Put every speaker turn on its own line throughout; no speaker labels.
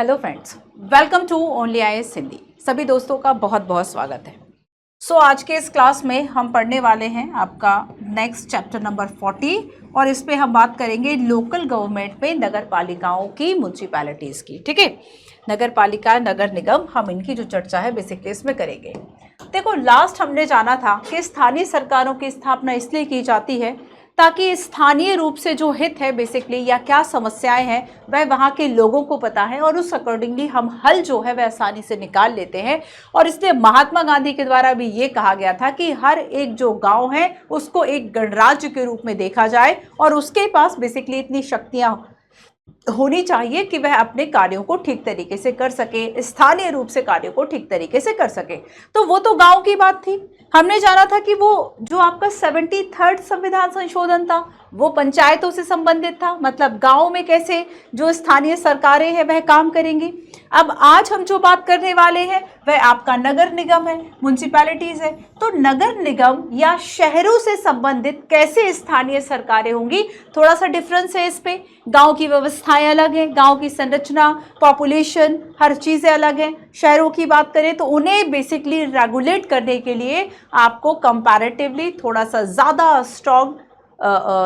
Hello friends, welcome to only IAS Hindi. सभी दोस्तों का बहुत बहुत स्वागत है। आज के इस क्लास में हम पढ़ने वाले हैं आपका नेक्स्ट चैप्टर नंबर 40 और इस पे हम बात करेंगे लोकल गवर्नमेंट में नगर पालिकाओं की, म्यूनसिपैलिटीज़ की। ठीक है, नगर पालिका, नगर निगम, हम इनकी जो चर्चा है बेसिकली इसमें करेंगे। देखो, लास्ट हमने जाना था कि स्थानीय सरकारों की स्थापना इसलिए की जाती है ताकि स्थानीय रूप से जो हित है बेसिकली या क्या समस्याएं हैं वह वहाँ के लोगों को पता है और उस अकॉर्डिंगली हम हल जो है वह आसानी से निकाल लेते हैं। और इसलिए महात्मा गांधी के द्वारा भी ये कहा गया था कि हर एक जो गांव है उसको एक गणराज्य के रूप में देखा जाए और उसके पास बेसिकली इतनी शक्तियां होनी चाहिए कि वह अपने कार्यों को ठीक तरीके से कर सके, स्थानीय रूप से कार्यों को ठीक तरीके से कर सके। तो वो तो गांव की बात थी। हमने जाना था कि वो जो आपका 73rd संविधान संशोधन था वो पंचायतों से संबंधित था, मतलब गांव में कैसे जो स्थानीय सरकारें हैं वह काम करेंगी। अब आज हम जो बात करने वाले हैं वह आपका नगर निगम है, म्यूनसिपैलिटीज है। तो नगर निगम या शहरों से संबंधित कैसे स्थानीय सरकारें होंगी, थोड़ा सा डिफरेंस है इस पे। गांव की व्यवस्थाएं अलग हैं, गांव की संरचना, पॉपुलेशन, हर चीज़ें अलग हैं। शहरों की बात करें तो उन्हें बेसिकली रेगुलेट करने के लिए आपको कंपैरेटिवली थोड़ा सा ज़्यादा स्ट्रॉन्ग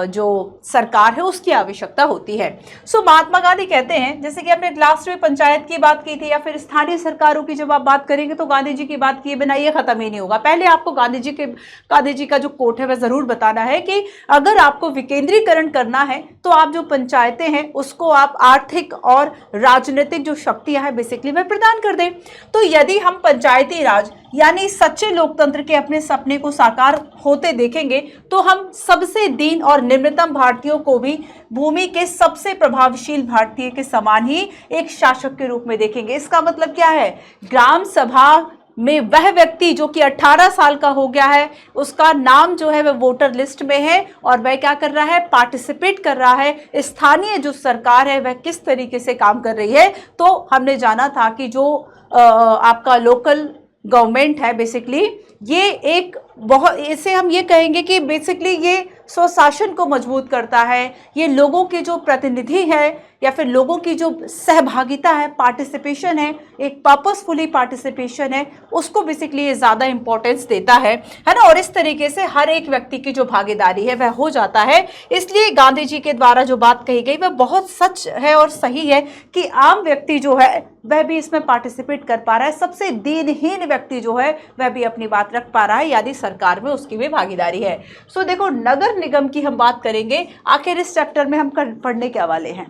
जो सरकार है उसकी आवश्यकता होती है। महात्मा गांधी कहते हैं, जैसे कि हमने लास्ट में पंचायत की बात की थी या फिर स्थानीय सरकारों की जब आप बात करेंगे तो गांधी जी की बात किए बिना ये खत्म ही नहीं होगा। पहले आपको गांधी जी का जो कोट है वह जरूर बताना है कि अगर आपको विकेंद्रीकरण करना है तो आप जो पंचायतें हैं उसको आप आर्थिक और राजनीतिक जो शक्तियां हैं बेसिकली वह प्रदान कर दें। तो यदि हम पंचायती राज यानी सच्चे लोकतंत्र के अपने सपने को साकार होते देखेंगे तो हम सबसे दीन और निम्नतम भारतीयों को भी भूमि के सबसे प्रभावशील भारतीय के समान ही एक शासक के रूप में देखेंगे। इसका मतलब क्या है, ग्राम सभा में वह व्यक्ति जो कि 18 साल का हो गया है उसका नाम जो है वह वोटर लिस्ट में है और वह क्या कर रहा है, पार्टिसिपेट कर रहा है। स्थानीय जो सरकार है वह किस तरीके से काम कर रही है। तो हमने जाना था कि जो आपका लोकल गवर्नमेंट है बेसिकली ये एक बहुत, इसे हम ये कहेंगे कि बेसिकली ये स्वशासन को मजबूत करता है। ये लोगों के जो प्रतिनिधि है या फिर लोगों की जो सहभागिता है, पार्टिसिपेशन है, एक पर्पसफुली पार्टिसिपेशन है, उसको बेसिकली ये ज़्यादा इंपॉर्टेंस देता है ना। और इस तरीके से हर एक व्यक्ति की जो भागीदारी है वह हो जाता है। इसलिए गांधी जी के द्वारा जो बात कही गई वह बहुत सच है और सही है कि आम व्यक्ति जो है वह भी इसमें पार्टिसिपेट कर पा रहा है। सबसे दीनहीन व्यक्ति जो है वह भी अपनी बात रख पा रहा है, यदि सरकार में उसकी भी भागीदारी है। देखो, नगर निगम की हम बात करेंगे। आखिर इस चैप्टर में हम पढ़ने क्या वाले हैं,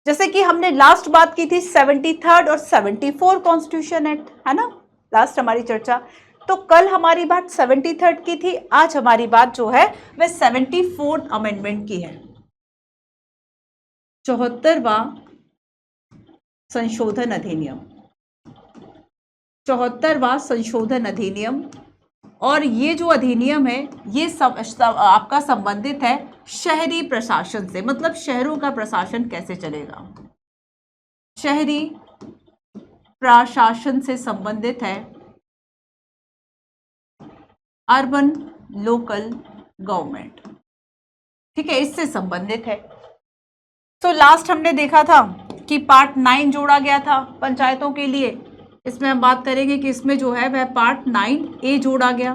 जैसे कि हमने लास्ट बात की थी 73rd और 74 कॉन्स्टिट्यूशन एक्ट, है ना, लास्ट हमारी चर्चा। तो कल हमारी बात 73rd की थी, आज हमारी बात जो है वह 74th अमेंडमेंट की है, 74वां संशोधन अधिनियम, 74वां संशोधन अधिनियम। और ये जो अधिनियम है ये सब आपका संबंधित है शहरी प्रशासन से, मतलब शहरों का प्रशासन कैसे चलेगा, शहरी प्रशासन से संबंधित है, अर्बन लोकल गवर्नमेंट। ठीक है, इससे संबंधित है। तो लास्ट हमने देखा था कि पार्ट 9 जोड़ा गया था पंचायतों के लिए। इसमें हम बात करेंगे कि इसमें जो है वह पार्ट 9A जोड़ा गया।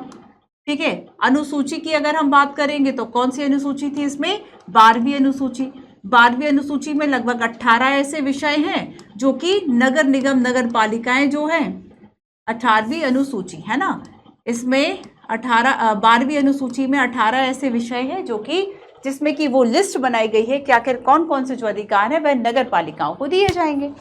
ठीक है, अनुसूची की अगर हम बात करेंगे तो कौन सी अनुसूची थी इसमें, 12वीं अनुसूची। 12वीं अनुसूची में लगभग 18 ऐसे विषय हैं जो कि नगर निगम, नगर पालिकाएं जो हैं, 18वीं अनुसूची है ना, इसमें 12वीं अनुसूची में 18 ऐसे विषय हैं जो कि जिसमें कि वो लिस्ट बनाई गई है कि आखिर कौन कौन से जो अधिकार है वह नगर पालिकाओं को दिए जाएंगे।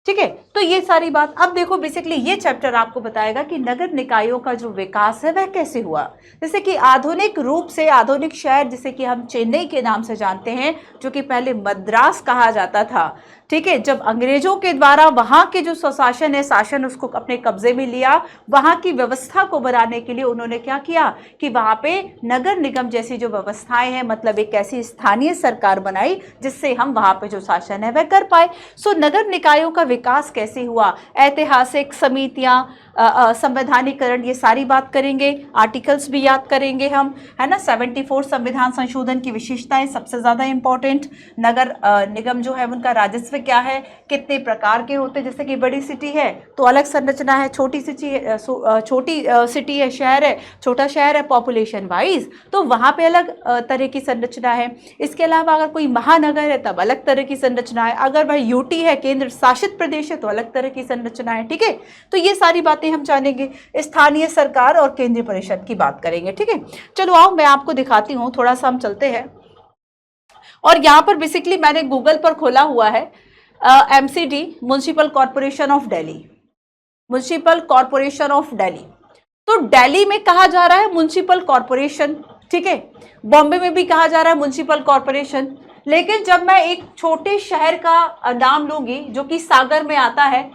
ठीक है, तो ये सारी बात। अब देखो, बेसिकली ये चैप्टर आपको बताएगा कि नगर निकायों का जो विकास है वह कैसे हुआ। जैसे कि आधुनिक रूप से आधुनिक शहर जिसे कि हम चेन्नई के नाम से जानते हैं, जो कि पहले मद्रास कहा जाता था। ठीक है, जब अंग्रेजों के द्वारा वहाँ के जो स्वशासन है, शासन उसको अपने कब्जे में लिया, वहाँ की व्यवस्था को बनाने के लिए उन्होंने क्या किया कि वहाँ पे नगर निगम जैसी जो व्यवस्थाएं हैं, मतलब एक ऐसी स्थानीय सरकार बनाई जिससे हम वहाँ पे जो शासन है वह कर पाए। नगर निकायों का विकास कैसे हुआ, ऐतिहासिक समितियाँ, संवैधानिकरण, ये सारी बात करेंगे। आर्टिकल्स भी याद करेंगे हम, है ना। 74 संविधान संशोधन की विशेषताएं सबसे ज़्यादा इंपॉर्टेंट। नगर निगम जो है उनका राजस्व क्या है, कितने प्रकार के होते हैं, जैसे कि बड़ी सिटी है तो अलग संरचना है, छोटी सिटी है, शहर है, छोटा शहर है पॉपुलेशन वाइज, तो वहाँ पे अलग तरह की संरचना है। इसके अलावा अगर कोई महानगर है तब अलग तरह की संरचना है, अगर भाई यूटी है, केंद्र शासित प्रदेश है, तो अलग तरह की संरचना है, ठीक है। तो ये सारी बातें हम जानेंगे। स्थानीय सरकार और केंद्रीय परिषद की बात करेंगे, ठीक है। चलो आओ मैं आपको दिखाती हूँ, थोड़ा सा हम चलते हैं। और यहाँ पर बेसिकली मैंने गूगल पर खोला हुआ है MCD, municipal corporation of Delhi, municipal corporation of Delhi. तो दिल्ली में कहा जा रहा है म्युनिसिपल कॉर्पोरेशन, ठीक है। बॉम्बे में भी कहा जा रहा है म्युनिसिपल कॉर्पोरेशन, लेकिन जब मैं एक छोटे शहर का नाम लूंगी जो कि सागर में आता है,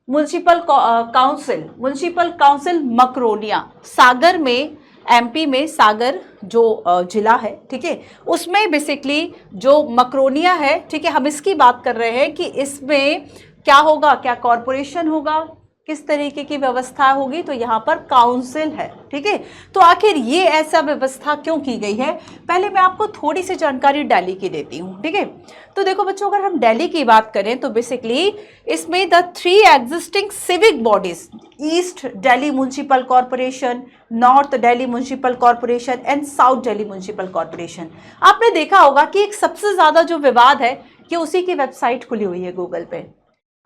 म्युनिसिपल काउंसिल मकरोनिया, सागर में, MP में सागर जो जिला है, ठीक है, उसमें बेसिकली जो मकरोनिया है, ठीक है, हम इसकी बात कर रहे हैं कि इसमें क्या होगा, क्या कॉरपोरेशन होगा, किस तरीके की व्यवस्था होगी, तो यहाँ पर काउंसिल है, ठीक है। तो आखिर ये ऐसा व्यवस्था क्यों की गई है, पहले मैं आपको थोड़ी सी जानकारी दिल्ली की देती हूँ, ठीक है। तो देखो बच्चों, अगर हम दिल्ली की बात करें तो बेसिकली इसमें the 3 existing civic bodies, east Delhi municipal corporation, north Delhi municipal corporation and south Delhi municipal corporation. आपने देखा होगा कि एक सबसे ज्यादा जो विवाद है कि उसी की वेबसाइट खुली हुई है गूगल पे।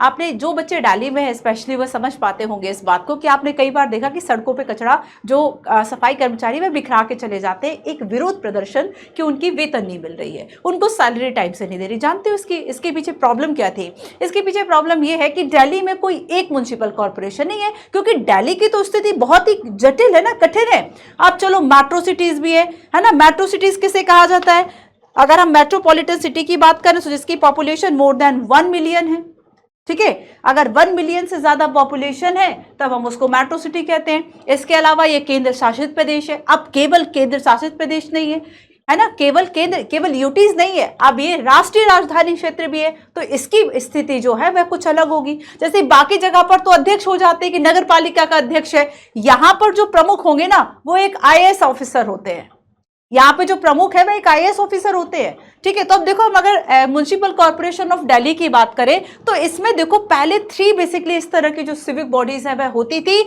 आपने, जो बच्चे दिल्ली में है स्पेशली, वो समझ पाते होंगे इस बात को कि आपने कई बार देखा कि सड़कों पे कचरा जो सफाई कर्मचारी वे बिखरा के चले जाते हैं, एक विरोध प्रदर्शन कि उनकी वेतन नहीं मिल रही है, उनको सैलरी टाइम से नहीं दे रही। जानते हो इसके पीछे प्रॉब्लम क्या थी? इसके पीछे प्रॉब्लम ये है कि दिल्ली में कोई एक म्युनिसिपल कॉर्पोरेशन नहीं है, क्योंकि दिल्ली की तो स्थिति बहुत ही जटिल है ना, कठिन है। आप चलो मेट्रो सिटीज भी है ना। मेट्रो सिटीज किसे कहा जाता है? अगर हम मेट्रोपॉलिटन सिटी की बात करें तो जिसकी पॉपुलेशन मोर देन 1 मिलियन है, ठीक है। अगर 1 मिलियन से ज्यादा पॉपुलेशन है तब हम उसको मेट्रो सिटी कहते हैं। इसके अलावा ये केंद्र शासित प्रदेश है। अब केवल केंद्र शासित प्रदेश नहीं है ना, केवल यूटीज नहीं है, अब ये राष्ट्रीय राजधानी क्षेत्र भी है, तो इसकी स्थिति जो है वह कुछ अलग होगी। जैसे बाकी जगह पर तो अध्यक्ष हो जाते हैं कि नगर पालिका का अध्यक्ष है, यहां पर जो प्रमुख होंगे ना वो एक IAS ऑफिसर होते हैं। यहाँ पे जो प्रमुख है वह एक IAS ऑफिसर होते हैं, ठीक है। तो अब देखो, हम अगर म्युनिसिपल कॉर्पोरेशन ऑफ दिल्ली की बात करें तो इसमें देखो पहले 3 बेसिकली इस तरह की जो सिविक बॉडीज है वह होती थी।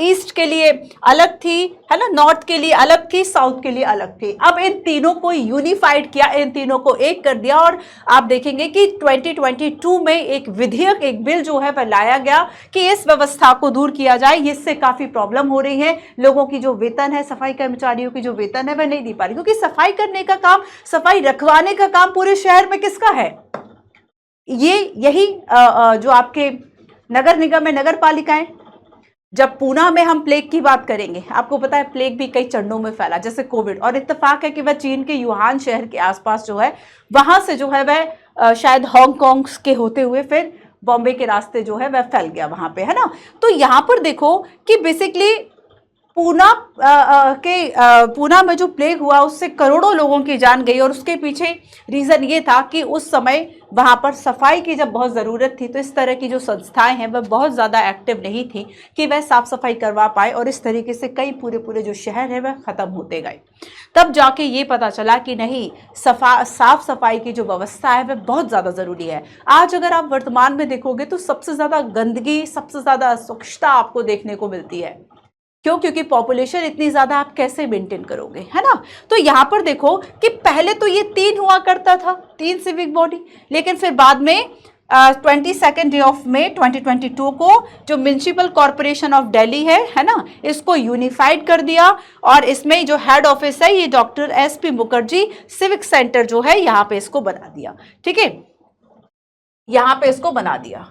ईस्ट के लिए अलग थी, है ना, नॉर्थ के लिए अलग थी, साउथ के लिए अलग थी। अब इन तीनों को यूनिफाइड किया, इन तीनों को एक कर दिया, और आप देखेंगे कि 2022 में एक विधेयक, एक बिल जो है वह लाया गया कि इस व्यवस्था को दूर किया जाए। इससे काफी प्रॉब्लम हो रही है, लोगों की जो वेतन है, सफाई कर्मचारियों की जो वेतन है वह नहीं दी पा रही, क्योंकि सफाई करने का काम, सफाई रखवाने का काम पूरे शहर में किसका है? यही जो आपके नगर निगम है, नगर पालिकाएं। जब पूना में हम प्लेग की बात करेंगे, आपको पता है प्लेग भी कई चरणों में फैला, जैसे कोविड, और इत्तेफाक है कि वह चीन के यूहान शहर के आसपास जो है वहां से जो है वह शायद हांगकांग के होते हुए फिर बॉम्बे के रास्ते जो है वह फैल गया वहां पे, है ना। तो यहां पर देखो कि बेसिकली पूना में जो प्लेग हुआ उससे करोड़ों लोगों की जान गई, और उसके पीछे रीजन ये था कि उस समय वहां पर सफाई की जब बहुत ज़रूरत थी तो इस तरह की जो संस्थाएं हैं वह बहुत ज़्यादा एक्टिव नहीं थी कि वह साफ सफाई करवा पाए, और इस तरीके से कई पूरे जो शहर है वह ख़त्म होते गए। तब जाके ये पता चला कि नहीं, साफ सफाई की जो व्यवस्था है वह बहुत ज़्यादा ज़रूरी है। आज अगर आप वर्तमान में देखोगे तो सबसे ज़्यादा गंदगी, सबसे ज़्यादा अस्वच्छता आपको देखने को मिलती है। क्यों? क्योंकि पॉपुलेशन इतनी ज्यादा, आप कैसे मेंटेन करोगे, है ना। तो यहां पर देखो कि पहले तो ये 3 हुआ करता था, 3 सिविक बॉडी, लेकिन फिर बाद में 22 ऑफ मई 2022 को जो म्युनिसिपल कॉर्पोरेशन ऑफ दिल्ली है ना, इसको यूनिफाइड कर दिया, और इसमें जो हेड ऑफिस है ये doctor SP Mukherjee civic centre जो है यहाँ पे इसको बना दिया, ठीक है, यहाँ पे इसको बना दिया।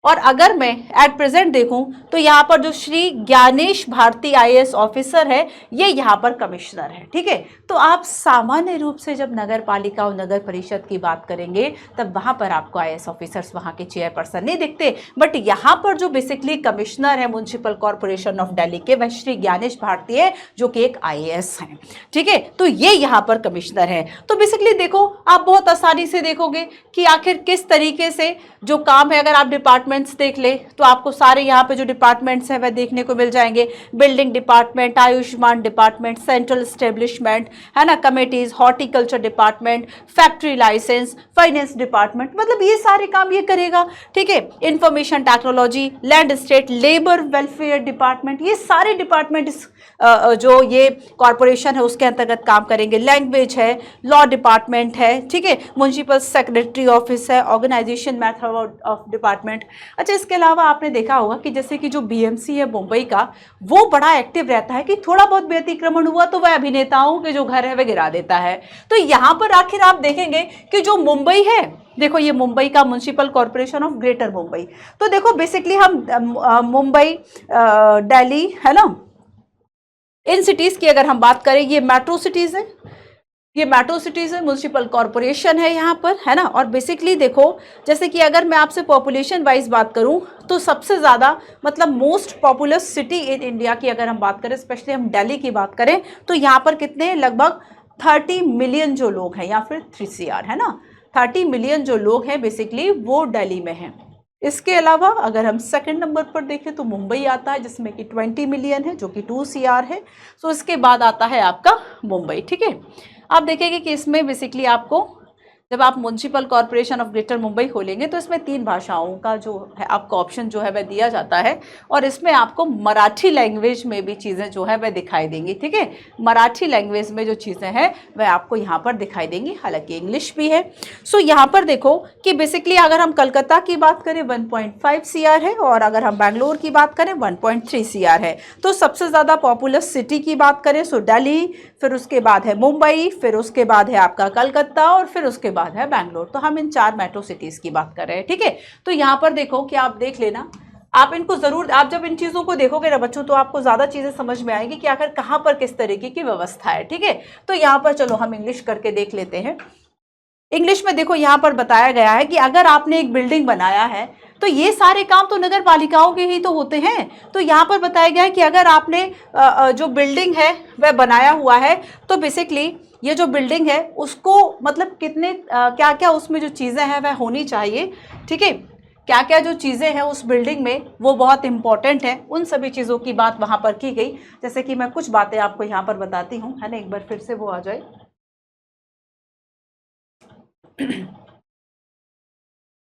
और अगर मैं एट प्रेजेंट देखूं तो यहाँ पर जो श्री ज्ञानेश भारती IAS ऑफिसर है ये यहाँ पर कमिश्नर है, ठीक है। तो आप सामान्य रूप से जब नगर पालिका और नगर परिषद की बात करेंगे तब वहाँ पर आपको IAS ऑफिसर्स, वहाँ के चेयरपर्सन नहीं दिखते, बट यहाँ पर जो बेसिकली कमिश्नर है म्युनिसिपल कॉर्पोरेशन ऑफ दिल्ली के वह श्री ज्ञानेश भारती है, जो कि एक IAS है, ठीक है। तो ये यहाँ पर कमिश्नर है। तो बेसिकली देखो, आप बहुत आसानी से देखोगे कि आखिर किस तरीके से जो काम है, अगर आप डिपार्टमेंट डिपार्टमेंट्स देख ले तो आपको सारे यहाँ पे जो डिपार्टमेंट्स हैं वह देखने को मिल जाएंगे। Building department, Ayushman department, central establishment, है ना, committees, horticulture department, factory licence, finance department, मतलब ये सारे काम ये करेगा। ठीक है, information technology, land state, labour welfare department, ये सारे डिपार्टमेंट जो ये कॉरपोरेशन है उसके अंतर्गत काम करेंगे। लैंग्वेज है, लॉ डिपार्टमेंट है, ठीक है, म्युनिसिपल सेक्रेटरी ऑफिस है, ऑर्गेनाइजेशन मेथड ऑफ डिपार्टमेंट। अच्छा, इसके अलावा आपने देखा होगा कि जैसे कि जो बीएमसी है मुंबई का, वो बड़ा एक्टिव रहता है कि थोड़ा बहुत व्यतिक्रमण हुआ तो वह अभिनेताओं के जो घर है वह गिरा देता है। तो यहाँ पर आखिर आप देखेंगे कि जो मुंबई है, देखो ये मुंबई का municipal corporation of greater Mumbai, तो देखो बेसिकली हम मुंबई, दिल्ली, है ना, इन सिटीज की अगर हम बात करें, ये मेट्रो सिटीज है, ये मेट्रो सिटीज है, म्युनिसिपल कॉरपोरेशन है यहाँ पर, है ना। और बेसिकली देखो, जैसे कि अगर मैं आपसे पॉपुलेशन वाइज बात करूँ तो सबसे ज़्यादा मतलब most populous city in India की अगर हम बात करें, स्पेशली हम दिल्ली की बात करें, तो यहाँ पर कितने, लगभग 30 मिलियन जो लोग हैं, या फिर 3CR, है ना, 30 मिलियन जो लोग हैं बेसिकली वो दिल्ली में हैं। इसके अलावा अगर हम सेकंड नंबर पर देखें तो मुंबई आता है जिसमें कि 20 मिलियन है, जो कि 2CR है। सो इसके बाद आता है आपका मुंबई। ठीक है, आप देखेंगे कि इसमें बेसिकली आपको, जब आप municipal corporation of greater Mumbai खोलेंगे तो इसमें 3 भाषाओं का जो है आपको ऑप्शन जो है वह दिया जाता है, और इसमें आपको मराठी लैंग्वेज में भी चीज़ें जो है वह दिखाई देंगी। ठीक है, मराठी लैंग्वेज में जो चीज़ें हैं वह आपको यहाँ पर दिखाई देंगी, हालांकि इंग्लिश भी है। सो यहाँ पर देखो कि बेसिकली अगर हम कलकत्ता की बात करें 1.5 CR है, और अगर हम बैंगलोर की बात करें 1.3 CR है। तो सबसे ज़्यादा पॉपुलस सिटी की बात करें सो दिल्ली, फिर उसके बाद है मुंबई, फिर उसके बाद है आपका कलकत्ता, और फिर उसके बाद है बैंगलोर। तो हम इन 4 मेट्रो सिटीज की बात कर रहे हैं। ठीक है, तो यहाँ पर देखो कि आप देख लेना, आप इनको जरूर, आप जब इन चीजों को देखोगे ना बच्चों, तो आपको ज्यादा चीजें समझ में आएंगी कि आखिर कहाँ पर किस तरीके की व्यवस्था है। ठीक है, तो यहाँ पर चलो हम इंग्लिश करके देख लेते हैं। इंग्लिश में देखो यहाँ पर बताया गया है कि अगर आपने एक बिल्डिंग बनाया है तो ये सारे काम तो नगर पालिकाओं के ही तो होते हैं। तो यहाँ पर बताया गया है कि अगर आपने जो बिल्डिंग है वह बनाया हुआ है, तो बेसिकली ये जो बिल्डिंग है उसको मतलब कितने क्या क्या उसमें जो चीज़ें हैं वह होनी चाहिए। ठीक है, क्या क्या जो चीज़ें हैं उस बिल्डिंग में वो बहुत इंपॉर्टेंट है, उन सभी चीज़ों की बात वहाँ पर की गई। जैसे कि मैं कुछ बातें आपको यहाँ पर बताती हूँ, है ना, एक बार फिर से वो आ जाए।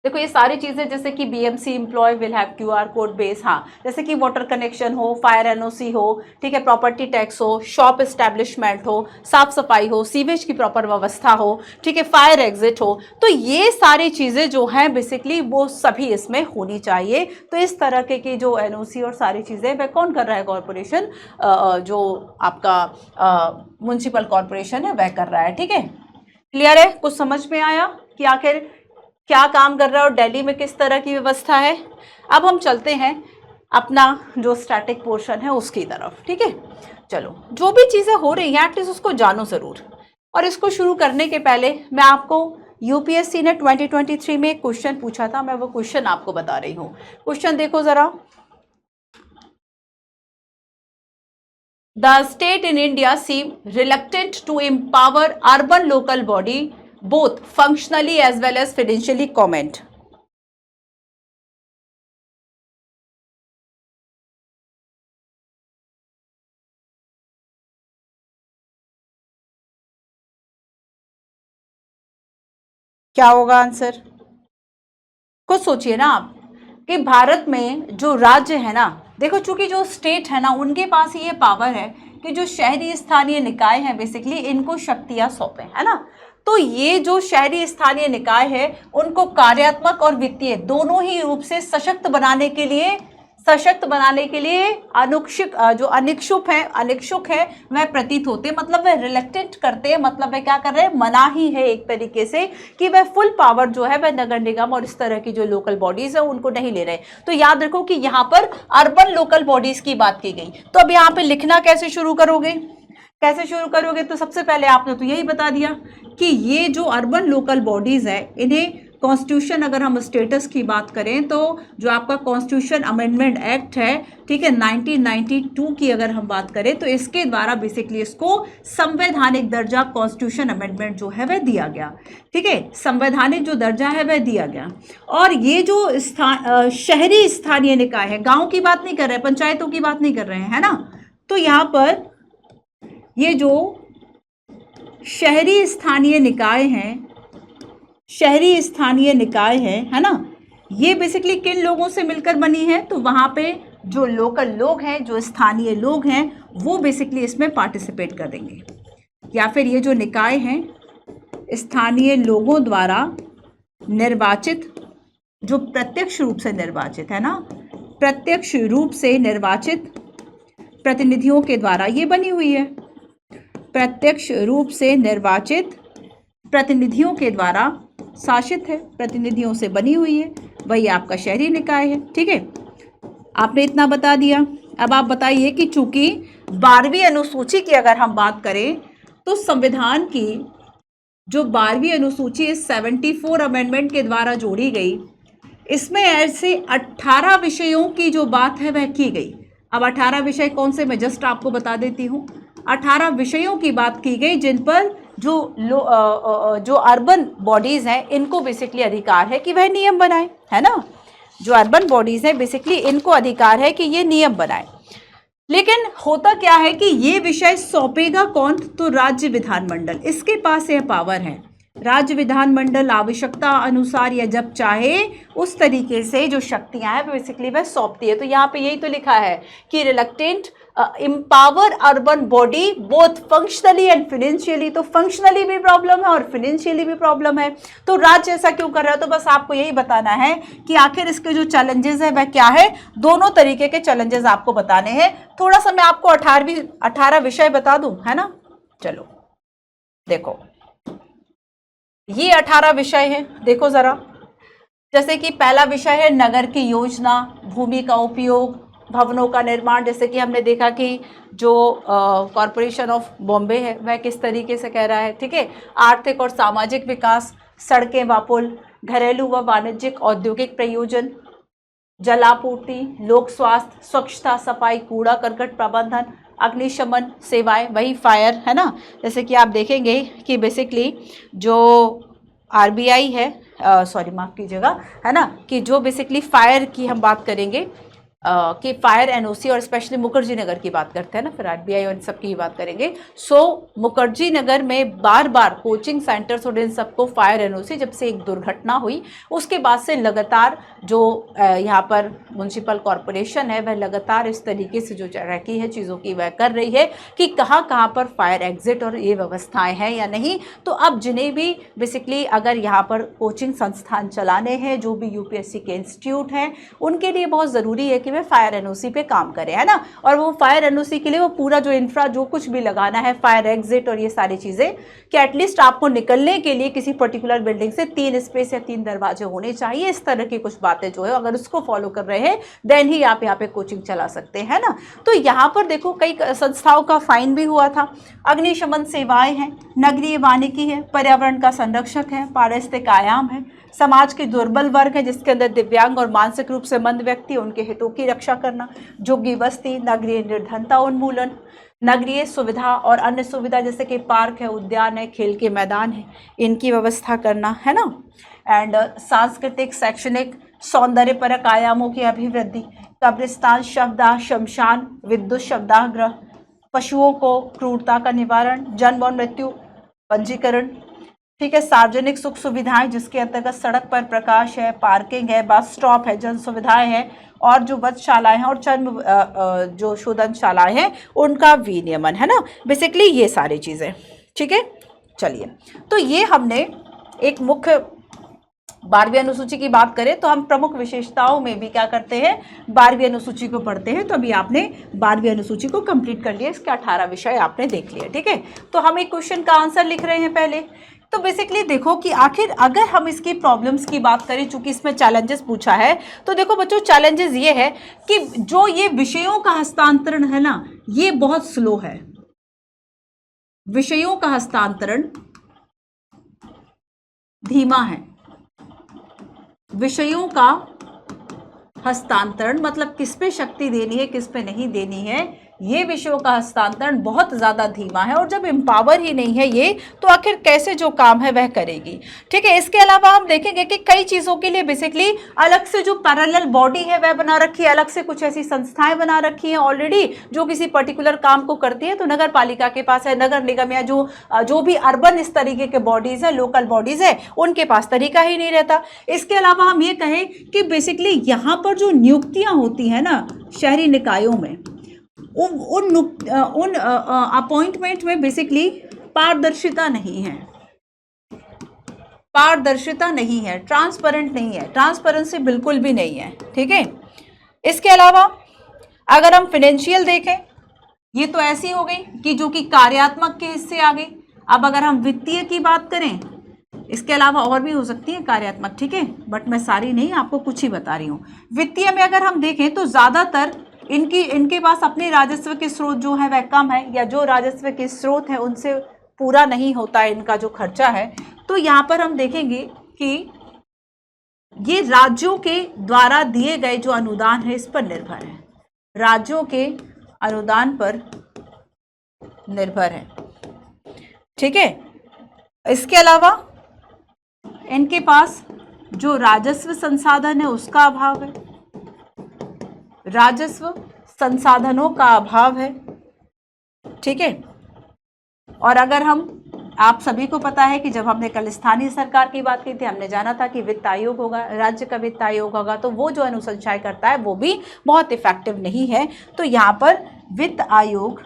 देखो ये सारी चीजें, जैसे कि BMC employ will have QR code base, हाँ, जैसे कि वाटर कनेक्शन हो, फायर एनओसी हो, ठीक है, प्रॉपर्टी टैक्स हो, शॉप एस्टैब्लिशमेंट हो, साफ सफाई हो, सीवेज की प्रॉपर व्यवस्था हो, ठीक है, फायर एग्जिट हो, तो ये सारी चीजें जो हैं बेसिकली वो सभी इसमें होनी चाहिए। तो इस तरह के जो एनओसी और सारी चीजें वह कौन कर रहा है, कॉरपोरेशन, जो आपका म्युनिसिपल कॉरपोरेशन है वह कर रहा है। ठीक है, क्लियर है, कुछ समझ में आया कि आखिर क्या काम कर रहा है और दिल्ली में किस तरह की व्यवस्था है। अब हम चलते हैं अपना जो स्टैटिक पोर्शन है उसकी तरफ। ठीक है, चलो जो भी चीज़ें हो रही हैं एटलीस्ट उसको जानो ज़रूर। और इसको शुरू करने के पहले मैं आपको यूपीएससी ने 2023 में एक क्वेश्चन पूछा था, मैं वो क्वेश्चन आपको बता रही हूँ। क्वेश्चन देखो ज़रा, The state in India seem reluctant to empower urban local body both functionally as well as financially. Comment. क्या होगा आंसर? कुछ सोचिए ना आप कि भारत में जो राज्य है ना, देखो चूंकि जो स्टेट है ना उनके पास ये पावर है कि जो शहरी स्थानीय निकाय हैं बेसिकली इनको शक्तियां सौंपे, है ना। तो ये जो शहरी स्थानीय निकाय है उनको कार्यात्मक और वित्तीय दोनों ही रूप से सशक्त बनाने के लिए अनिच्छुक है वह प्रतीत होते, मतलब वह रिलेक्टेंट करते हैं, मतलब वह क्या कर रहे हैं, मना ही है एक तरीके से कि वह फुल पावर जो है वह नगर निगम और इस तरह की जो लोकल बॉडीज है उनको नहीं ले रहे। तो याद रखो कि यहाँ पर अर्बन लोकल बॉडीज की बात की गई। तो अब यहाँ पे लिखना कैसे शुरू करोगे, तो सबसे पहले आपने तो यही बता दिया कि ये जो अर्बन लोकल बॉडीज है इन्हें कॉन्स्टिट्यूशन अगर हम स्टेटस की बात करें तो जो आपका कॉन्स्टिट्यूशन अमेंडमेंट एक्ट है, ठीक है, 1992 की अगर हम बात करें तो इसके द्वारा बेसिकली इसको संवैधानिक दर्जा कॉन्स्टिट्यूशन अमेंडमेंट जो है वह दिया गया, ठीक है, संवैधानिक जो दर्जा है वह दिया गया। और ये जो शहरी स्थानीय निकाय है, गांव की बात नहीं कर रहे हैं, पंचायतों की बात नहीं कर रहे हैं, है ना, तो यहाँ पर ये जो शहरी स्थानीय निकाय हैं, शहरी स्थानीय निकाय है ना, ये बेसिकली किन लोगों से मिलकर बनी है, तो वहाँ पे जो लोकल लोग हैं, जो स्थानीय लोग हैं, वो बेसिकली इसमें पार्टिसिपेट करेंगे। या फिर ये जो निकाय हैं स्थानीय लोगों द्वारा निर्वाचित, जो प्रत्यक्ष रूप से निर्वाचित है ना, प्रत्यक्ष रूप से निर्वाचित प्रतिनिधियों के द्वारा ये बनी हुई है, प्रत्यक्ष रूप से निर्वाचित प्रतिनिधियों के द्वारा शासित है, प्रतिनिधियों से बनी हुई है, वही आपका शहरी निकाय है, ठीक है। आपने इतना बता दिया। अब आप बताइए कि चूंकि 12वीं अनुसूची की अगर हम बात करें तो संविधान की जो 12वीं अनुसूची इस 74 अमेंडमेंट के द्वारा जोड़ी गई, इसमें ऐसे 18 विषयों की जो बात है वह की गई। अब 18 विषय कौन से, मैं जस्ट आपको बता देती हूँ। 18 विषयों की बात की गई जिन पर जो अर्बन बॉडीज़ हैं इनको बेसिकली अधिकार है कि वह नियम बनाए, है ना, जो अर्बन बॉडीज़ हैं बेसिकली इनको अधिकार है कि ये नियम बनाए। लेकिन होता क्या है कि ये विषय सौंपेगा कौन, तो राज्य विधानमंडल, इसके पास यह पावर है। राज्य विधानमंडल आवश्यकता अनुसार या जब चाहे उस तरीके से जो शक्तियां हैं बेसिकली वह सौंपती है। तो यहाँ पे यही तो लिखा है कि reluctant empower urban body both functionally and financially. तो फंक्शनली भी प्रॉब्लम है और फिनेंशियली भी प्रॉब्लम है। तो राज्य ऐसा क्यों कर रहा है, तो बस आपको यही बताना है कि आखिर इसके जो चैलेंजेस है वह क्या है। दोनों तरीके के चैलेंजेस आपको बताने हैं। थोड़ा सा मैं आपको 18 विषय बता दूं, है ना। चलो देखो, ये 18 विषय है, देखो जरा। जैसे कि पहला विषय है नगर की योजना, भूमि का उपयोग, भवनों का निर्माण। जैसे कि हमने देखा कि जो कॉरपोरेशन ऑफ बॉम्बे है वह किस तरीके से कह रहा है, ठीक है। आर्थिक और सामाजिक विकास, सड़कें व पुल, घरेलू व वाणिज्यिक औद्योगिक प्रयोजन, जलापूर्ति, लोक स्वास्थ्य, स्वच्छता, सफाई, कूड़ा करकट प्रबंधन, अग्निशमन सेवाएं, वही फायर, है ना। जैसे कि आप देखेंगे कि बेसिकली जो आरबीआई है, सॉरी माफ़ कीजिएगा, है ना, कि जो बेसिकली फायर की हम बात करेंगे कि फायर एनओसी, और स्पेशली मुखर्जी नगर की बात करते हैं ना, फिर आरबीआई और इन सब की बात करेंगे। सो मुखर्जी नगर में बार बार कोचिंग सेंटर्स और इन सबको फायर एनओसी, जब से एक दुर्घटना हुई उसके बाद से लगातार जो यहाँ पर म्यूनसिपल कॉरपोरेशन है वह लगातार इस तरीके से जो रखी है चीज़ों की वह कर रही है कि कहाँ कहाँ पर फायर एग्जिट और ये व्यवस्थाएँ हैं या नहीं। तो अब जिन्हें भी बेसिकली अगर यहाँ पर कोचिंग संस्थान चलाने हैं, जो भी यूपीएससी के इंस्टीट्यूट हैं, उनके लिए बहुत ज़रूरी है कि वे फायर एनओसी पे काम करें, है ना। और वो फायर एनओसी के लिए वो पूरा जो इंफ्रा जो कुछ भी लगाना है, फायर एग्जिट और ये सारी चीज़ें, कि एटलीस्ट आपको निकलने के लिए किसी पर्टिकुलर बिल्डिंग से 3 स्पेस या 3 दरवाजे होने चाहिए। इस तरह की कुछ बातें जो है अगर उसको फॉलो कर रहे हैं देन ही आप यहाँ पे कोचिंग चला सकते हैं ना। तो यहाँ पर देखो कई संस्थाओं का फाइन भी हुआ था। अग्निशमन सेवाएं हैं, नगरीय वानिकी है, पर्यावरण का संरक्षक है, पारिस्थितिक आयाम है, समाज के दुर्बल वर्ग है जिसके अंदर दिव्यांग और मानसिक रूप से मंद व्यक्ति, उनके हितों की रक्षा करना, झुग्गी बस्ती, नगरीय निर्धनता उन्मूलन, नगरीय सुविधा और अन्य सुविधा जैसे कि पार्क है, उद्यान है, खेल के मैदान है, इनकी व्यवस्था करना, है ना। एंड सांस्कृतिक, शैक्षणिक, सौंदर्यपरक आयामों की अभिवृद्धि, कब्रिस्तान, शवदाह, शमशान, विद्युत शवदाह, पशुओं को क्रूरता का निवारण, जन्म और मृत्यु पंजीकरण, ठीक है, सार्वजनिक सुख सुविधाएं जिसके अंतर्गत सड़क पर प्रकाश है, पार्किंग है, बस स्टॉप है, जन सुविधाएं हैं, और जो वधशालाएं हैं और चर्म जो शोधनशालाएं हैं उनका विनियमन, है ना। बेसिकली ये सारी चीज़ें, ठीक है। चलिए, तो ये हमने एक मुख्य 12वीं अनुसूची की बात करें तो हम प्रमुख विशेषताओं में भी क्या करते हैं, 12वीं अनुसूची को पढ़ते हैं। तो अभी आपने 12वीं अनुसूची को कंप्लीट कर लिया, इसके 18 विषय आपने देख लिए, ठीक है। तो हम एक क्वेश्चन का आंसर लिख रहे हैं पहले। तो बेसिकली देखो कि आखिर अगर हम इसकी प्रॉब्लम्स की बात करें, चूंकि इसमें चैलेंजेस पूछा है, तो देखो बच्चों चैलेंजेस ये है कि जो ये विषयों का हस्तांतरण है ना, ये बहुत स्लो है। विषयों का हस्तांतरण धीमा है, विषयों का हस्तांतरण, मतलब किस पे शक्ति देनी है किस पे नहीं देनी है, ये विषयों का हस्तांतरण बहुत ज़्यादा धीमा है। और जब एम्पावर ही नहीं है ये, तो आखिर कैसे जो काम है वह करेगी। ठीक है, इसके अलावा हम देखेंगे कि कई चीज़ों के लिए बेसिकली अलग से जो पैरेलल बॉडी है वह बना रखी है, अलग से कुछ ऐसी संस्थाएं बना रखी हैं ऑलरेडी जो किसी पर्टिकुलर काम को करती है। तो नगर पालिका के पास है, नगर निगम या जो भी अर्बन इस तरीके के बॉडीज़ है, लोकल बॉडीज़ है, उनके पास तरीका ही नहीं रहता। इसके अलावा हम ये कहें कि बेसिकली यहाँ पर जो नियुक्तियाँ होती हैं ना शहरी निकायों में, उन अपॉइंटमेंट में बेसिकली पारदर्शिता नहीं है, पारदर्शिता नहीं है, ट्रांसपेरेंट नहीं है, ट्रांसपेरेंसी बिल्कुल भी नहीं है। ठीक है, इसके अलावा अगर हम फाइनेंशियल देखें, ये तो ऐसी हो गई कि जो कि कार्यात्मक के हिस्से आ गई। अब अगर हम वित्तीय की बात करें, इसके अलावा और भी हो सकती है कार्यात्मक, ठीक है, बट मैं सारी नहीं, आपको कुछ ही बता रही हूँ। वित्तीय में अगर हम देखें तो ज़्यादातर इनके पास अपने राजस्व के स्रोत जो है वह कम है, या जो राजस्व के स्रोत है उनसे पूरा नहीं होता है इनका जो खर्चा है। तो यहाँ पर हम देखेंगे कि ये राज्यों के द्वारा दिए गए जो अनुदान है इस पर निर्भर है, राज्यों के अनुदान पर निर्भर है। ठीक है, इसके अलावा इनके पास जो राजस्व संसाधन है उसका अभाव है, राजस्व संसाधनों का अभाव है। ठीक है, और अगर आप सभी को पता है कि जब हमने कल स्थानीय सरकार की बात की थी, हमने जाना था कि वित्त आयोग होगा, राज्य का वित्त आयोग होगा, तो वो जो अनुशंसाएं करता है वो भी बहुत इफेक्टिव नहीं है। तो यहाँ पर वित्त आयोग,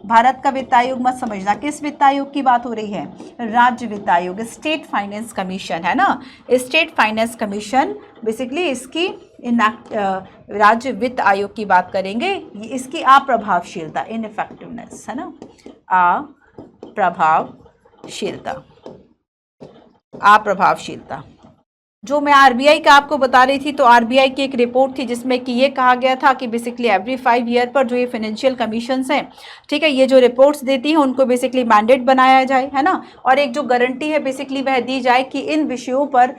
भारत का वित्त आयोग मत समझना, किस वित्त आयोग की बात हो रही है, राज्य वित्त आयोग, स्टेट फाइनेंस कमीशन है ना, स्टेट फाइनेंस कमीशन बेसिकली इसकी राज्य वित्त आयोग की बात करेंगे, इसकी अप्रभावशीलता, इनइफेक्टिवनेस है ना, अप्रभावशीलता। जो मैं आरबीआई का आपको बता रही थी, तो आरबीआई की एक रिपोर्ट थी जिसमें कि ये कहा गया था कि बेसिकली एवरी 5 ईयर पर जो ये फाइनेंशियल कमीशंस हैं, ठीक है, ये जो रिपोर्ट्स देती हैं उनको बेसिकली मैंडेट बनाया जाए, है ना, और एक जो गारंटी है बेसिकली वह दी जाए कि इन विषयों पर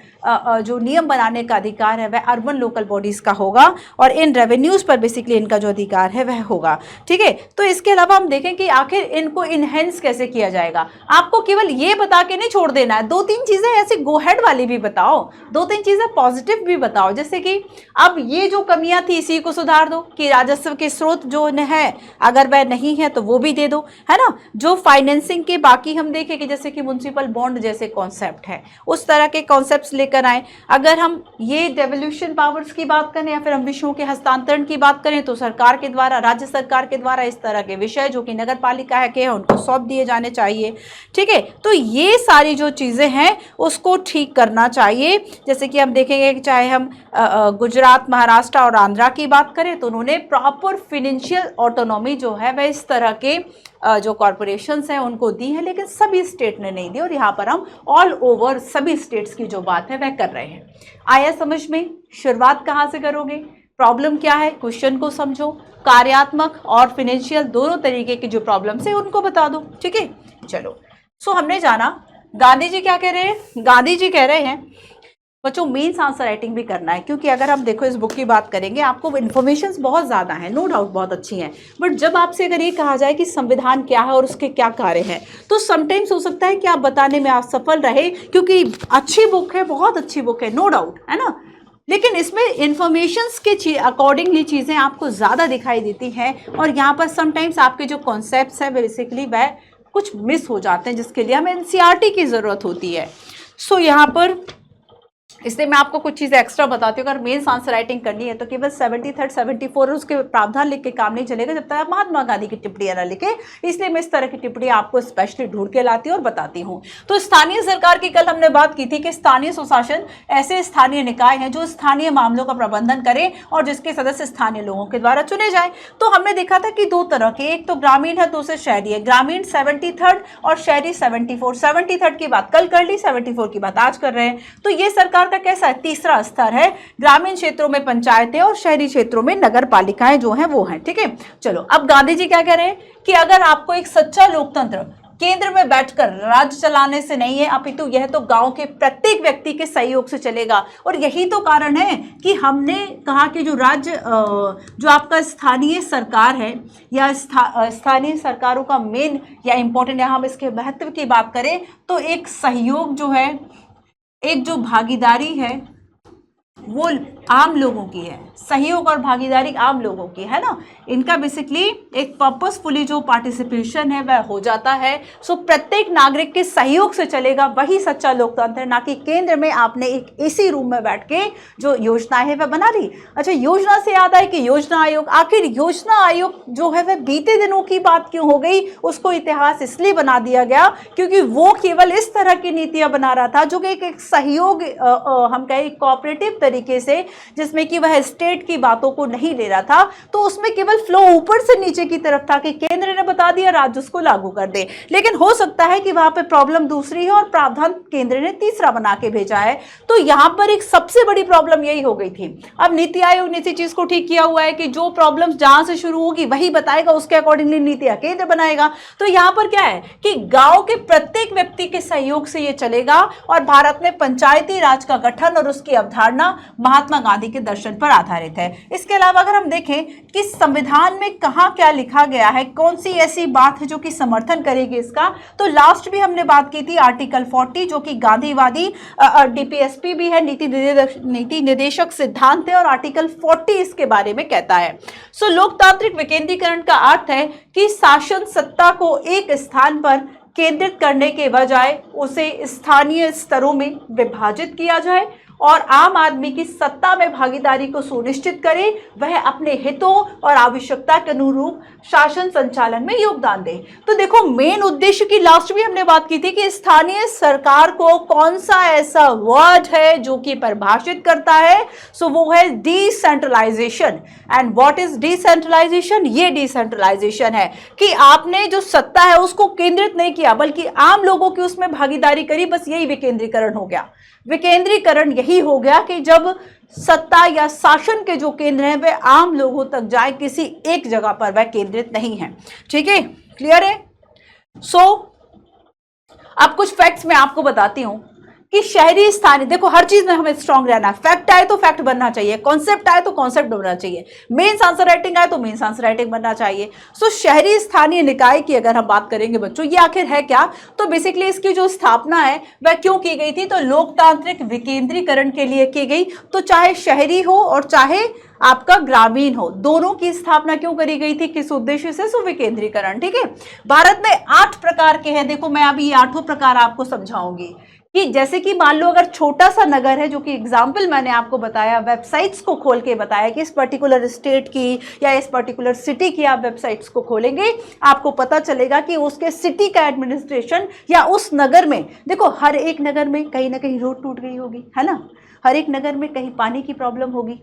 जो नियम बनाने का अधिकार है वह अर्बन लोकल बॉडीज़ का होगा, और इन रेवेन्यूज़ पर बेसिकली इनका जो अधिकार है वह होगा। ठीक है, तो इसके अलावा हम देखें कि आखिर इनको इनहेंस कैसे किया जाएगा। आपको केवल ये बता के नहीं छोड़ देना है, 2-3 चीज़ें ऐसी गो हेड वाली भी बताओ, 2-3 चीज़ें पॉजिटिव भी बताओ। जैसे कि अब ये जो कमियां थी इसी को सुधार दो, कि राजस्व के स्रोत जो है अगर वह नहीं है तो वो भी दे दो, है ना। जो फाइनेंसिंग के बाकी हम देखें कि जैसे कि म्युनिसिपल बॉन्ड जैसे कॉन्सेप्ट है, उस तरह के कॉन्सेप्ट्स लेकर आए। अगर हम ये डेवोल्यूशन पावर्स की बात करें या फिर हम विषयों के हस्तांतरण की बात करें, तो सरकार के द्वारा, राज्य सरकार के द्वारा इस तरह के विषय जो कि नगर पालिका है के हैं उनको सौंप दिए जाने चाहिए। ठीक है, तो ये सारी जो चीज़ें हैं उसको ठीक करना चाहिए। जैसे कि हम देखेंगे कि चाहे हम गुजरात, महाराष्ट्र और आंध्रा की बात करें, तो उन्होंने प्रॉपर फिनेंशियल ऑटोनॉमी जो है वह इस तरह के जो कॉरपोरेशंस हैं उनको दी है, लेकिन सभी स्टेट ने नहीं दी। और यहाँ पर हम ऑल ओवर सभी स्टेट्स की जो बात है वह कर रहे हैं। आया समझ में? शुरुआत कहाँ से करोगे, प्रॉब्लम क्या है, क्वेश्चन को समझो, कार्यात्मक और फिनेंशियल दोनों तरीके की जो प्रॉब्लम्स है उनको बता दो। ठीक है, चलो। सो हमने जाना गांधी जी क्या कह रहे हैं। गांधी जी कह रहे हैं बच्चों मेंस आंसर राइटिंग भी करना है, क्योंकि अगर हम देखो इस बुक की बात करेंगे आपको इन्फॉर्मेशन बहुत ज़्यादा है, नो डाउट बहुत अच्छी हैं, बट जब आपसे अगर ये कहा जाए कि संविधान क्या है और उसके क्या कार्य हैं, तो समटाइम्स हो सकता है कि आप बताने में आप सफल रहे, क्योंकि अच्छी बुक है, बहुत अच्छी बुक है, नो डाउट, है ना, लेकिन इसमें इंफॉर्मेशंस के अकॉर्डिंगली चीज़ें आपको ज़्यादा दिखाई देती हैं, और यहाँ पर समटाइम्स आपके जो कॉन्सेप्ट्स हैं बेसिकली वह कुछ मिस हो जाते हैं, जिसके लिए हमें एनसीईआरटी की ज़रूरत होती है। सो यहाँ पर इसलिए मैं आपको कुछ चीज़ें एक्स्ट्रा बताती हूँ। अगर मेंस आंसर राइटिंग करनी है तो केवल 73, 74 उसके प्रावधान लिख के काम नहीं चलेगा जब तक आप महात्मा गांधी की टिप्पणियाँ ना लिखे। इसलिए मैं इस तरह की टिप्पणी आपको स्पेशली ढूंढ के लाती हूँ और बताती हूँ। तो स्थानीय सरकार की कल हमने बात की थी कि स्थानीय स्वशासन ऐसे स्थानीय निकाय हैं जो स्थानीय मामलों का प्रबंधन करें और जिसके सदस्य स्थानीय लोगों के द्वारा चुने जाए। तो हमने देखा था कि 2 तरह के, एक तो ग्रामीण है, दूसरे शहरी है। ग्रामीण 73 और शहरी 74। 73 की बात कल कर ली, 74 की बात आज कर रहे हैं। तो ये सरकार का कैसा है, तीसरा स्तर है। ग्रामीण क्षेत्रों में पंचायतें और शहरी क्षेत्रों में नगर पालिकाएं जो हैं वो हैं। ठीक है, चलो अब गांधी जी क्या कह रहे हैं कि अगर आपको एक सच्चा लोकतंत्र केंद्र में बैठकर राज्य चलाने से नहीं है, अपितु यह तो गांव के प्रत्येक व्यक्ति के सहयोग से चलेगा। और यही तो कारण है कि हमने कहा कि जो राज्य जो आपका स्थानीय सरकार है या स्थानीय सरकारों का मेन या इम्पोर्टेंट, या हम इसके महत्व की बात करें तो एक सहयोग जो है, एक जो भागीदारी है वो आम लोगों की है। सहयोग और भागीदारी आम लोगों की है ना, इनका बेसिकली एक पर्पसफुली जो पार्टिसिपेशन है वह हो जाता है। सो प्रत्येक नागरिक के सहयोग से चलेगा, वही सच्चा लोकतंत्र है, ना कि केंद्र में आपने एक एसी रूम में बैठ के जो योजना है वह बना ली। अच्छा, योजना से याद है कि योजना आयोग, आखिर योजना आयोग जो है वह बीते दिनों की बात क्यों हो गई? उसको इतिहास इसलिए बना दिया गया क्योंकि वो केवल इस तरह की नीतियां बना रहा था जो कि एक सहयोग हम कहें कोऑपरेटिव तरीके से, जिसमें कि वह स्टेट की बातों को नहीं ले रहा था। तो उसमें केवल फ्लो ऊपर से नीचे की तरफ था कि केंद्र ने बता दिया, राज्य उसको लागू कर दे। लेकिन हो सकता है कि वहां पे प्रॉब्लम दूसरी है और प्रावधान केंद्र ने तीसरा बना के भेजा है। तो यहां पर एक सबसे बड़ी प्रॉब्लम यही हो गई थी। अब नीति आयोग ने इसी चीज को ठीक किया हुआ है कि जो प्रॉब्लम जहां से शुरू होगी वही बताएगा, उसके अकॉर्डिंगली नीतियां केंद्र बनाएगा। तो यहां पर क्या है कि गांव के प्रत्येक व्यक्ति के सहयोग से यह चलेगा। और भारत में पंचायती राज का गठन और उसकी अवधारणा महात्मा गांधी के दर्शन पर आधारित है। इसके अलावा अगर हम देखें कि संविधान में कहां क्या लिखा गया है, कौन सी ऐसी बात है जो कि समर्थन करेगी इसका, तो लास्ट भी हमने बात की थी आर्टिकल 40 जो कि गांधीवादी डीपीएसपी भी है, नीति निर्देशक सिद्धांत है, और आर्टिकल 40 इसके बारे में कहता है। सो लोकतांत्रिक विकेंद्रीकरण का अर्थ है कि शासन सत्ता को एक स्थान पर केंद्रित करने के बजाय उसे स्थानीय स्तरों में विभाजित किया जाए और आम आदमी की सत्ता में भागीदारी को सुनिश्चित करे, वह अपने हितों और आवश्यकता के अनुरूप शासन संचालन में योगदान दे। तो देखो, मेन उद्देश्य की लास्ट भी हमने बात की थी कि स्थानीय सरकार को कौन सा ऐसा वर्ड है जो कि परिभाषित करता है, सो वो है decentralisation. And what is decentralisation? ये डिसेंट्रलाइजेशन है कि आपने जो सत्ता है उसको केंद्रित नहीं किया बल्कि आम लोगों की उसमें भागीदारी करी, बस यही विकेंद्रीकरण हो गया। विकेंद्रीकरण यही हो गया कि जब सत्ता या शासन के जो केंद्र हैं वे आम लोगों तक जाए, किसी एक जगह पर वह केंद्रित नहीं है। ठीक है, क्लियर है? सो अब कुछ फैक्ट्स मैं आपको बताती हूं कि शहरी स्थानीय, देखो हर चीज में हमें स्ट्रांग रहना है। फैक्ट आए तो फैक्ट बनना चाहिए, कॉन्सेप्ट आए तो कॉन्सेप्ट बनना चाहिए, मेंस आंसर राइटिंग आए तो मेंस आंसर राइटिंग बनना चाहिए। सो शहरी स्थानीय निकाय की अगर हम बात करेंगे बच्चों, ये आखिर है क्या? तो बेसिकली इसकी जो स्थापना है वह क्यों की गई थी? तो लोकतांत्रिक विकेंद्रीकरण के लिए की गई। तो चाहे शहरी हो और चाहे आपका ग्रामीण हो, दोनों की स्थापना क्यों करी गई थी, किस उद्देश्य से? सो विकेंद्रीकरण। ठीक है, भारत में 8 प्रकार के हैं। देखो मैं अभी 8 प्रकार आपको समझाऊंगी कि जैसे कि मान लो अगर छोटा सा नगर है, जो कि एग्जाम्पल मैंने आपको बताया, वेबसाइट्स को खोल के बताया कि इस पर्टिकुलर स्टेट की या इस पर्टिकुलर सिटी की आप वेबसाइट्स को खोलेंगे, आपको पता चलेगा कि उसके सिटी का एडमिनिस्ट्रेशन या उस नगर में, देखो हर एक नगर में कहीं ना कहीं रोड टूट गई होगी, है ना, हर एक नगर में कहीं पानी की प्रॉब्लम होगी,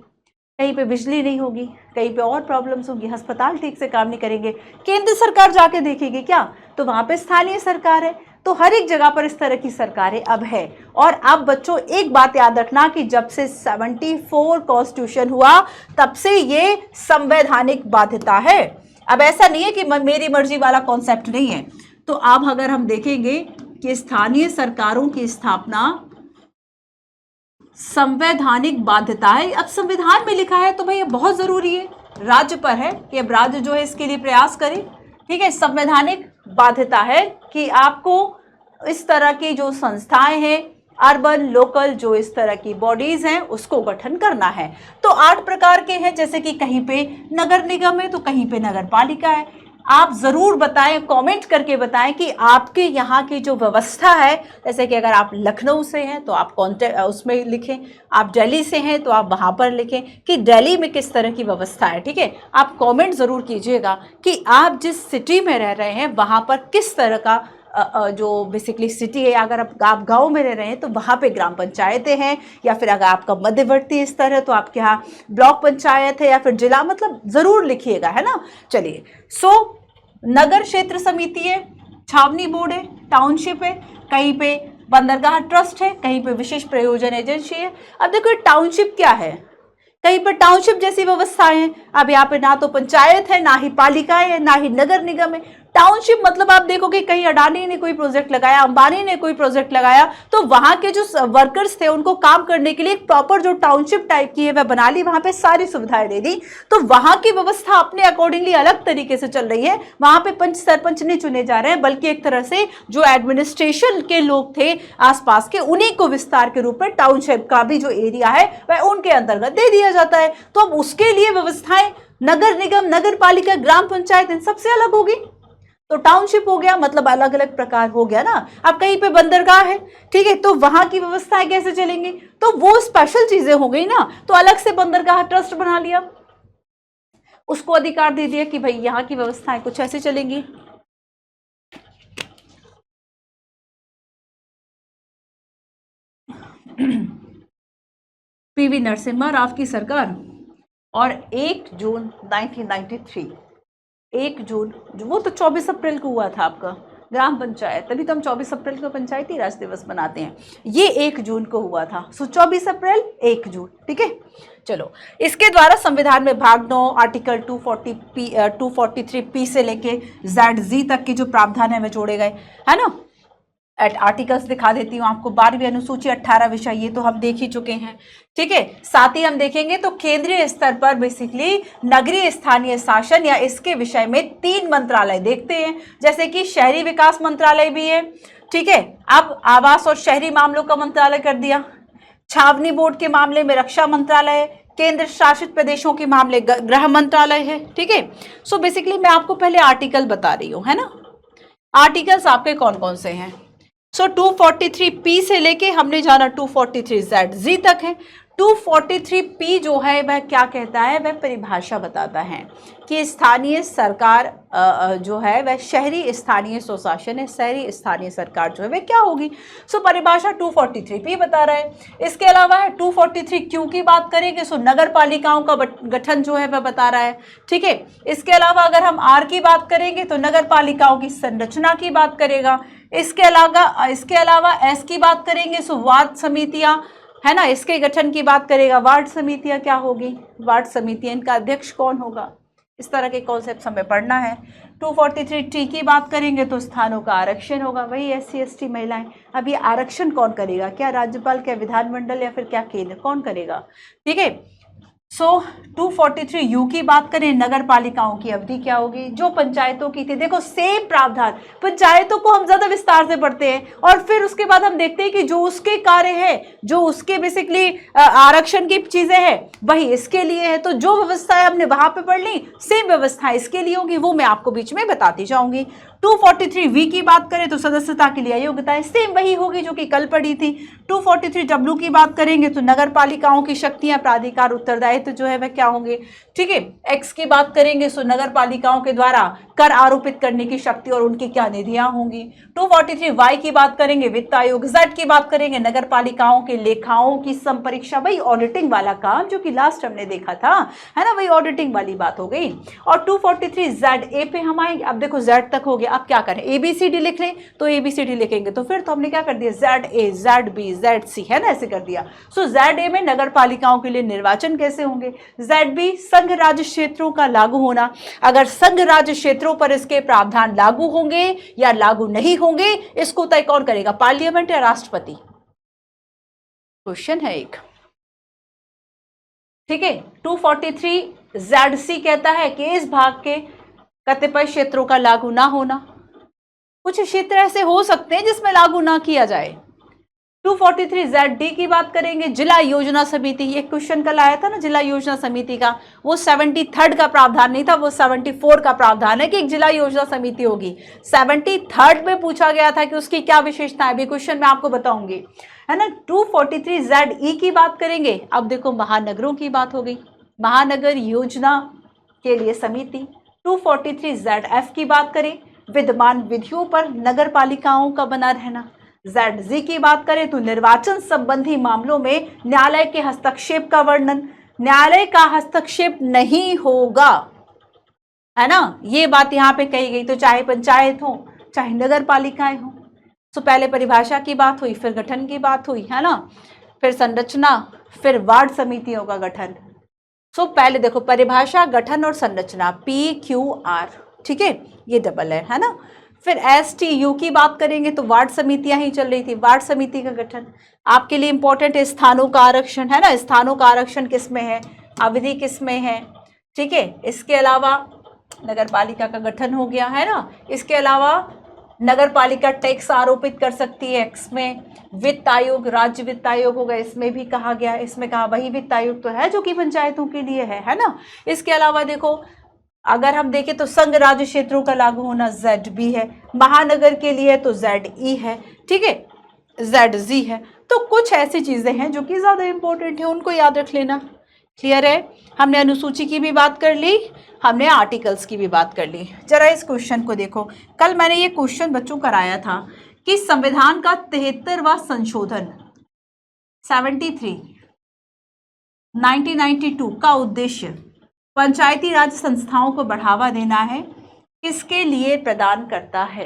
कहीं पे बिजली नहीं होगी, कहीं पे और प्रॉब्लम्स होंगी, अस्पताल ठीक से काम नहीं करेंगे, केंद्र सरकार जाके देखेगी क्या? तो वहां पे स्थानीय सरकार है। तो हर एक जगह पर इस तरह की सरकारें अब है। और अब बच्चों एक बात याद रखना कि जब से 74 कॉन्स्टिट्यूशन हुआ तब से ये संवैधानिक बाध्यता है। अब ऐसा नहीं है कि मेरी मर्जी वाला कॉन्सेप्ट नहीं है। तो अब अगर हम देखेंगे कि स्थानीय सरकारों की स्थापना संवैधानिक बाध्यता है। अब संविधान में लिखा है तो भाई ये बहुत जरूरी है, राज्य पर है कि अब राज्य जो है इसके लिए प्रयास करे। ठीक है, संवैधानिक बाध्यता है कि आपको इस तरह की जो संस्थाएं हैं, अर्बन लोकल जो इस तरह की बॉडीज हैं, उसको गठन करना है। तो 8 प्रकार के हैं, जैसे कि कहीं पे नगर निगम है तो कहीं पे नगर पालिका है। आप जरूर बताएं, कमेंट करके बताएं कि आपके यहाँ की जो व्यवस्था है, जैसे कि अगर आप लखनऊ से हैं तो आप उसमें लिखें, आप दिल्ली से हैं तो आप वहाँ पर लिखें कि दिल्ली में किस तरह की व्यवस्था है। ठीक है, आप कमेंट ज़रूर कीजिएगा कि आप जिस सिटी में रह रहे हैं वहाँ पर किस तरह का जो बेसिकली सिटी है। अगर आप गांव में रह रहे हैं तो वहाँ पे ग्राम पंचायतें हैं, या फिर अगर आपका मध्यवर्ती स्तर है तो आपके यहाँ ब्लॉक पंचायत है या फिर जिला, मतलब ज़रूर लिखिएगा, है ना। चलिए, सो नगर क्षेत्र समिति है, छावनी बोर्ड है, टाउनशिप है, कहीं पे बंदरगाह ट्रस्ट है, कहीं पे विशेष प्रयोजन एजेंसी है। अब देखो टाउनशिप क्या है, कहीं पर टाउनशिप जैसी व्यवस्थाएं हैं। अब यहाँ पे ना तो पंचायत है, ना ही पालिका है, ना ही नगर निगम है, टाउनशिप मतलब आप देखोगे कहीं अडानी ने कोई प्रोजेक्ट लगाया, अंबानी ने कोई प्रोजेक्ट लगाया, तो वहां के जो वर्कर्स थे उनको काम करने के लिए एक प्रॉपर जो टाउनशिप टाइप की है वह बना ली, वहां पे सारी सुविधाएं दे दी। तो वहां की व्यवस्था अपने अकॉर्डिंगली अलग तरीके से चल रही है। वहां पे पंच सरपंच नहीं चुने जा रहे हैं, बल्कि एक तरह से जो एडमिनिस्ट्रेशन के लोग थे आसपास के, उन्हीं को विस्तार के रूप में टाउनशिप का भी जो एरिया है वह उनके अंतर्गत दे दिया जाता है। तो अब उसके लिए व्यवस्थाएं नगर निगम, नगर पालिका, ग्राम पंचायत इन सबसे अलग होगी। तो टाउनशिप हो गया मतलब अलग अलग प्रकार हो गया ना। अब कहीं पे बंदरगाह है, ठीक है, तो वहां की व्यवस्थाएं कैसे चलेंगी, तो वो स्पेशल चीजें हो गई ना। तो अलग से बंदरगाह ट्रस्ट बना लिया, उसको अधिकार दे दिया कि भाई यहाँ की व्यवस्थाएं कुछ ऐसे चलेंगी। पीवी नरसिम्हा राव की सरकार और 1 जून 1993, 1 जून, वो तो 24 अप्रैल को हुआ था आपका ग्राम पंचायत, तभी तो हम 24 अप्रैल को पंचायती राज दिवस मनाते हैं। ये 1 जून को हुआ था, सो 24 अप्रैल 1 जून, ठीक है। चलो, इसके द्वारा संविधान में भाग 9 आर्टिकल 243 से लेके ZZ तक के जो प्रावधान है वे जोड़े गए, है ना। आर्टिकल्स दिखा देती हूँ आपको। 12वीं अनुसूची 18 विषय ये तो हम देख ही चुके हैं, ठीक है। साथ ही हम देखेंगे तो केंद्रीय स्तर पर बेसिकली नगरीय स्थानीय शासन या इसके विषय में 3 मंत्रालय देखते हैं, जैसे कि शहरी विकास मंत्रालय भी है, ठीक है। अब आवास और शहरी मामलों का मंत्रालय कर दिया, छावनी बोर्ड के मामले में रक्षा मंत्रालय, केंद्र शासित प्रदेशों के मामले गृह मंत्रालय है, ठीक है। सो बेसिकली मैं आपको पहले आर्टिकल बता रही हूँ, है ना। आर्टिकल्स आपके कौन कौन से हैं। सो 243P से लेके हमने जाना 243ZZ तक है। 243P जो है वह क्या कहता है, वह परिभाषा बताता है कि स्थानीय सरकार जो है वह शहरी स्थानीय स्वशासन है, शहरी स्थानीय सरकार जो है वह क्या होगी। सो परिभाषा 243P बता रहा है। इसके अलावा है 243Q की बात करेंगे, सो नगर पालिकाओं का गठन जो है वह बता रहा है, ठीक है। इसके अलावा अगर हम R की बात करेंगे तो नगर पालिकाओं की संरचना की बात करेगा। इसके अलावा एस की बात करेंगे सो वार्ड समितियां, है ना, इसके गठन की बात करेगा। वार्ड समितियां क्या होगी, वार्ड समितियां, इनका अध्यक्ष कौन होगा, इस तरह के कॉन्सेप्ट हमें पढ़ना है। 243T की बात करेंगे तो स्थानों का आरक्षण होगा, वही SC ST महिलाएं। अब ये आरक्षण कौन करेगा, क्या राज्यपाल, क्या विधानमंडल या फिर क्या केंद्र, कौन करेगा, ठीक है। सो 243U की बात करें, नगर पालिकाओं की अवधि क्या होगी, जो पंचायतों की थी। देखो सेम प्रावधान, पंचायतों को हम ज्यादा विस्तार से पढ़ते हैं और फिर उसके बाद हम देखते हैं कि जो उसके कार्य है, जो उसके बेसिकली आरक्षण की चीजें हैं वही इसके लिए है। तो जो व्यवस्थाएं हमने वहां पे पढ़ ली, सेम व्यवस्थाएं इसके लिए होगी, वो मैं आपको बीच में बताती जाऊंगी। 243V की बात करें तो सदस्यता के लिए अयोग्यताएं सेम वही होगी जो कि कल पढ़ी थी। 243W की बात करेंगे तो नगर पालिकाओं की शक्तियां, प्राधिकार, उत्तरदायित्व जो है वह क्या होंगे, ठीक है। X की बात करेंगे सो नगर पालिकाओं के द्वारा कर आरोपित करने की शक्ति और उनकी क्या निधियां होंगी। 243Y की बात करेंगे वित्त आयोग। Z की बात करेंगे नगर पालिकाओं के लेखाओं की संपरीक्षा, वही ऑडिटिंग वाला काम जो कि लास्ट हमने देखा था, है ना, वही ऑडिटिंग वाली बात हो गई। और 243ZA पे हम आएंगे। अब देखो Z तक हो गया, अब क्या करें, ABCD लिख लें तो ABCD लिखेंगे तो फिर तो हमने क्या कर दिया, ZA ZB ZC, है ना, ऐसे कर दिया। सो ZA में नगर पालिकाओं के लिए निर्वाचन कैसे होंगे। ZB संघ राज्य क्षेत्रों का लागू होना, अगर संघ राज्य क्षेत्रों पर इसके प्रावधान लागू होंगे या लागू नहीं होंगे, इसको तय कौन करेगा, पार्लियामेंट या राष्ट्रपति, क्वेश्चन है एक, ठीक है। 243ZC कहता है कि इस भाग के कतिपय क्षेत्रों का लागू ना होना, कुछ क्षेत्र ऐसे हो सकते हैं जिसमें लागू ना किया जाए। 243ZD की बात करेंगे, जिला योजना समिति, ये क्वेश्चन कल आया था ना जिला योजना समिति का, वो 73rd का प्रावधान नहीं था, वो 74 का प्रावधान है कि एक जिला योजना समिति होगी। 73rd में पूछा गया था कि उसकी क्या विशेषता है, अभी क्वेश्चन मैं आपको बताऊंगी, है ना। 243ZE की बात करेंगे, अब देखो महानगरों की बात हो गई, महानगर योजना के लिए समिति। 243ZF की बात करें, विद्यमान विधियों पर नगर पालिकाओं का बना रहना। ZG की बात करें तो निर्वाचन संबंधी मामलों में न्यायालय के हस्तक्षेप का वर्णन, न्यायालय का हस्तक्षेप नहीं होगा, है ना, ये बात यहाँ पे कही गई। तो चाहे पंचायत हो चाहे नगर पालिकाएं हो, तो पहले परिभाषा की बात हुई, फिर गठन की बात हुई, है ना, फिर संरचना, फिर वार्ड समितियों का गठन। सो पहले देखो परिभाषा, गठन और संरचना, PQR, ठीक है, ये डबल है ना। फिर STU की बात करेंगे तो वार्ड समितियां ही चल रही थी, वार्ड समिति का गठन। आपके लिए इंपॉर्टेंट है स्थानों का आरक्षण, है ना, स्थानों का आरक्षण किस में है, अवधि किस में है, ठीक है। इसके अलावा नगर पालिका का गठन हो गया, है ना। इसके अलावा नगर पालिका टैक्स आरोपित कर सकती है एक्स में। वित्त आयोग, राज्य वित्त आयोग होगा, इसमें भी कहा गया, इसमें कहा वही वित्त आयोग तो है जो कि पंचायतों के लिए है ना। इसके अलावा देखो अगर हम देखें तो संघ राज्य क्षेत्रों का लागू होना ZB है, महानगर के लिए तो ZE है, ठीक है, ZZ है। तो कुछ ऐसी चीजें हैं जो कि ज्यादा इंपॉर्टेंट है, उनको याद रख लेना। क्लियर है। हमने अनुसूची की भी बात कर ली, हमने आर्टिकल्स की भी बात कर ली। जरा इस क्वेश्चन को देखो, कल मैंने ये क्वेश्चन बच्चों कराया था कि संविधान का 73वां संशोधन 73 1992 का उद्देश्य पंचायती राज संस्थाओं को बढ़ावा देना है, किसके लिए प्रदान करता है?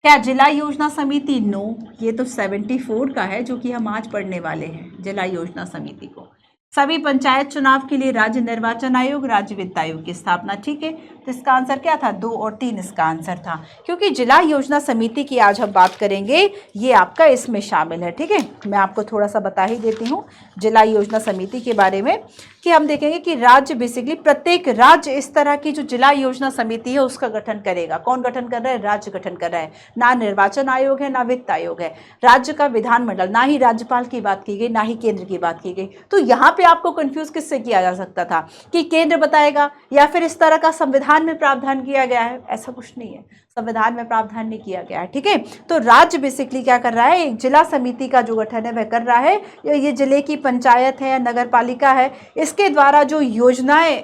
क्या जिला योजना समिति? नो, ये तो 74 का है जो कि हम आज पढ़ने वाले हैं, जिला योजना समिति को। सभी पंचायत चुनाव के लिए राज्य निर्वाचन आयोग, राज्य वित्त आयोग की स्थापना, ठीक है। तो इसका आंसर क्या था? 2 और 3 इसका आंसर था, क्योंकि जिला योजना समिति की आज हम बात करेंगे, ये आपका इसमें शामिल है, ठीक है। मैं आपको थोड़ा सा बता ही देती हूँ जिला योजना समिति के बारे में, कि हम देखेंगे कि राज्य बेसिकली प्रत्येक राज्य इस तरह की जो जिला योजना समिति है उसका गठन करेगा। कौन गठन कर रहा है? राज्य गठन कर रहा है। ना निर्वाचन आयोग है, ना वित्त आयोग है, राज्य का विधानमंडल, ना ही राज्यपाल की बात की गई, ना ही केंद्र की बात की गई। तो यहाँ पे आपको कंफ्यूज किससे किया जा सकता था कि केंद्र बताएगा या फिर इस तरह का संविधान में प्रावधान किया गया है? ऐसा कुछ नहीं है, संविधान में प्रावधान नहीं किया गया है, ठीक है। तो राज्य बेसिकली क्या कर रहा है? एक जिला समिति का जो गठन है वह कर रहा है। ये जिले की पंचायत है या नगर पालिका है, इसके द्वारा जो योजनाएं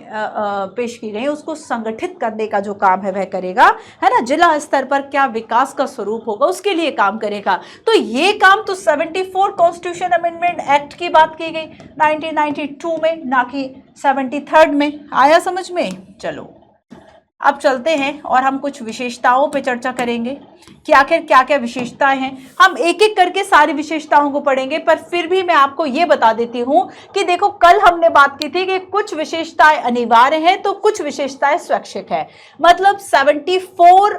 पेश की गई उसको संगठित करने का जो काम है वह करेगा, है ना। जिला स्तर पर क्या विकास का स्वरूप होगा उसके लिए काम करेगा। तो ये काम तो 74 कॉन्स्टिट्यूशन अमेंडमेंट एक्ट की बात की गई 1992 में, ना कि 73rd में। आया समझ में? चलो अब चलते हैं और हम कुछ विशेषताओं पे चर्चा करेंगे कि आखिर क्या क्या विशेषताएं हैं। हम एक एक करके सारी विशेषताओं को पढ़ेंगे, पर फिर भी मैं आपको ये बता देती हूं कि देखो कल हमने बात की थी कि कुछ विशेषताएं अनिवार्य हैं तो कुछ विशेषताएं स्वैच्छिक है। मतलब 74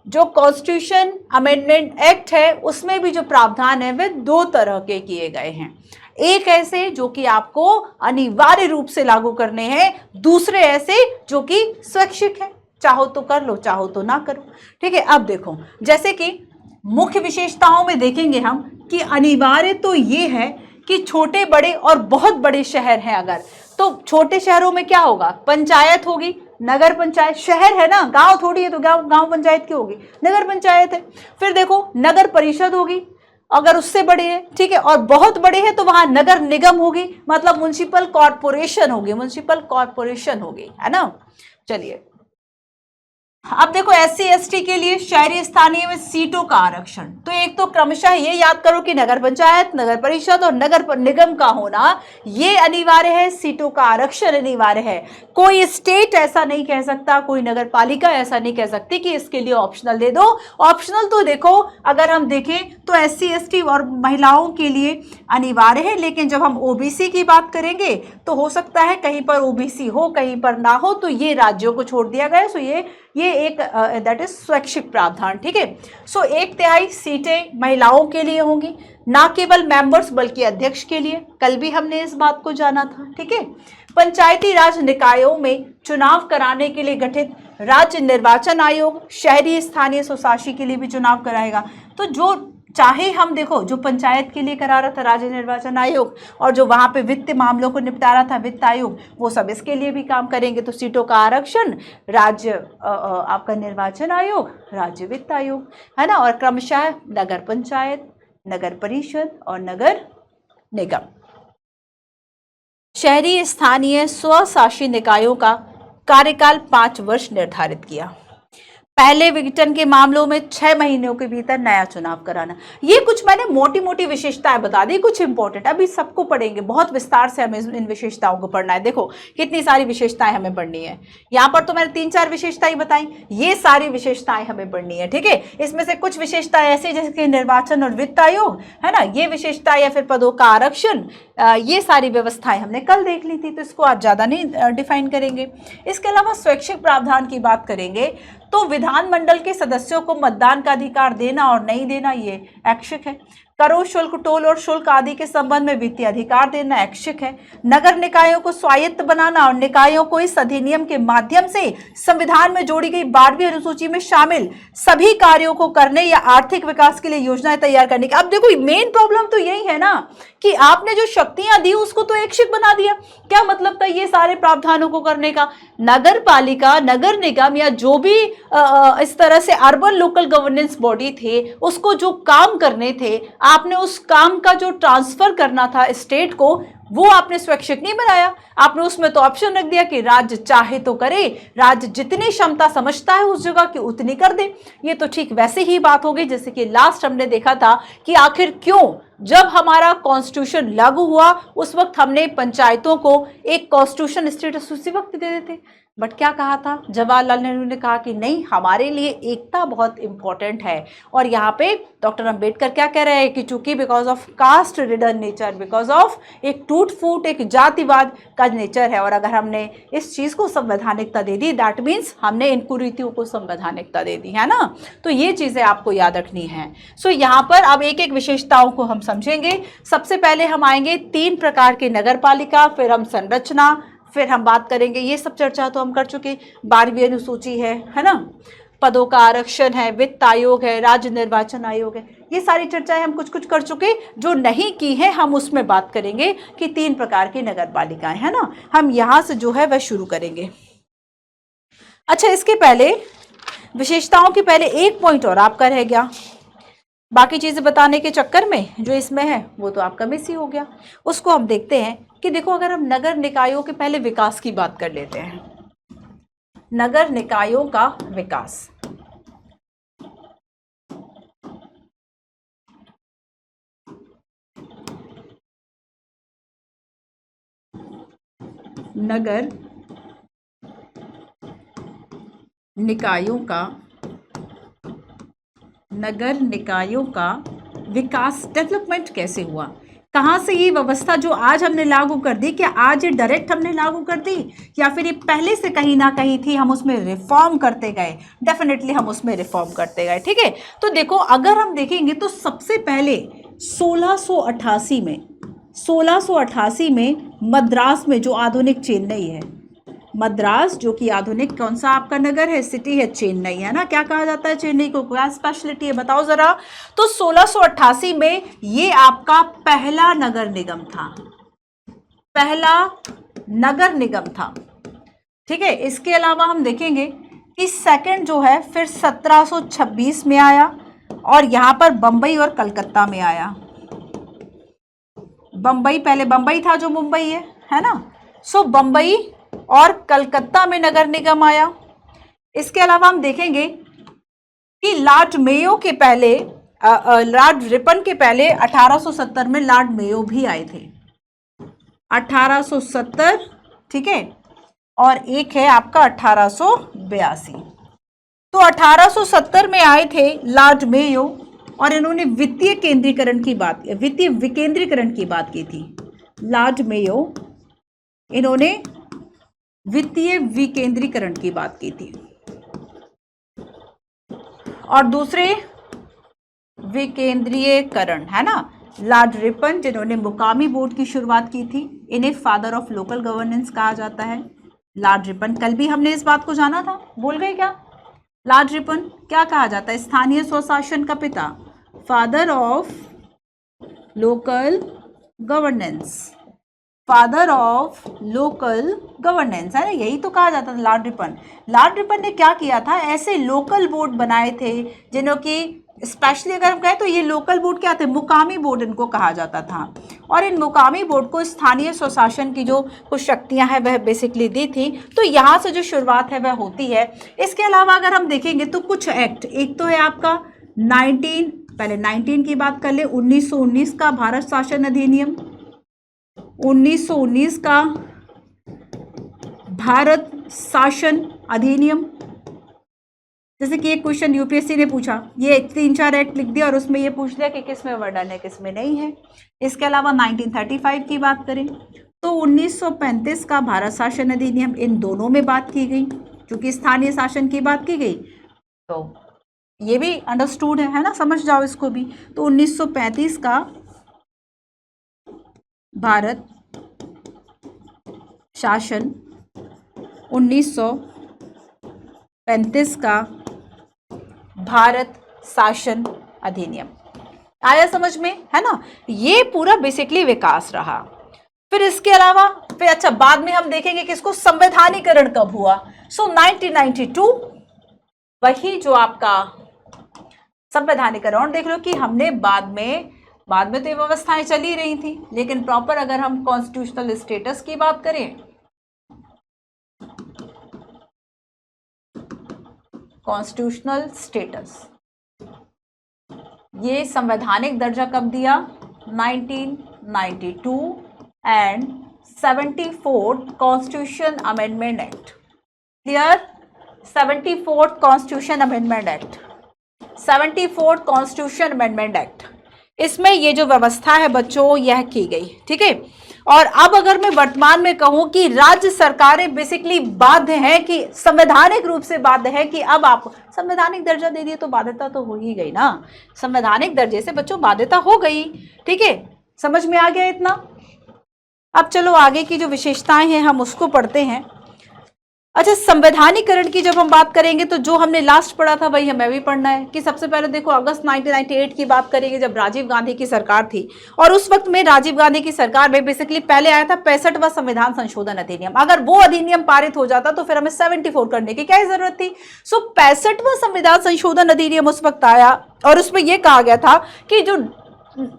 जो कॉन्स्टिट्यूशन अमेंडमेंट एक्ट है उसमें भी जो प्रावधान है वे 2 तरह के किए गए हैं। एक ऐसे जो कि आपको अनिवार्य रूप से लागू करने हैं, दूसरे ऐसे जो कि स्वैच्छिक है, चाहो तो कर लो चाहो तो ना करो, ठीक है। अब देखो जैसे कि मुख्य विशेषताओं में देखेंगे हम कि अनिवार्य तो ये है कि छोटे बड़े और बहुत बड़े शहर हैं अगर, तो छोटे शहरों में क्या होगा? पंचायत होगी, नगर पंचायत। शहर है ना, गांव थोड़ी है, तो गांव पंचायत की होगी, नगर पंचायत है। फिर देखो नगर परिषद होगी अगर उससे बड़े हैं, ठीक है, और बहुत बड़े हैं तो वहां नगर निगम होगी, मतलब म्युनिसिपल कॉर्पोरेशन होगी, म्युनिसिपल कॉर्पोरेशन होगी, है ना। चलिए अब देखो SC ST के लिए शहरी स्थानीय में सीटों का आरक्षण। तो एक तो क्रमशः ये याद करो कि नगर पंचायत, नगर परिषद और नगर निगम का होना ये अनिवार्य है, सीटों का आरक्षण अनिवार्य है। कोई स्टेट ऐसा नहीं कह सकता, कोई नगर पालिका ऐसा नहीं कह सकती कि इसके लिए ऑप्शनल दे दो। ऑप्शनल तो देखो अगर हम देखें तो SC ST और महिलाओं के लिए अनिवार्य है, लेकिन जब हम OBC की बात करेंगे तो हो सकता है कहीं पर OBC हो कहीं पर ना हो, तो ये राज्यों को छोड़ दिया गया। सो ये एक दैट इज स्वैच्छिक प्रावधान, ठीक है। सो 1/3 सीटें महिलाओं के लिए होंगी, ना केवल मेंबर्स बल्कि अध्यक्ष के लिए। कल भी हमने इस बात को जाना था, ठीक है। पंचायती राज निकायों में चुनाव कराने के लिए गठित राज्य निर्वाचन आयोग शहरी स्थानीय स्वशासी के लिए भी चुनाव कराएगा। तो जो चाहे हम देखो जो पंचायत के लिए करा रहा था राज्य निर्वाचन आयोग, और जो वहां पे वित्त मामलों को निपटा रहा था वित्त आयोग, वो सब इसके लिए भी काम करेंगे। तो सीटों का आरक्षण राज्य आपका निर्वाचन आयोग, राज्य वित्त आयोग, है ना। और क्रमशः नगर पंचायत, नगर परिषद और नगर निगम। शहरी स्थानीय स्वशासी निकायों का कार्यकाल 5 वर्ष निर्धारित किया। पहले विघटन के मामलों में 6 महीनों के भीतर नया चुनाव कराना। ये कुछ मैंने मोटी मोटी विशेषताएं बता दी, कुछ इंपॉर्टेंट, अभी सबको पढ़ेंगे, बहुत विस्तार से हमें इन विशेषताओं को पढ़ना है। देखो कितनी सारी विशेषताएं हमें पढ़नी है। यहाँ पर तो मैंने 3-4 विशेषताएं बताई, ये सारी विशेषताएं हमें पढ़नी है, ठीक है। इसमें से कुछ विशेषताएं ऐसी जैसे कि निर्वाचन और वित्त आयोग, है ना, ये विशेषता, या फिर पदों का आरक्षण, ये सारी व्यवस्थाएं हमने कल देख ली थी, तो इसको आज ज्यादा नहीं डिफाइन करेंगे। इसके अलावा स्वैच्छिक प्रावधान की बात करेंगे तो विधानमंडल के सदस्यों को मतदान का अधिकार देना और नहीं देना ये ऐच्छिक है। करों, शुल्क, टोल और शुल्क आदि के संबंध में वित्तीय अधिकार देना ऐच्छिक है। नगर निकायों को स्वायत्त बनाना और निकायों को इस अधिनियम के माध्यम से संविधान में जोड़ी गई 12वीं अनुसूची में शामिल सभी कार्यों को करने या आर्थिक विकास के लिए योजनाएं तैयार करने की। अब देखो मेन प्रॉब्लम तो यही है ना कि आपने जो शक्तियां दी उसको तो ऐच्छिक बना दिया। क्या मतलब था ये सारे प्रावधानों को करने का? नगर पालिका, नगर निगम या जो भी इस तरह से अर्बन लोकल गवर्नेंस बॉडी थे, उसको जो काम करने थे, आपने उस काम का जो ट्रांसफर करना था स्टेट को, वो आपने स्वैच्छिक नहीं बनाया। आपने उसमें तो ऑप्शन रख दिया कि राज्य चाहे तो करे, राज्य जितनी क्षमता समझता है उस जगह की उतनी कर दे। ये तो ठीक वैसे ही बात हो गई जैसे कि लास्ट हमने देखा था कि आखिर क्यों जब हमारा कॉन्स्टिट्यूशन लागू हुआ उस वक्त हमने पंचायतों को एक कॉन्स्टिट्यूशन स्टेटस उसी वक्त दे देते। बट क्या कहा था जवाहरलाल नेहरू ने? कहा कि नहीं, हमारे लिए एकता बहुत इंपॉर्टेंट है। और यहाँ पे डॉक्टर अंबेडकर क्या कह रहे हैं कि चूंकि because of caste ridden nature, because of एक टूट फूट, एक जातिवाद का नेचर है, और अगर हमने इस चीज को संवैधानिकता दे दी, दैट मीन्स हमने इन कुरीतियों को संवैधानिकता दे दी, है ना। तो ये चीजें आपको याद रखनी है। सो यहाँ पर अब एक एक विशेषताओं को हम समझेंगे। सबसे पहले हम आएंगे 3 प्रकार के नगर पालिका, फिर हम संरचना, फिर हम बात करेंगे, ये सब चर्चा तो हम कर चुके, 12वीं अनुसूची है ना, पदों का आरक्षण है, वित्त आयोग है, राज्य निर्वाचन आयोग है, ये सारी चर्चाएं हम कुछ कुछ कर चुके। जो नहीं की है हम उसमें बात करेंगे कि 3 प्रकार की नगर पालिकाएं, है ना। हम यहां से जो है वह शुरू करेंगे। अच्छा, इसके पहले विशेषताओं के पहले एक पॉइंट और आपका रह गया, बाकी चीजें बताने के चक्कर में जो इसमें है वो तो आपका मिस ही हो गया। उसको हम देखते हैं कि देखो, अगर हम नगर निकायों के पहले विकास की बात कर लेते हैं, नगर निकायों का विकास। नगर निकायों का विकास, डेवलपमेंट कैसे हुआ, कहाँ से ये व्यवस्था जो आज हमने लागू कर दी, क्या आज ये डायरेक्ट हमने लागू कर दी या फिर ये पहले से कहीं ना कहीं थी, हम उसमें रिफॉर्म करते गए? डेफिनेटली हम उसमें रिफॉर्म करते गए, ठीक है। तो देखो, अगर हम देखेंगे तो सबसे पहले 1688 में मद्रास में, जो आधुनिक चेन्नई है, मद्रास जो कि आधुनिक कौन सा आपका नगर है, सिटी है, चेन्नई, है ना। क्या कहा जाता है चेन्नई को? क्या स्पेशलिटी है बताओ जरा। तो 1688 में ये आपका पहला नगर निगम था, पहला नगर निगम था, ठीक है। इसके अलावा हम देखेंगे कि सेकंड जो है फिर 1726 में आया, और यहां पर बंबई और कलकत्ता में आया। बंबई, पहले बंबई था जो मुंबई है ना। सो बंबई और कलकत्ता में नगर निगम आया। इसके अलावा हम देखेंगे कि लॉर्ड मेयो के पहले, लॉर्ड रिपन के पहले 1870 में लॉर्ड मेयो भी आए थे, 1870, ठीक है। और एक है आपका 1882। तो 1870 में आए थे लॉर्ड मेयो, और इन्होंने वित्तीय विकेंद्रीकरण की बात की थी। लॉर्ड मेयो, इन्होंने वित्तीय विकेंद्रीकरण की बात की थी। और दूसरे विकेंद्रीयकरण, है ना, लॉर्ड रिपन, जिन्होंने मुकामी बोर्ड की शुरुआत की थी, इन्हें फादर ऑफ लोकल गवर्नेंस कहा जाता है। लॉर्ड रिपन, कल भी हमने इस बात को जाना था, भूल गए क्या? लॉर्ड रिपन क्या कहा जाता है? स्थानीय स्वशासन का पिता, father of local governance, father of local governance, है ना, यही तो कहा जाता था लॉर्ड रिपन। लॉर्ड रिपन ने क्या किया था? ऐसे लोकल बोर्ड बनाए थे जिन्हों की स्पेशली अगर हम कहें तो ये लोकल बोर्ड क्या थे, मुकामी बोर्ड इनको कहा जाता था। और इन मुकामी बोर्ड को स्थानीय स्वशासन की जो कुछ शक्तियां हैं वह बेसिकली दी थी। तो यहाँ से जो शुरुआत है वह होती है। इसके अलावा अगर हम देखेंगे तो कुछ एक्ट, एक तो है आपका 19 की बात कर ले, 1919 का भारत शासन अधिनियम, 1919 का भारत शासन अधिनियम। जैसे कि एक क्वेश्चन यूपीएससी ने पूछा, ये 3-4 एक्ट लिख दिया और उसमें ये पूछ लिया कि किस में वर्णन है किस में नहीं है। इसके अलावा 1935 की बात करें तो 1935 का भारत शासन अधिनियम, इन दोनों में बात की गई, क्योंकि स्थानीय शासन की बात की गई तो ये भी अंडरस्टूड है ना, समझ जाओ इसको भी। तो 1935 का भारत शासन, 1935 का भारत शासन अधिनियम। आया समझ में, है ना। ये पूरा बेसिकली विकास रहा। फिर इसके अलावा फिर अच्छा बाद में हम देखेंगे कि इसको संवैधानिकरण कब हुआ। सो 1992 वही जो आपका संवैधानिकरण, देख लो कि हमने बाद में तो ये व्यवस्थाएं चली रही थी, लेकिन प्रॉपर अगर हम कॉन्स्टिट्यूशनल स्टेटस की बात करें, कॉन्स्टिट्यूशनल स्टेटस, ये संवैधानिक दर्जा कब दिया, 1992 and 74th constitution amendment act. Clear, 74th constitution amendment act, 74th constitution amendment act, इसमें ये जो व्यवस्था है बच्चों यह की गई। ठीक है। और अब अगर मैं वर्तमान में कहूं कि राज्य सरकारें बेसिकली बाध्य हैं, कि संवैधानिक रूप से बाध्य है कि अब आप संवैधानिक दर्जा दे दिए, तो बाध्यता तो हो ही गई ना, संवैधानिक दर्जे से बच्चों बाध्यता हो गई। ठीक है, समझ में आ गया इतना। अब चलो आगे की जो विशेषताएं हैं हम उसको पढ़ते हैं। अच्छा, संवैधानिकरण की जब हम बात करेंगे तो जो हमने लास्ट पढ़ा था वही हमें भी पढ़ना है। कि सबसे पहले देखो अगस्त 1998 की बात करेंगे, जब राजीव गांधी की सरकार थी, और उस वक्त में राजीव गांधी की सरकार में बेसिकली पहले आया था 65वां संविधान संशोधन अधिनियम। अगर वो अधिनियम पारित हो जाता तो फिर हमें 74 करने की क्या जरूरत थी। सो 65वां संविधान संशोधन अधिनियम उस वक्त आया और उसमें यह कहा गया था कि जो,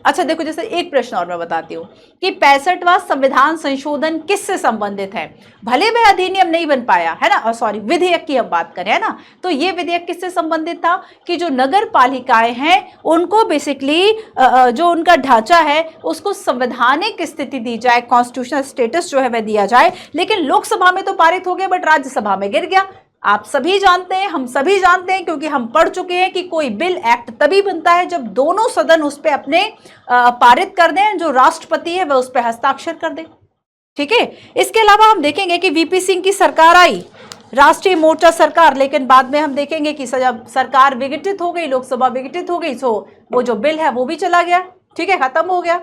अच्छा देखो, जैसे एक प्रश्न और मैं बताती हूँ कि 65वां संविधान संशोधन किससे संबंधित है। भले वह अधिनियम नहीं बन पाया है ना, सॉरी विधेयक की हम बात करें, है ना, तो ये विधेयक किससे संबंधित था कि जो नगर पालिकाएं हैं उनको बेसिकली जो उनका ढांचा है उसको संवैधानिक स्थिति दी जाए, कॉन्स्टिट्यूशनल स्टेटस जो है वह दिया जाए। लेकिन लोकसभा में तो पारित हो गया बट राज्यसभा में गिर गया। आप सभी जानते हैं, हम सभी जानते हैं, क्योंकि हम पढ़ चुके हैं कि कोई बिल एक्ट तभी बनता है जब दोनों सदन उस पर अपने पारित कर दें, जो राष्ट्रपति है वह उस पर हस्ताक्षर कर दे। ठीक है। इसके अलावा हम देखेंगे कि वीपी सिंह की सरकार आई, राष्ट्रीय मोर्चा सरकार, लेकिन बाद में हम देखेंगे कि जब सरकार विघटित हो गई, लोकसभा विघटित हो गई, सो वो जो बिल है वो भी चला गया। ठीक है, खत्म हो गया।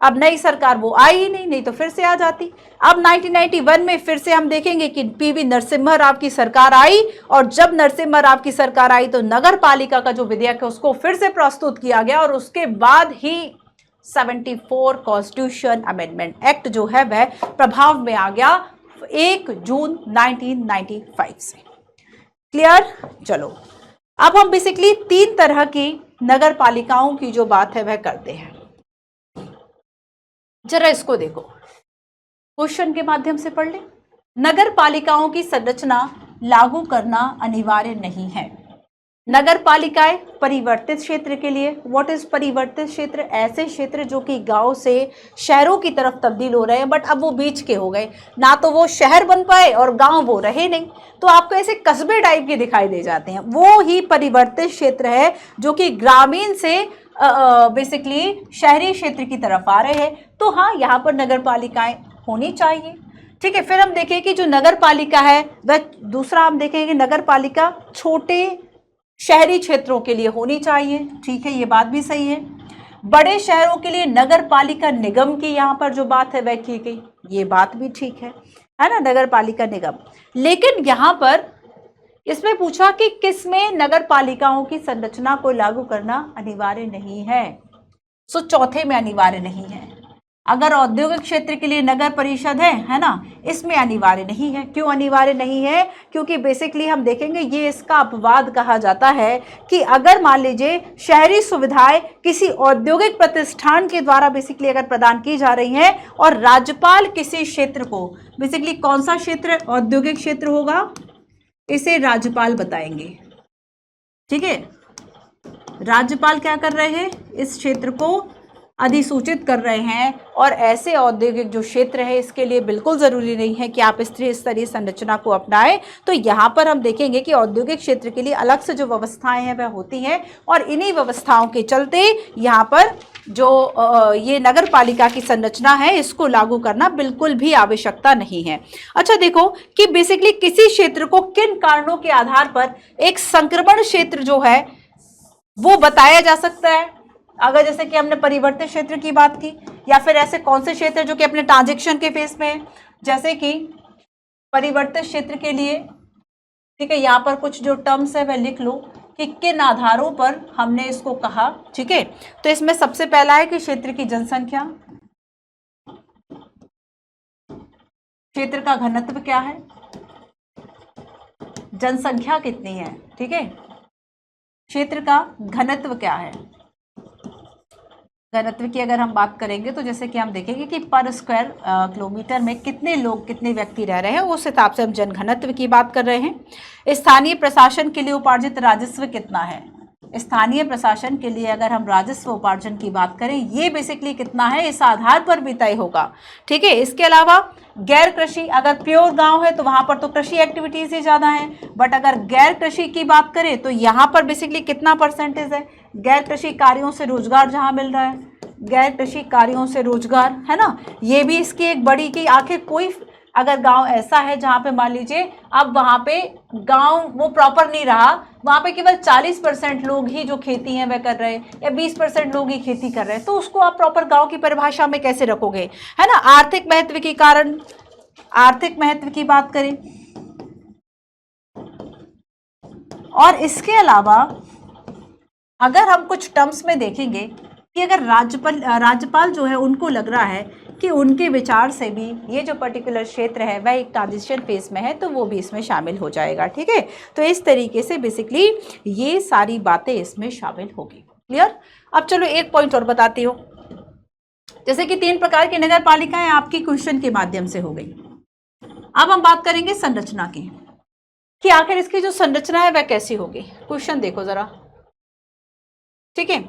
अब नई सरकार वो आई ही नहीं तो फिर से आ जाती। अब 1991 में फिर से हम देखेंगे कि पीवी नरसिम्हा राव की सरकार आई, और जब नरसिम्हा राव की सरकार आई तो नगर पालिका का जो विधेयक है उसको फिर से प्रस्तुत किया गया, और उसके बाद ही 74 कॉन्स्टिट्यूशन अमेंडमेंट एक्ट जो है वह प्रभाव में आ गया 1 जून 1995 से। क्लियर। चलो अब हम बेसिकली 3 तरह की नगर पालिकाओं की जो बात है वह करते हैं। जरा इसको देखो, क्वेश्चन के माध्यम से पढ़ ले। नगर पालिकाओं की संरचना लागू करना अनिवार्य नहीं है। नगर पालिकाएं परिवर्तित क्षेत्र के लिए, व्हाट इज परिवर्तित क्षेत्र, ऐसे क्षेत्र जो कि गांव से शहरों की तरफ तब्दील हो रहे हैं बट अब वो बीच के हो गए, ना तो वो शहर बन पाए और गांव वो रहे नहीं, तो आपको ऐसे कस्बे टाइप के दिखाई दे जाते हैं, वो ही परिवर्तित क्षेत्र है जो कि ग्रामीण से बेसिकली शहरी क्षेत्र की तरफ आ रहे हैं। तो हाँ, यहाँ पर नगर पालिकाएं होनी चाहिए। ठीक है। फिर हम देखें कि जो नगर पालिका है वह, दूसरा हम देखेंगे कि नगर पालिका छोटे शहरी क्षेत्रों के लिए होनी चाहिए। ठीक है, ये बात भी सही है। बड़े शहरों के लिए नगर पालिका निगम की यहाँ पर जो बात है वह की गई, ये बात भी ठीक है ना, नगर पालिका निगम। लेकिन यहाँ पर इसमें पूछा कि किसमें नगर पालिकाओं की संरचना को लागू करना अनिवार्य नहीं है। सो चौथे में अनिवार्य नहीं है। अगर औद्योगिक क्षेत्र के लिए नगर परिषद है ना, इसमें अनिवार्य नहीं है। क्यों अनिवार्य नहीं है? क्योंकि बेसिकली हम देखेंगे ये इसका अपवाद कहा जाता है कि अगर मान लीजिए शहरी सुविधाएं किसी औद्योगिक प्रतिष्ठान के द्वारा बेसिकली अगर प्रदान की जा रही हैं और राज्यपाल किसी क्षेत्र को, बेसिकली कौन सा क्षेत्र औद्योगिक क्षेत्र होगा, इसे राज्यपाल बताएंगे। ठीक है, राज्यपाल क्या कर रहे हैं, इस क्षेत्र को अधिसूचित कर रहे हैं। और ऐसे औद्योगिक जो क्षेत्र है इसके लिए बिल्कुल ज़रूरी नहीं है कि आप स्तरीय संरचना को अपनाएं। तो यहाँ पर हम देखेंगे कि औद्योगिक क्षेत्र के लिए अलग से जो व्यवस्थाएं हैं वह होती हैं और इन्हीं व्यवस्थाओं के चलते यहाँ पर जो ये नगर पालिका की संरचना है इसको लागू करना बिल्कुल भी आवश्यकता नहीं है। अच्छा देखो कि बेसिकली किसी क्षेत्र को किन कारणों के आधार पर एक संक्रमण क्षेत्र जो है वो बताया जा सकता है। अगर जैसे कि हमने परिवर्तित क्षेत्र की बात की, या फिर ऐसे कौन से क्षेत्र जो कि अपने ट्रांजैक्शन के फेस में है, जैसे कि परिवर्तित क्षेत्र के लिए, ठीक है, यहाँ पर कुछ जो टर्म्स है वह लिख लो कि किन आधारों पर हमने इसको कहा। ठीक है, तो इसमें सबसे पहला है कि क्षेत्र की जनसंख्या, क्षेत्र का घनत्व क्या है, जनसंख्या कितनी है, ठीक है, क्षेत्र का घनत्व क्या है। घनत्व की अगर हम बात करेंगे तो जैसे कि हम देखेंगे कि पर स्क्वायर किलोमीटर में कितने लोग, कितने व्यक्ति रह रहे हैं, उस हिसाब से हम जन घनत्व की बात कर रहे हैं। स्थानीय प्रशासन के लिए उपार्जित राजस्व कितना है, स्थानीय प्रशासन के लिए अगर हम राजस्व उपार्जन की बात करें ये बेसिकली कितना है, इस आधार पर भी तय होगा। ठीक है, इसके अलावा गैर कृषि, अगर प्योर गांव है तो वहां पर तो कृषि एक्टिविटीज ही ज्यादा है, बट अगर गैर कृषि की बात करें तो यहाँ पर बेसिकली कितना परसेंटेज है, गैर कृषि कार्यों से रोजगार जहां मिल रहा है, गैर कृषि कार्यों से रोजगार, है ना, ये भी इसकी एक बड़ी की आखिर कोई अगर गांव ऐसा है जहां पे मान लीजिए अब वहां पे गांव वो प्रॉपर नहीं रहा, वहां पे केवल 40% लोग ही जो खेती है वह कर रहे हैं या 20% लोग ही खेती कर रहे हैं, तो उसको आप प्रॉपर गांव की परिभाषा में कैसे रखोगे, है ना। आर्थिक महत्व के कारण, आर्थिक महत्व की बात करें, और इसके अलावा अगर हम कुछ टर्म्स में देखेंगे कि अगर राज्यपाल जो है उनको लग रहा है कि उनके विचार से भी ये जो पर्टिकुलर क्षेत्र है वह एक ट्रांजिशन फेज में है तो वो भी इसमें शामिल हो जाएगा। ठीक है, तो इस तरीके से बेसिकली ये सारी बातें इसमें शामिल होगी। क्लियर। अब चलो एक पॉइंट और बताती हूँ, जैसे कि 3 प्रकार की नगर पालिकाएं आपकी क्वेश्चन के माध्यम से हो गई। अब हम बात करेंगे संरचना की कि आखिर इसकी जो संरचना है वह कैसी होगी। क्वेश्चन देखो जरा। ठीक है,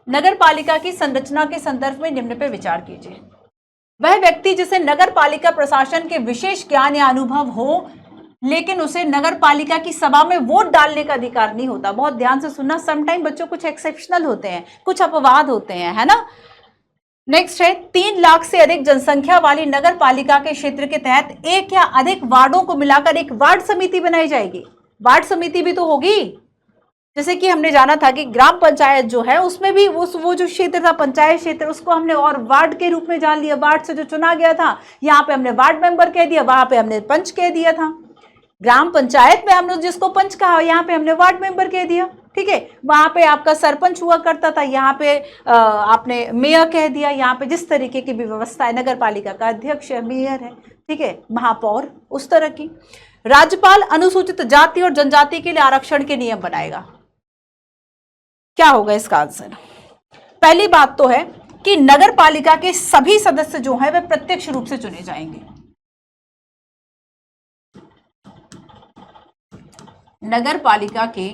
नगर पालिका की संरचना के संदर्भ में निम्न पे विचार कीजिए। वह व्यक्ति जिसे नगर पालिका प्रशासन के विशेष ज्ञान या अनुभव हो लेकिन उसे नगर पालिका की सभा में वोट डालने का अधिकार नहीं होता। बहुत ध्यान से सुनना, समटाइम बच्चों कुछ एक्सेप्शनल होते हैं, कुछ अपवाद होते हैं, है ना। नेक्स्ट है 3 लाख से अधिक जनसंख्या वाली नगर पालिका के क्षेत्र के तहत एक या अधिक वार्डों को मिलाकर एक वार्ड समिति बनाई जाएगी। वार्ड समिति भी तो होगी, जैसे कि हमने जाना था कि ग्राम पंचायत जो है उसमें भी वो जो क्षेत्र था पंचायत क्षेत्र, उसको हमने और वार्ड के रूप में जान लिया। वार्ड से जो चुना गया था यहाँ पे हमने वार्ड मेंबर कह दिया, वहां पे हमने पंच कह दिया था। ग्राम पंचायत में हमने जिसको पंच कहा यहाँ पे हमने वार्ड मेंबर कह दिया। ठीक है, वहां पे आपका सरपंच हुआ करता था, यहाँ पे आपने मेयर कह दिया। यहाँ पे जिस तरीके की भी व्यवस्था है, नगर पालिका का अध्यक्ष है, मेयर है, ठीक है, महापौर, उस तरह की। राज्यपाल अनुसूचित जाति और जनजाति के लिए आरक्षण के नियम बनाएगा। क्या होगा इसका आंसर? पहली बात तो है कि नगर पालिका के सभी सदस्य जो हैं वे प्रत्यक्ष रूप से चुने जाएंगे। नगर पालिका के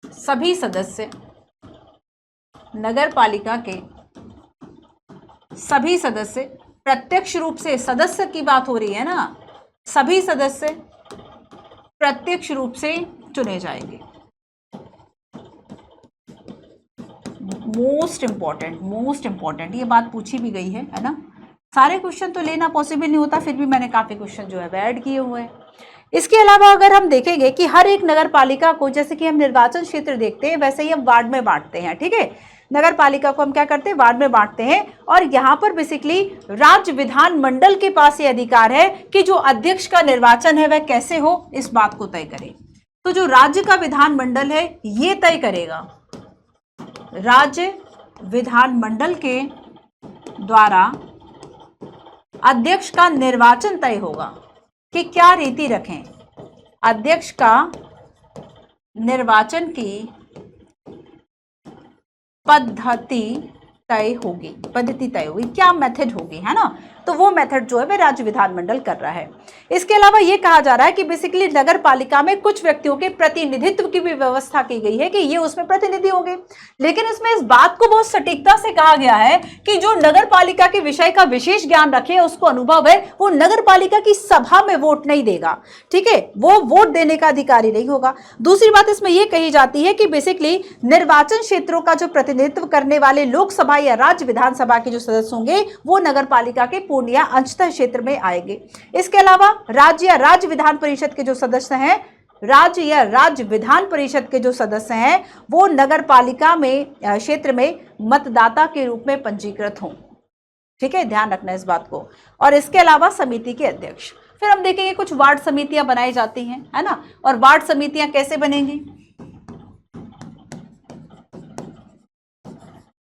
सभी सदस्य, नगर पालिका के सभी सदस्य प्रत्यक्ष रूप से, सदस्य की बात हो रही है ना, सभी सदस्य प्रत्यक्ष रूप से चुने जाएंगे। मोस्ट इंपॉर्टेंट ये बात पूछी भी गई है ना। सारे क्वेश्चन तो लेना पॉसिबल नहीं होता, फिर भी मैंने काफी क्वेश्चन जो है ऐड किए हुए हैं। इसके अलावा अगर हम देखेंगे कि हर एक नगर पालिका को, जैसे कि हम निर्वाचन क्षेत्र देखते हैं वैसे ही हम वार्ड में बांटते हैं। ठीक है, नगर पालिका को हम क्या करते हैं, वार्ड में बांटते हैं। और यहाँ पर बेसिकली राज्य विधान मंडल के पास ये अधिकार है कि जो अध्यक्ष का निर्वाचन है वह कैसे हो, इस बात को तय करे। तो जो राज्य का विधान मंडल है ये तय करेगा, राज्य विधान मंडल के द्वारा अध्यक्ष का निर्वाचन तय होगा कि क्या रीति रखें, अध्यक्ष का निर्वाचन की पद्धति तय होगी, क्या मेथड होगी, है ना। तो वो मेथड जो है वह राज्य विधानमंडल कर रहा है। इसके अलावा ये कहा जा रहा है कि बेसिकली नगर पालिका में कुछ व्यक्तियों के प्रतिनिधित्व की भी व्यवस्था की गई है कि ये उसमें प्रतिनिधि होंगे, लेकिन इसमें इस बात को बहुत सटीकता से कहा गया है कि जो नगर पालिका के विषय का विशेष ज्ञान रखे, उसको अनुभव है, वो नगर पालिका की सभा में वोट नहीं देगा, ठीक है, वो वोट देने का अधिकारी नहीं होगा। दूसरी बात इसमें यह कही जाती है कि बेसिकली निर्वाचन क्षेत्रों का जो प्रतिनिधित्व करने वाले लोकसभा या राज्य विधानसभा के जो सदस्य होंगे वो नगर पालिका के पूर्ण या अंशतः क्षेत्र में आएंगे। इसके अलावा राज्य या राज्य विधान परिषद के जो सदस्य हैं, राज्य या राज्य विधान परिषद के जो सदस्य हैं वो नगर पालिका में क्षेत्र में मतदाता के रूप में पंजीकृत हों, ठीक है, ध्यान रखना इस बात को। और इसके अलावा समिति के अध्यक्ष, फिर हम देखेंगे कुछ वार्ड समितियां बनाई जाती हैं, है ना। और वार्ड समितियां कैसे बनेंगी,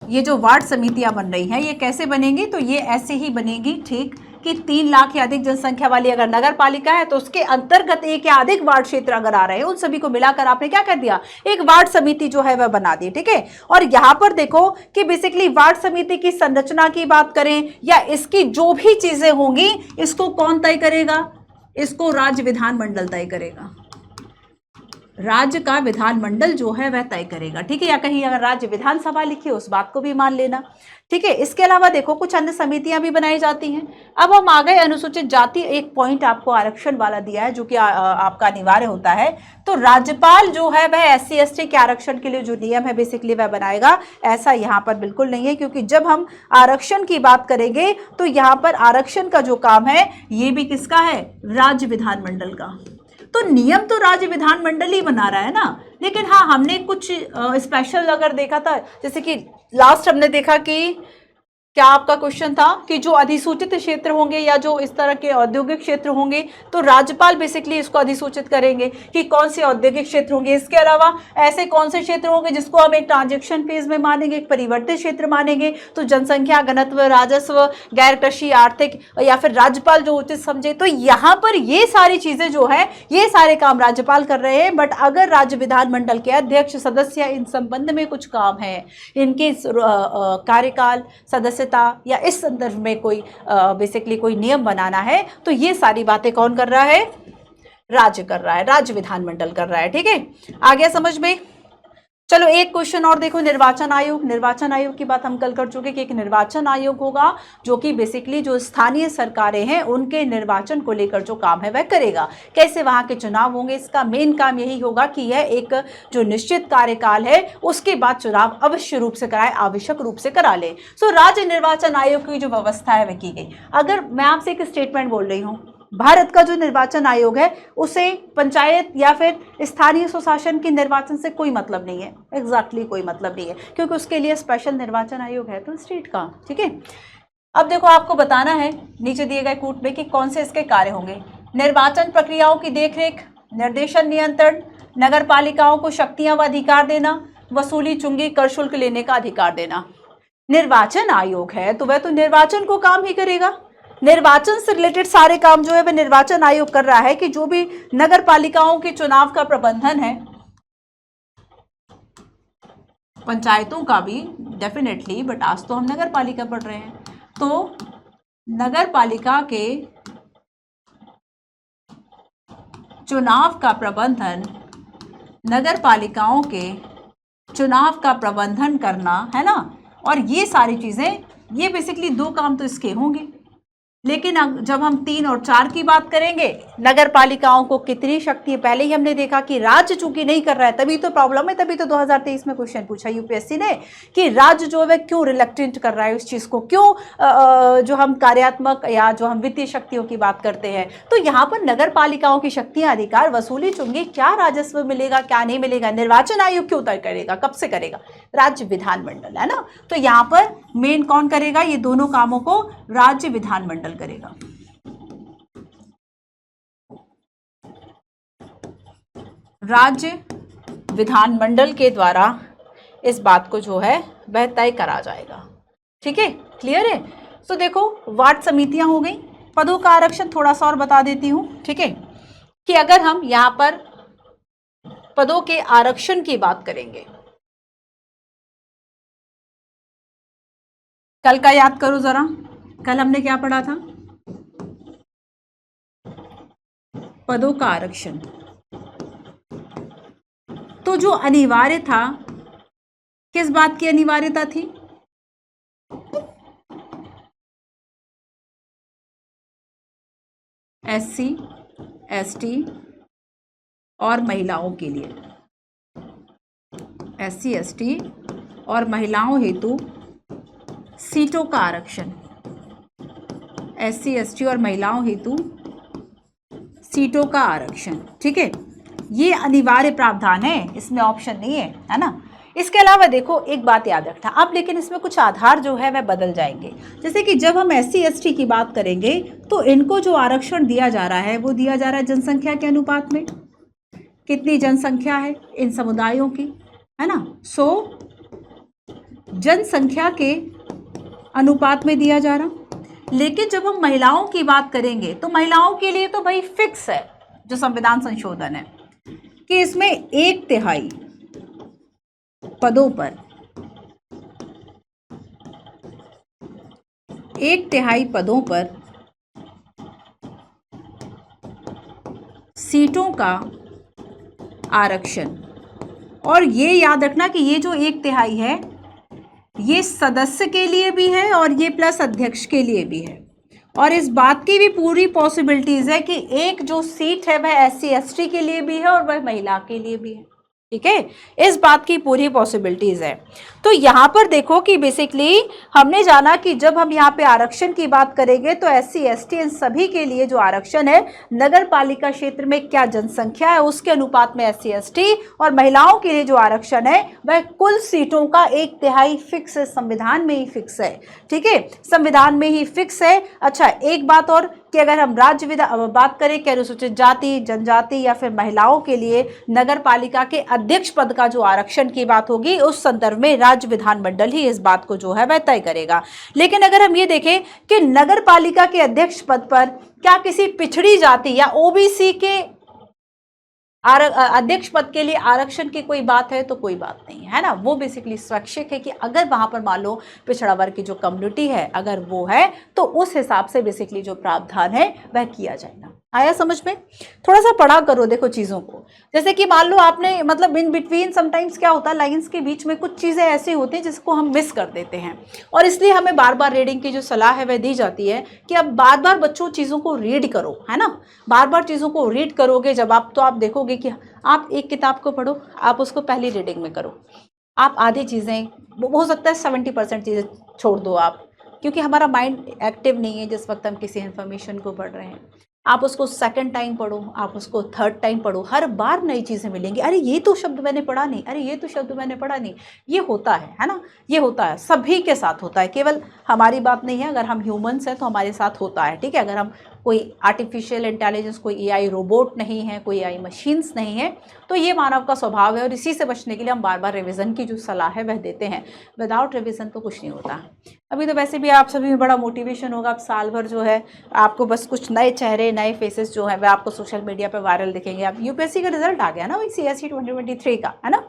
ये जो वार्ड समितियां बन रही हैं ये कैसे बनेंगी, तो ये ऐसे ही बनेगी, ठीक, कि 3 लाख या अधिक जनसंख्या वाली अगर नगर पालिका है तो उसके अंतर्गत एक या अधिक वार्ड क्षेत्र अगर आ रहे हैं, उन सभी को मिलाकर आपने क्या कर दिया, एक वार्ड समिति जो है वह बना दी, ठीक है। और यहां पर देखो कि बेसिकली वार्ड समिति की संरचना की बात करें या इसकी जो भी चीजें होंगी, इसको कौन तय करेगा, इसको राज्य विधानमंडल तय करेगा, राज्य का विधानमंडल जो है वह तय करेगा, ठीक है। या कहीं अगर राज्य विधानसभा लिखी उस बात को भी मान लेना, ठीक है। इसके अलावा देखो कुछ अन्य समितियां भी बनाई जाती हैं। अब हम आ गए अनुसूचित जाति, एक पॉइंट आपको आरक्षण वाला दिया है जो कि आपका अनिवार्य होता है। तो राज्यपाल जो है वह SC ST के आरक्षण के लिए जो नियम है बेसिकली वह बनाएगा, ऐसा यहाँ पर बिल्कुल नहीं है, क्योंकि जब हम आरक्षण की बात करेंगे तो यहाँ पर आरक्षण का जो काम है ये भी किसका है, राज्य विधानमंडल का। तो नियम तो राज्य विधानमंडल ही बना रहा है ना, लेकिन हाँ हमने कुछ स्पेशल अगर देखा था, जैसे कि लास्ट हमने देखा कि क्या आपका क्वेश्चन था कि जो अधिसूचित क्षेत्र होंगे या जो इस तरह के औद्योगिक क्षेत्र होंगे तो राज्यपाल बेसिकली इसको अधिसूचित करेंगे कि कौन से औद्योगिक क्षेत्र होंगे। इसके अलावा ऐसे कौन से क्षेत्र होंगे जिसको हम एक ट्रांजैक्शन फेज में मानेंगे, एक परिवर्तित क्षेत्र मानेंगे, तो जनसंख्या, घनत्व, राजस्व, गैर कृषि, आर्थिक, या फिर राज्यपाल जो उचित समझे। तो यहाँ पर ये सारी चीजें जो है ये सारे काम राज्यपाल कर रहे हैं। बट अगर राज्य विधानमंडल के अध्यक्ष, सदस्य इन संबंध में कुछ काम है, इनके कार्यकाल, सदस्य या इस संदर्भ में कोई बेसिकली कोई नियम बनाना है, तो ये सारी बातें कौन कर रहा है, राज्य कर रहा है, राज्य विधानमंडल कर रहा है, ठीक है। आ गया समझ में। चलो एक क्वेश्चन और देखो, निर्वाचन आयोग। निर्वाचन आयोग की बात हम कल कर चुके कि एक निर्वाचन आयोग होगा जो कि बेसिकली जो स्थानीय सरकारें हैं उनके निर्वाचन को लेकर जो काम है वह करेगा, कैसे वहां के चुनाव होंगे। इसका मेन काम यही होगा कि यह एक जो निश्चित कार्यकाल है उसके बाद चुनाव अवश्य रूप से कराए, आवश्यक रूप से करा ले। सो राज्य निर्वाचन आयोग की जो व्यवस्था है वह की गई। अगर मैं आपसे एक स्टेटमेंट बोल रही हूँ, भारत का जो निर्वाचन आयोग है उसे पंचायत या फिर स्थानीय स्वशासन के निर्वाचन से कोई मतलब नहीं है, एग्जैक्टली कोई मतलब नहीं है, क्योंकि उसके लिए स्पेशल निर्वाचन आयोग है तो स्टेट का, ठीक है। अब देखो आपको बताना है नीचे दिए गए कूट में कि कौन से इसके कार्य होंगे। निर्वाचन प्रक्रियाओं की देखरेख, निर्देशन, नियंत्रण, नगर पालिकाओं को शक्तियां व अधिकार देना, वसूली, चुंगी, कर शुल्क लेने का अधिकार देना। निर्वाचन आयोग है तो वह तो निर्वाचन को काम ही करेगा, निर्वाचन से रिलेटेड सारे काम जो है वह निर्वाचन आयोग कर रहा है कि जो भी नगर पालिकाओं के चुनाव का प्रबंधन है, पंचायतों का भी डेफिनेटली, बट आज तो हम नगर पालिका पढ़ रहे हैं, तो नगर पालिका के चुनाव का प्रबंधन, नगर पालिकाओं के चुनाव का प्रबंधन करना, है ना। और ये सारी चीजें, ये बेसिकली 2 काम तो इसके होंगे। लेकिन जब हम 3 और 4 की बात करेंगे, नगर पालिकाओं को कितनी शक्ति है, पहले ही हमने देखा कि राज्य चूंकि नहीं कर रहा है तभी तो प्रॉब्लम है, तभी तो 2023 में क्वेश्चन पूछा यूपीएससी ने कि राज्य जो है क्यों रिलेक्टेंट कर रहा है उस चीज को, क्यों जो हम कार्यात्मक या जो हम वित्तीय शक्तियों की बात करते हैं। तो यहाँ पर नगर पालिकाओं की शक्तियां, अधिकार, वसूली, चुंगी, क्या राजस्व मिलेगा क्या नहीं मिलेगा, निर्वाचन आयोग क्यों तय करेगा, कब से करेगा, राज्य विधानमंडल, है ना। तो यहाँ पर मेन कौन करेगा, ये दोनों कामों को राज्य विधानमंडल करेगा। राज्य विधानमंडल के द्वारा इस बात को जो है वह तय करा जाएगा। ठीक है, क्लियर है। तो देखो वार्ड समितियां हो गई। पदों का आरक्षण थोड़ा सा और बता देती हूँ, ठीक है, कि अगर हम यहाँ पर पदों के आरक्षण की बात करेंगे, कल का याद करो जरा, कल हमने क्या पढ़ा था? पदों का आरक्षण। तो जो अनिवार्य था, किस बात की अनिवार्यता थी? एससी, एसटी और महिलाओं के लिए, एससी, एसटी और महिलाओं हेतु सीटों का आरक्षण, एससी, एसटी और महिलाओं हेतु सीटों का आरक्षण, ठीक है, ये अनिवार्य प्रावधान है, इसमें ऑप्शन नहीं है ना। इसके अलावा देखो एक बात याद रखना अब, लेकिन इसमें कुछ आधार जो है वह बदल जाएंगे। जैसे कि जब हम एससी, एसटी की बात करेंगे तो इनको जो आरक्षण दिया जा रहा है वो दिया जा रहा है जनसंख्या के अनुपात में। कितनी जनसंख्या है इन समुदायों की, है ना, सो जनसंख्या के अनुपात में दिया जा रहा। लेकिन जब हम महिलाओं की बात करेंगे तो महिलाओं के लिए तो भाई फिक्स है जो संविधान संशोधन है कि इसमें 1/3 पदों पर, 1/3 पदों पर सीटों का आरक्षण। और ये याद रखना कि ये जो 1/3 है ये सदस्य के लिए भी है और ये प्लस अध्यक्ष के लिए भी है। और इस बात की भी पूरी पॉसिबिलिटीज है कि एक जो सीट है वह एससी, एसटी के लिए भी है और वह महिला के लिए भी है, ठीक है, इस बात की पूरी पॉसिबिलिटीज है। तो यहाँ पर देखो कि बेसिकली हमने जाना कि जब हम यहाँ पे आरक्षण की बात करेंगे तो एससी, एसटी इन सभी के लिए जो आरक्षण है, नगर पालिका क्षेत्र में क्या जनसंख्या है उसके अनुपात में एससी, एसटी, और महिलाओं के लिए जो आरक्षण है वह कुल सीटों का 1/3 फिक्स है, संविधान में ही फिक्स है, ठीक है, संविधान में ही फिक्स है। अच्छा एक बात और कि अगर हम राज्य बात करें कि अनुसूचित जाति, जनजाति या फिर महिलाओं के लिए नगर पालिका के अध्यक्ष पद का जो आरक्षण की बात होगी उस संदर्भ में राज्य विधानमंडल ही इस बात को जो है वह तय करेगा। लेकिन अगर हम ये देखें कि नगर पालिका के अध्यक्ष पद पर क्या किसी पिछड़ी जाति या ओबीसी के अध्यक्ष पद के लिए आरक्षण की कोई बात है तो कोई बात नहीं है ना, वो बेसिकली स्वैच्छिक है कि अगर वहां पर मान लो पिछड़ा वर्ग की जो कम्युनिटी है अगर वो है तो उस हिसाब से बेसिकली जो प्रावधान है वह किया जाएगा। आया समझ में? थोड़ा सा पढ़ा करो देखो चीज़ों को। जैसे कि मान लो आपने मतलब इन बिटवीन समटाइम्स क्या होता है, लाइंस के बीच में कुछ चीज़ें ऐसी होती हैं जिसको हम मिस कर देते हैं और इसलिए हमें बार बार रीडिंग की जो सलाह है वह दी जाती है कि अब बार बार बच्चों चीज़ों को रीड करो, है ना, बार बार चीज़ों को रीड करोगे जब आप तो आप देखोगे कि आप एक किताब को पढ़ो, आप उसको पहली रीडिंग में करो, आप आधी चीज़ें, हो सकता है 70% चीज़ें छोड़ दो आप, क्योंकि हमारा माइंड एक्टिव नहीं है जिस वक्त हम किसी इन्फॉर्मेशन को पढ़ रहे हैं। आप उसको सेकंड टाइम पढ़ो, आप उसको थर्ड टाइम पढ़ो, हर बार नई चीज़ें मिलेंगी। अरे ये तो शब्द मैंने पढ़ा नहीं, अरे ये तो शब्द मैंने पढ़ा नहीं। ये होता है ना, ये होता है, सभी के साथ होता है, केवल हमारी बात नहीं है। अगर हम ह्यूमंस हैं तो हमारे साथ होता है, ठीक है। अगर हम कोई आर्टिफिशियल इंटेलिजेंस, कोई एआई रोबोट नहीं है, कोई एआई मशीन्स नहीं है, तो ये मानव का स्वभाव है और इसी से बचने के लिए हम बार बार रिवीजन की जो सलाह है वह देते हैं। विदाउट रिवीजन तो कुछ नहीं होता। अभी तो वैसे भी आप सभी में बड़ा मोटिवेशन होगा, आप साल भर जो है आपको बस कुछ नए चेहरे, नए फेसेस जो है वह आपको सोशल मीडिया पर वायरल दिखेंगे। अब यूपीएससी का रिजल्ट आ गया ना वही CSE 2023 का, है ना।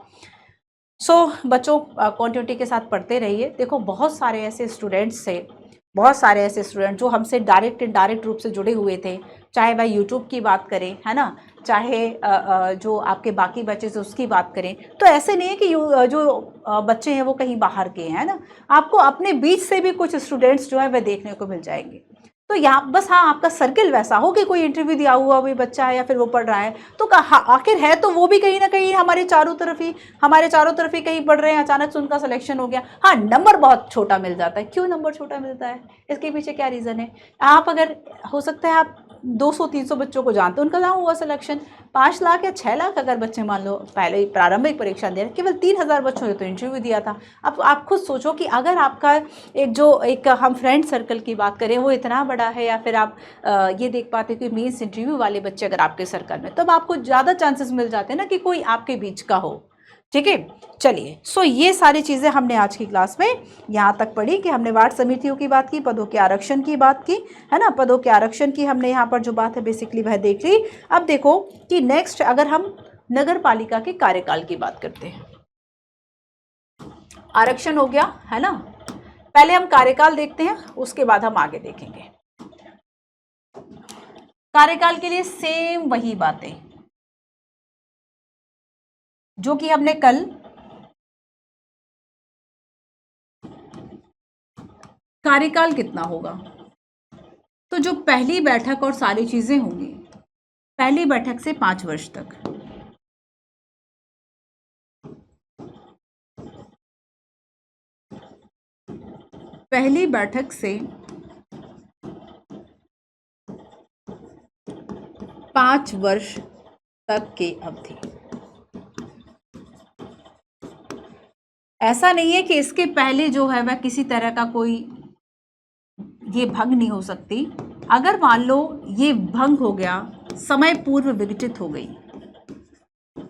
सो बच्चों कंटिन्यूटी के साथ पढ़ते रहिए। देखो बहुत सारे ऐसे स्टूडेंट्स थे, बहुत सारे ऐसे स्टूडेंट जो हमसे डायरेक्ट इनडायरेक्ट रूप से जुड़े हुए थे, चाहे वह यूट्यूब की बात करें, है ना, चाहे जो आपके बाकी बच्चे से उसकी बात करें। तो ऐसे नहीं है कि जो बच्चे हैं वो कहीं बाहर के हैं, है ना, आपको अपने बीच से भी कुछ स्टूडेंट्स जो है वह देखने को मिल जाएंगे। तो यहाँ बस हाँ आपका सर्किल वैसा हो कि कोई इंटरव्यू दिया हुआ भी बच्चा है या फिर वो पढ़ रहा है तो आखिर है तो वो भी कहीं ना कहीं हमारे चारों तरफ ही कहीं पढ़ रहे हैं, अचानक से उनका सिलेक्शन हो गया। हाँ नंबर बहुत छोटा मिल जाता है। क्यों नंबर छोटा मिलता है, इसके पीछे क्या रीज़न है? आप अगर हो सकता है आप 200-300 बच्चों को जानते हो, उनका जहाँ हुआ सिलेक्शन 5 लाख या 6 लाख अगर बच्चे मान लो पहले प्रारंभिक परीक्षा दे रहे, केवल 3000 बच्चों ने तो इंटरव्यू दिया था। अब आप खुद सोचो कि अगर आपका एक हम फ्रेंड सर्कल की बात करें वो इतना बड़ा है, या फिर आप ये देख पाते कि मीन्स इंटरव्यू वाले बच्चे अगर आपके सर्कल में, तब आपको ज़्यादा चांसेस मिल जाते हैं ना कि कोई आपके बीच का हो, ठीक है, चलिए। सो ये सारी चीज़ें हमने आज की क्लास में यहाँ तक पढ़ी कि हमने वार्ड समितियों की बात की, पदों के आरक्षण की बात की, है ना, पदों के आरक्षण की हमने यहाँ पर जो बात है बेसिकली वह देख ली। अब देखो कि नेक्स्ट अगर हम नगर पालिका के कार्यकाल की बात करते हैं, आरक्षण हो गया है ना, पहले हम कार्यकाल देखते हैं, उसके बाद हम आगे देखेंगे। कार्यकाल के लिए सेम वही बातें जो कि हमने कल कार्यकाल कितना होगा, तो जो पहली बैठक और सारी चीजें होंगी, पहली बैठक से 5 वर्ष तक, पहली बैठक से 5 वर्ष तक की अवधि। ऐसा नहीं है कि इसके पहले जो है वह किसी तरह का कोई ये भंग नहीं हो सकती। अगर मान लो ये भंग हो गया, समय पूर्व विघटित हो गई,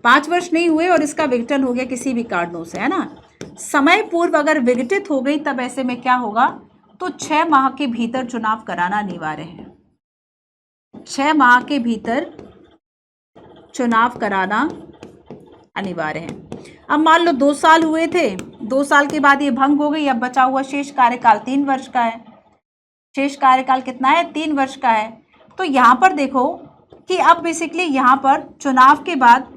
5 वर्ष नहीं हुए और इसका विघटन हो गया किसी भी कारणों से, है ना, समय पूर्व अगर विघटित हो गई, तब ऐसे में क्या होगा, तो 6 माह के भीतर चुनाव कराना अनिवार्य है। 6 माह के भीतर चुनाव कराना अनिवार्य है। अब मान लो 2 साल हुए थे, 2 साल के बाद ये भंग हो गई, अब बचा हुआ शेष कार्यकाल 3 वर्ष का है। शेष कार्यकाल कितना है, 3 वर्ष का है। तो यहाँ पर देखो कि अब बेसिकली यहाँ पर चुनाव के बाद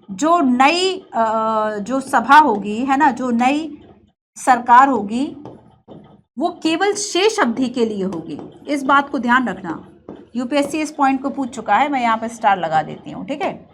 जो नई जो सभा होगी, है ना, जो नई सरकार होगी, वो केवल शेष अवधि के लिए होगी। इस बात को ध्यान रखना, यूपीएससी इस पॉइंट को पूछ चुका है, मैं यहाँ पर स्टार लगा देती हूँ, ठीक है,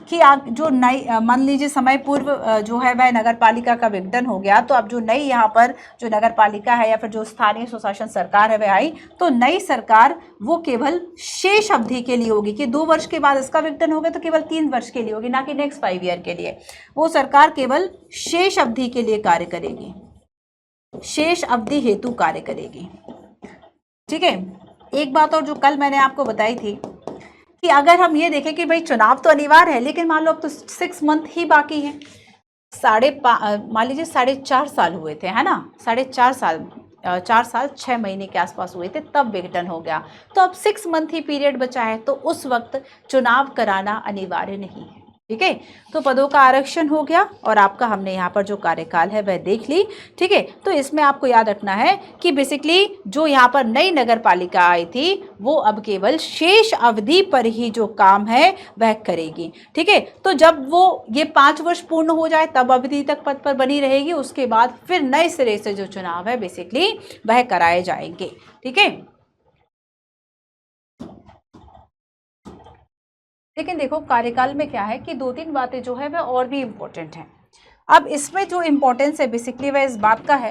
कि जो नई मान लीजिए समय पूर्व जो है वह नगर पालिका का विघटन हो गया, तो अब जो नई यहाँ पर जो नगर पालिका है या फिर जो स्थानीय स्वशासन सरकार है वह आई, तो नई सरकार वो केवल शेष अवधि के लिए होगी, कि 2 वर्ष के बाद इसका विघटन हो गया तो केवल 3 वर्ष के लिए होगी, ना कि नेक्स्ट 5 ईयर के लिए। वो सरकार केवल शेष अवधि के लिए कार्य करेगी, शेष अवधि हेतु कार्य करेगी, ठीक है। एक बात और जो कल मैंने आपको बताई थी कि अगर हम ये देखें कि भाई चुनाव तो अनिवार्य है, लेकिन मान लो अब तो 6 मंथ ही बाकी हैं, मान लीजिए 4.5 साल हुए थे, है ना, 4.5 साल 4 साल 6 महीने के आसपास हुए थे, तब विघटन हो गया, तो अब 6 मंथ ही पीरियड बचा है, तो उस वक्त चुनाव कराना अनिवार्य नहीं है, ठीक है। तो पदों का आरक्षण हो गया और आपका हमने यहाँ पर जो कार्यकाल है वह देख ली, ठीक है। तो इसमें आपको याद रखना है कि बेसिकली जो यहाँ पर नई नगर पालिका आई थी वो अब केवल शेष अवधि पर ही जो काम है वह करेगी, ठीक है। तो जब वो ये 5 वर्ष पूर्ण हो जाए तब अवधि तक पद पर बनी रहेगी, उसके बाद फिर नए सिरे से जो चुनाव है बेसिकली वह कराए जाएंगे, ठीक है। लेकिन देखो कार्यकाल में क्या है कि 2-3 बातें जो है वह और भी इम्पोर्टेंट हैं। अब इसमें जो इम्पोर्टेंस है बेसिकली वह इस बात का है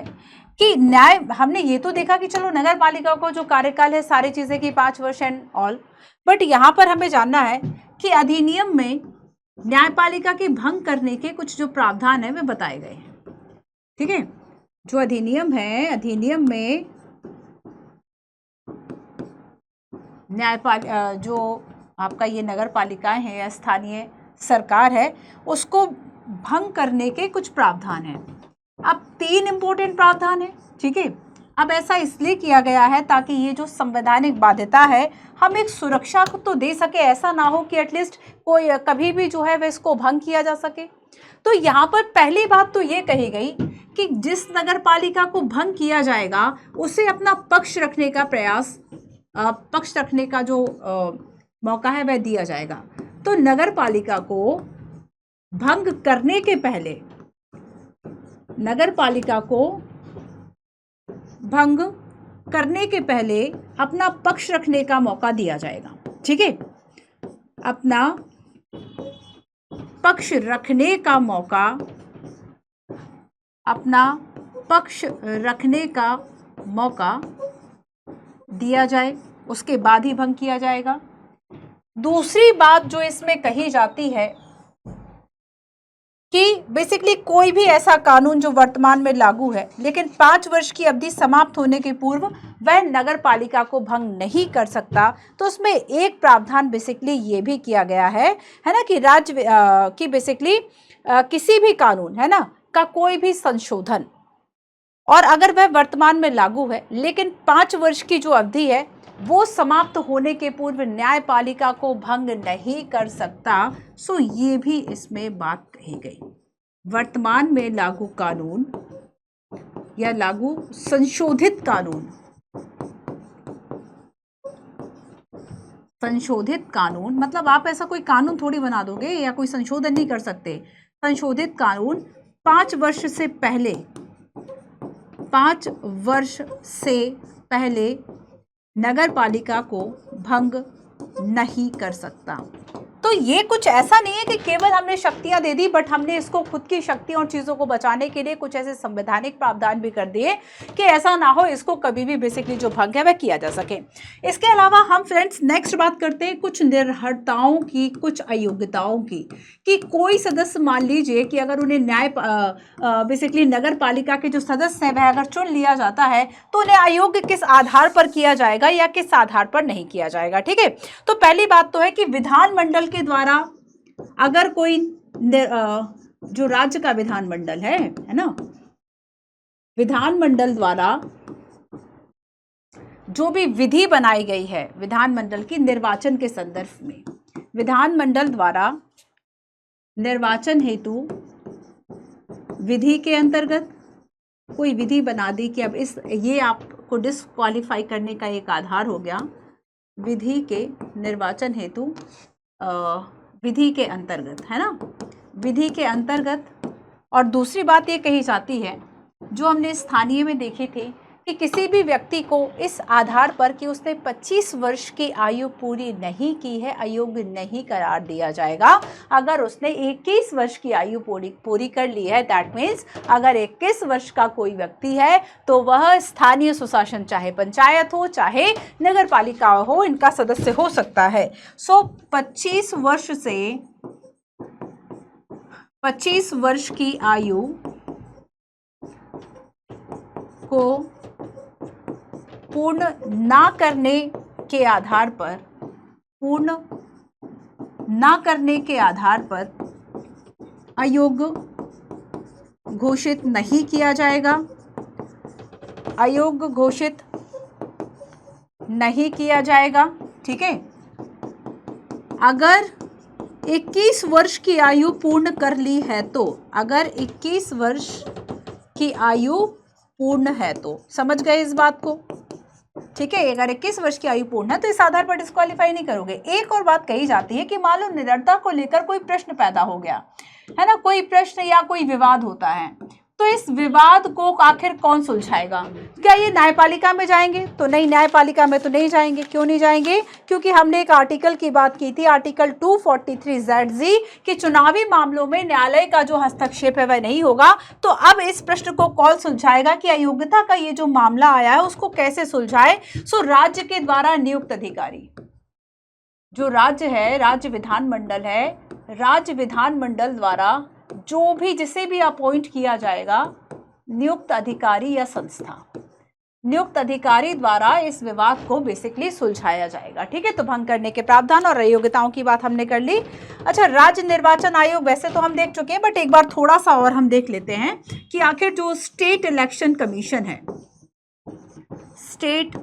कि न्याय, हमने ये तो देखा कि चलो नगर पालिका को जो कार्यकाल है सारी चीज़ें की 5 वर्ष एंड ऑल, बट यहाँ पर हमें जानना है कि अधिनियम में न्यायपालिका के भंग करने के कुछ जो प्रावधान है वे बताए गए हैं, ठीक है। जो अधिनियम है, अधिनियम में जो आपका ये नगर पालिकाएं हैं या स्थानीय सरकार है, उसको भंग करने के कुछ प्रावधान हैं। अब 3 इंपॉर्टेंट प्रावधान है, ठीक है। अब ऐसा इसलिए किया गया है ताकि ये जो संवैधानिक बाध्यता है हम एक सुरक्षा को तो दे सके, ऐसा ना हो कि एटलीस्ट कोई कभी भी जो है वह इसको भंग किया जा सके। तो यहाँ पर पहली बात तो ये कही गई कि जिस नगर पालिका को भंग किया जाएगा उसे अपना पक्ष रखने का प्रयास, पक्ष रखने का जो मौका है वह दिया जाएगा। तो नगर पालिका को भंग करने के पहले, नगर पालिका को भंग करने के पहले अपना पक्ष रखने का मौका दिया जाएगा, ठीक है। अपना पक्ष रखने का मौका, अपना पक्ष रखने का मौका दिया जाए, उसके बाद ही भंग किया जाएगा। दूसरी बात जो इसमें कही जाती है कि बेसिकली कोई भी ऐसा कानून जो वर्तमान में लागू है लेकिन 5 वर्ष की अवधि समाप्त होने के पूर्व वह नगर पालिका को भंग नहीं कर सकता, तो उसमें एक प्रावधान बेसिकली ये भी किया गया है ना, कि राज्य की बेसिकली किसी भी कानून है ना का कोई भी संशोधन, और अगर वह वर्तमान में लागू है लेकिन 5 वर्ष की जो अवधि है वो समाप्त होने के पूर्व न्यायपालिका को भंग नहीं कर सकता। सो ये भी इसमें बात कही गई। वर्तमान में लागू कानून या लागू संशोधित कानून, संशोधित कानून मतलब आप ऐसा कोई कानून थोड़ी बना दोगे या कोई संशोधन नहीं कर सकते। संशोधित कानून 5 वर्ष से पहले, 5 वर्ष से पहले नगर पालिका को भंग नहीं कर सकता। तो ये कुछ ऐसा नहीं है कि केवल हमने शक्तियां दे दी, बट हमने इसको खुद की शक्तियों और चीज़ों को बचाने के लिए कुछ ऐसे संवैधानिक प्रावधान भी कर दिए कि ऐसा ना हो इसको कभी भी बेसिकली जो भंग है वह किया जा सके। इसके अलावा हम फ्रेंड्स नेक्स्ट बात करते हैं कुछ निर्हरताओं की, कुछ अयोग्यताओं की, कि कोई सदस्य मान लीजिए कि अगर उन्हें बेसिकली नगर पालिका के जो सदस्य हैं वह अगर चुन लिया जाता है तो उन्हें अयोग्य किस आधार पर किया जाएगा या किस आधार पर नहीं किया जाएगा। ठीक है, तो पहली बात तो है कि विधानमंडल के द्वारा अगर कोई जो राज्य का विधानमंडल है ना, विधानमंडल द्वारा जो भी विधि बनाई गई है विधानमंडल की निर्वाचन के संदर्भ में, विधानमंडल द्वारा निर्वाचन हेतु विधि के अंतर्गत कोई विधि बना दी कि अब ये आपको डिस्क्वालीफाई करने का एक आधार हो गया, विधि के निर्वाचन हेतु विधि के अंतर्गत है ना, विधि के अंतर्गत। और दूसरी बात ये कही जाती है जो हमने स्थानीय में देखी थी कि किसी भी व्यक्ति को इस आधार पर कि उसने 25 वर्ष की आयु पूरी नहीं की है अयोग्य नहीं करार दिया जाएगा। अगर उसने 21 वर्ष की आयु पूरी कर ली है, दैट मीन्स अगर 21 वर्ष का कोई व्यक्ति है तो वह स्थानीय सुशासन चाहे पंचायत हो चाहे नगर पालिका हो इनका सदस्य हो सकता है। सो 25 वर्ष की आयु को पूर्ण ना करने के आधार पर, पूर्ण ना करने के आधार पर अयोग्य घोषित नहीं किया जाएगा, अयोग्य घोषित नहीं किया जाएगा। ठीक है, अगर 21 वर्ष की आयु पूर्ण कर ली है तो, अगर 21 वर्ष की आयु पूर्ण है तो, समझ गए इस बात को। ठीक है, अगर 21 वर्ष की आयु पूर्ण है तो इस आधार पर डिस्क्वालीफाई नहीं करोगे। एक और बात कही जाती है कि मान लो निरंतरता को लेकर कोई प्रश्न पैदा हो गया है ना, कोई प्रश्न या कोई विवाद होता है, तो इस विवाद को आखिर कौन सुलझाएगा? क्या ये न्यायपालिका में जाएंगे? तो नहीं, न्यायपालिका में तो नहीं जाएंगे। क्यों नहीं जाएंगे? क्योंकि हमने एक आर्टिकल की बात की थी, आर्टिकल 243ZG, कि चुनावी मामलों में न्यायालय का जो हस्तक्षेप है वह नहीं होगा। तो अब इस प्रश्न को कौन सुलझाएगा कि अयोग्यता का ये जो मामला आया है उसको कैसे सुलझाए? सो राज्य के द्वारा नियुक्त अधिकारी, जो राज्य है, राज्य विधानमंडल है, राज्य विधानमंडल द्वारा जो भी जिसे भी अपॉइंट किया जाएगा, नियुक्त अधिकारी या संस्था, नियुक्त अधिकारी द्वारा इस विवाद को बेसिकली सुलझाया जाएगा। ठीक है, तो भंग करने के प्रावधान और अयोग्यताओं की बात हमने कर ली। अच्छा, राज्य निर्वाचन आयोग वैसे तो हम देख चुके हैं, बट एक बार थोड़ा सा और हम देख लेते हैं कि आखिर जो स्टेट इलेक्शन कमीशन है, स्टेट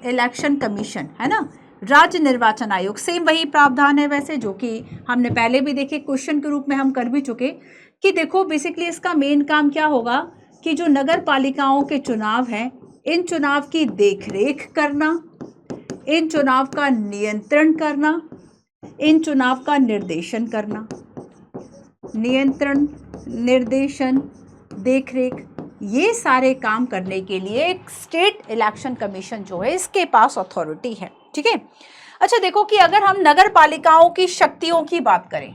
इलेक्शन कमीशन है ना, राज्य निर्वाचन आयोग, सेम वही प्रावधान है वैसे जो कि हमने पहले भी देखे, क्वेश्चन के रूप में हम कर भी चुके कि देखो बेसिकली इसका मेन काम क्या होगा कि जो नगर पालिकाओं के चुनाव हैं, इन चुनाव की देखरेख करना, इन चुनाव का नियंत्रण करना, इन चुनाव का निर्देशन करना, नियंत्रण, निर्देशन, देखरेख, ये सारे काम करने के लिए एक स्टेट इलेक्शन कमीशन जो है इसके पास अथॉरिटी है। ठीक है, अच्छा देखो कि अगर हम नगर पालिकाओं की शक्तियों की बात करें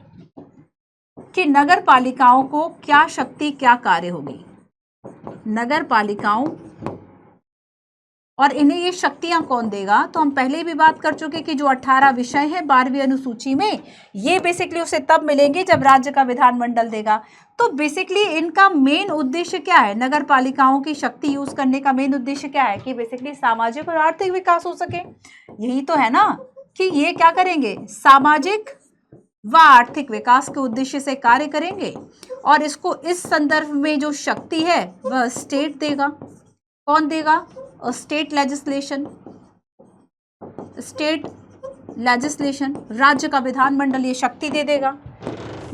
कि नगर पालिकाओं को क्या शक्ति क्या कार्य होगी, नगर पालिकाओं और इन्हें ये शक्तियां कौन देगा? तो हम पहले भी बात कर चुके कि जो 18 विषय हैं 12वीं अनुसूची में, ये बेसिकली उसे तब मिलेंगे जब राज्य का विधानमंडल देगा। तो बेसिकली इनका मेन उद्देश्य क्या है? नगर पालिकाओं की शक्ति यूज करने का मेन उद्देश्य क्या है? कि बेसिकली सामाजिक और आर्थिक विकास हो सके। यही तो है ना कि ये क्या करेंगे? सामाजिक व आर्थिक विकास के उद्देश्य से कार्य करेंगे। और इसको इस संदर्भ में जो शक्ति है वह स्टेट देगा। कौन देगा? स्टेट लेजिस्लेशन, स्टेट लेजिस्लेशन, राज्य का विधानमंडल ये शक्ति दे देगा।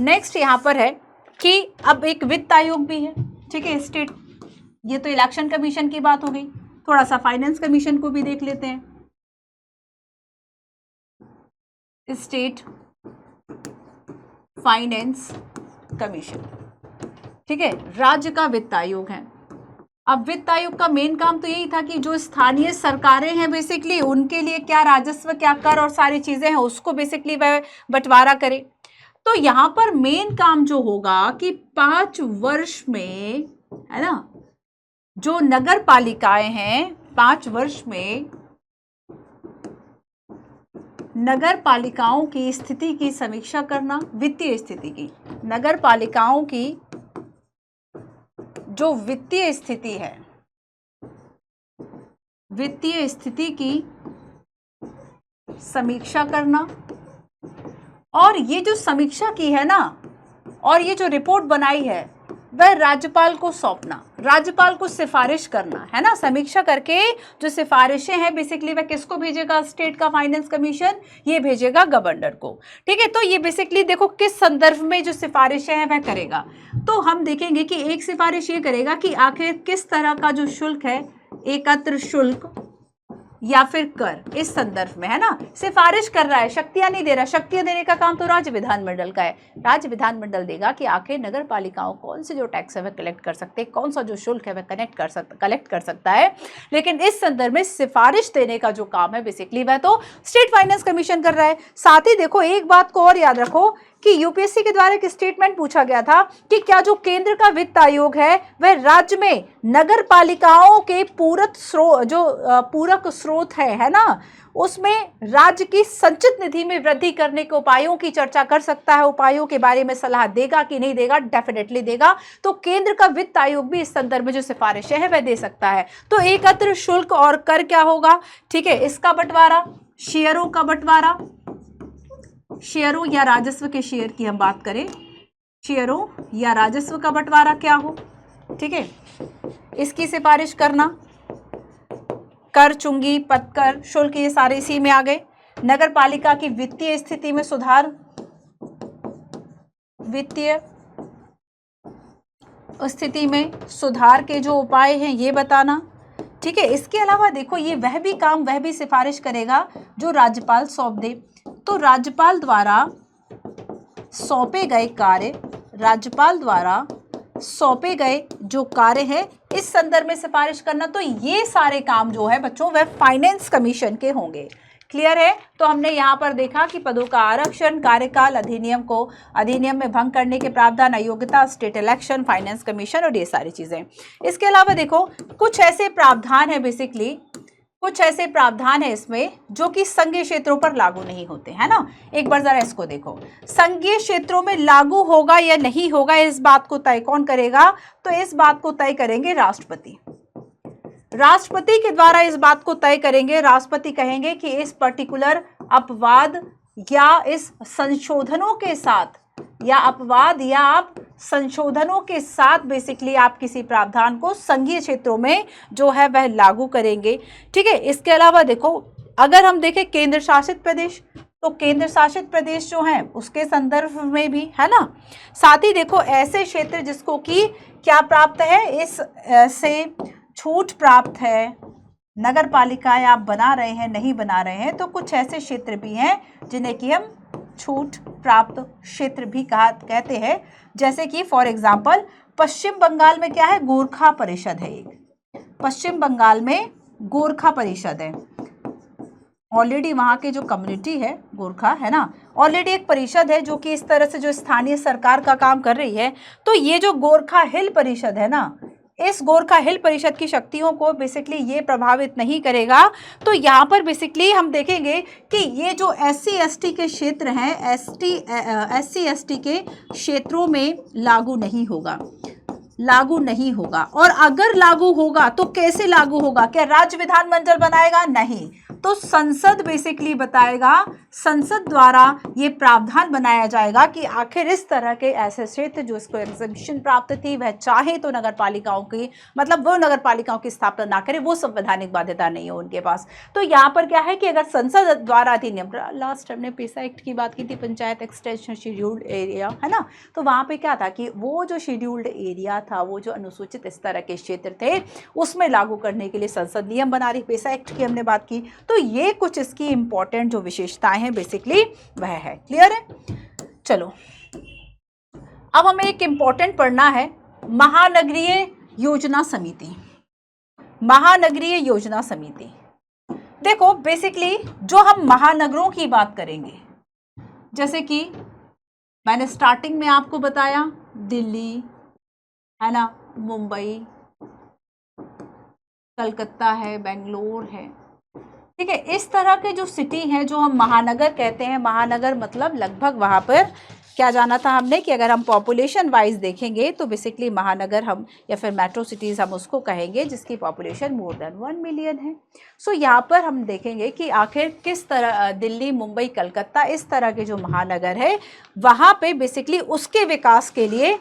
नेक्स्ट यहाँ पर है कि अब एक वित्त आयोग भी है, ठीक है, स्टेट। ये तो इलेक्शन कमीशन की बात हो गई। थोड़ा सा फाइनेंस कमीशन को भी देख लेते हैं। स्टेट फाइनेंस कमीशन, ठीक है, राज्य का वित्त आयोग है। अब वित्त आयोग का मेन काम तो यही था कि जो स्थानीय सरकारें हैं बेसिकली उनके लिए क्या राजस्व, क्या कर और सारी चीजें हैं उसको बेसिकली वह बंटवारा करे। तो यहाँ पर मेन काम जो होगा कि 5 वर्ष में, है ना, जो नगर पालिकाएं हैं 5 वर्ष में नगर पालिकाओं की स्थिति की समीक्षा करना, वित्तीय स्थिति की, नगर पालिकाओं की जो वित्तीय स्थिति है, वित्तीय स्थिति की समीक्षा करना। और ये जो समीक्षा की है ना और ये जो रिपोर्ट बनाई है वह राज्यपाल को सौंपना, राज्यपाल को सिफारिश करना, है ना। समीक्षा करके जो सिफारिशें हैं बेसिकली वह किसको भेजेगा? स्टेट का फाइनेंस कमीशन ये भेजेगा गवर्नर को, ठीक है। तो ये बेसिकली देखो किस संदर्भ में जो सिफारिशें हैं वह करेगा। तो हम देखेंगे कि एक सिफारिश ये करेगा कि आखिर किस तरह का जो शुल्क है, एकत्र शुल्क या फिर कर, इस संदर्भ में, है ना, सिफारिश कर रहा है, शक्तियां नहीं दे रहा। शक्तियां देने का काम तो राज्य विधानमंडल का है। राज्य विधानमंडल देगा कि आखिर नगर पालिकाओं कौन से जो टैक्स है वह कलेक्ट कर सकते हैं, कौन सा जो शुल्क है वह कलेक्ट कर सकता है। लेकिन इस संदर्भ में सिफारिश देने का जो काम है बेसिकली वह तो स्टेट फाइनेंस कमीशन कर रहा है। साथ ही देखो एक बात को और याद रखो कि यूपीएससी के द्वारा एक स्टेटमेंट पूछा गया था कि क्या जो केंद्र का वित्त आयोग है वह राज्य में नगर पालिकाओं के पूरक स्रोत है ना, उसमें राज्य की संचित निधि में वृद्धि करने के उपायों की चर्चा कर सकता है, उपायों के बारे में सलाह देगा कि नहीं देगा? डेफिनेटली देगा। तो केंद्र का वित्त आयोग भी इस संदर्भ में जो सिफारिशें है वह दे सकता है। तो एकत्र शुल्क और कर क्या होगा? ठीक है, इसका बंटवारा, शेयरों का बंटवारा, शेयरों या राजस्व के शेयर की हम बात करें, शेयरों या राजस्व का बंटवारा क्या हो, ठीक है, इसकी सिफारिश करना। कर, चुंगी, पदकर, शुल्क ये सारे इसी में आ गए। नगर पालिका की वित्तीय स्थिति में सुधार, वित्तीय स्थिति में सुधार के जो उपाय हैं ये बताना, ठीक है। इसके अलावा देखो ये वह भी सिफारिश करेगा जो राज्यपाल सौंप दे। तो राज्यपाल द्वारा सौंपे गए कार्य, राज्यपाल द्वारा सौंपे गए जो कार्य है इस संदर्भ में सिफारिश करना। तो ये सारे काम जो है बच्चों वह फाइनेंस कमीशन के होंगे। क्लियर है? तो हमने यहाँ पर देखा कि पदों का आरक्षण, कार्यकाल, अधिनियम में भंग करने के प्रावधान, अयोग्यता, स्टेट इलेक्शन, फाइनेंस कमीशन और ये सारी चीजें। इसके अलावा देखो कुछ ऐसे प्रावधान है बेसिकली, कुछ ऐसे प्रावधान है इसमें जो कि संघीय क्षेत्रों पर लागू नहीं होते, है ना। एक बार जरा इसको देखो, संघीय क्षेत्रों में लागू होगा या नहीं होगा इस बात को तय कौन करेगा? तो इस बात को तय करेंगे राष्ट्रपति। राष्ट्रपति के द्वारा इस बात को तय करेंगे। राष्ट्रपति कहेंगे कि इस पर्टिकुलर अपवाद या इस संशोधनों के साथ या अपवाद या आप संशोधनों के साथ बेसिकली आप किसी प्रावधान को संघीय क्षेत्रों में जो है वह लागू करेंगे, ठीक है। इसके अलावा देखो अगर हम देखें केंद्र शासित प्रदेश, तो केंद्र शासित प्रदेश जो हैं उसके संदर्भ में भी, है ना। साथ ही देखो ऐसे क्षेत्र जिसको कि क्या प्राप्त है, इस से छूट प्राप्त है, नगर पालिकाएं आप बना रहे हैं नहीं बना रहे हैं, तो कुछ ऐसे क्षेत्र भी हैं जिन्हें कि हम छूट प्राप्त क्षेत्र भी कहते हैं। जैसे कि फॉर एग्जाम्पल पश्चिम बंगाल में क्या है, गोरखा परिषद है। एक पश्चिम बंगाल में गोरखा परिषद है, ऑलरेडी वहाँ के जो कम्युनिटी है गोरखा, है ना, ऑलरेडी एक परिषद है जो कि इस तरह से जो स्थानीय सरकार का काम कर रही है। तो ये जो गोरखा हिल परिषद है ना, इस गोरखा हिल परिषद की शक्तियों को बेसिकली ये प्रभावित नहीं करेगा। तो यहाँ पर बेसिकली हम देखेंगे कि ये जो SC/ST के क्षेत्र हैं, SC/ST के क्षेत्रों में लागू नहीं होगा, लागू नहीं होगा। और अगर लागू होगा तो कैसे लागू होगा? क्या राज्य विधानमंडल बनाएगा? नहीं, तो संसद बेसिकली बताएगा, संसद द्वारा ये प्रावधान बनाया जाएगा कि आखिर इस तरह के ऐसे क्षेत्र जो इसको एग्जेम्पशन प्राप्त थी, वह चाहे तो नगर पालिकाओं की, मतलब वो नगर पालिकाओं की स्थापना ना करे, वो संवैधानिक बाध्यता नहीं हो उनके पास। तो यहाँ पर क्या है कि अगर संसद द्वारा अधिनियम, लास्ट हमने पेसा एक्ट की बात की थी, पंचायत एक्सटेंशन शेड्यूल्ड एरिया, है ना, तो वहाँ पे क्या था कि वो जो शेड्यूल्ड एरिया था, वो जो अनुसूचित इस तरह के क्षेत्र थे, उसमें लागू करने के लिए संसद नियम बना रही, पेसा एक्ट की हमने बात की। तो ये कुछ इसकी इंपॉर्टेंट जो विशेषताएं हैं बेसिकली वह है। क्लियर है? चलो, अब हमें एक इंपॉर्टेंट पढ़ना है, महानगरीय योजना समिति। महानगरीय योजना समिति, देखो बेसिकली जो हम महानगरों की बात करेंगे, जैसे कि मैंने स्टार्टिंग में आपको बताया, दिल्ली है ना, मुंबई, कलकत्ता है, बेंगलोर है, ठीक है। इस तरह के जो सिटी हैं जो हम महानगर कहते हैं, महानगर मतलब लगभग वहाँ पर क्या जाना था हमने कि अगर हम पॉपुलेशन वाइज देखेंगे तो बेसिकली महानगर हम या फिर मेट्रो सिटीज़ हम उसको कहेंगे जिसकी पॉपुलेशन मोर देन 1 मिलियन है। सो यहाँ पर हम देखेंगे कि आखिर किस तरह दिल्ली, मुंबई, कलकत्ता इस तरह के जो महानगर है वहाँ पे बेसिकली उसके विकास के लिए,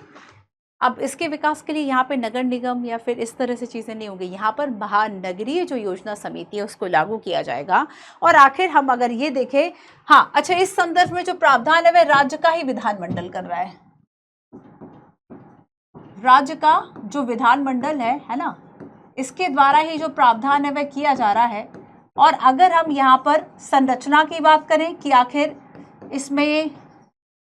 अब इसके विकास के लिए यहाँ पे नगर निगम या फिर इस तरह से चीज़ें नहीं होंगी, यहाँ पर महानगरीय जो योजना समिति है उसको लागू किया जाएगा। और आखिर हम अगर ये देखें, हाँ अच्छा, इस संदर्भ में जो प्रावधान है वह राज्य का ही विधानमंडल कर रहा है, राज्य का जो विधानमंडल है ना, इसके द्वारा ही जो प्रावधान है वह किया जा रहा है। और अगर हम यहाँ पर संरचना की बात करें कि आखिर इसमें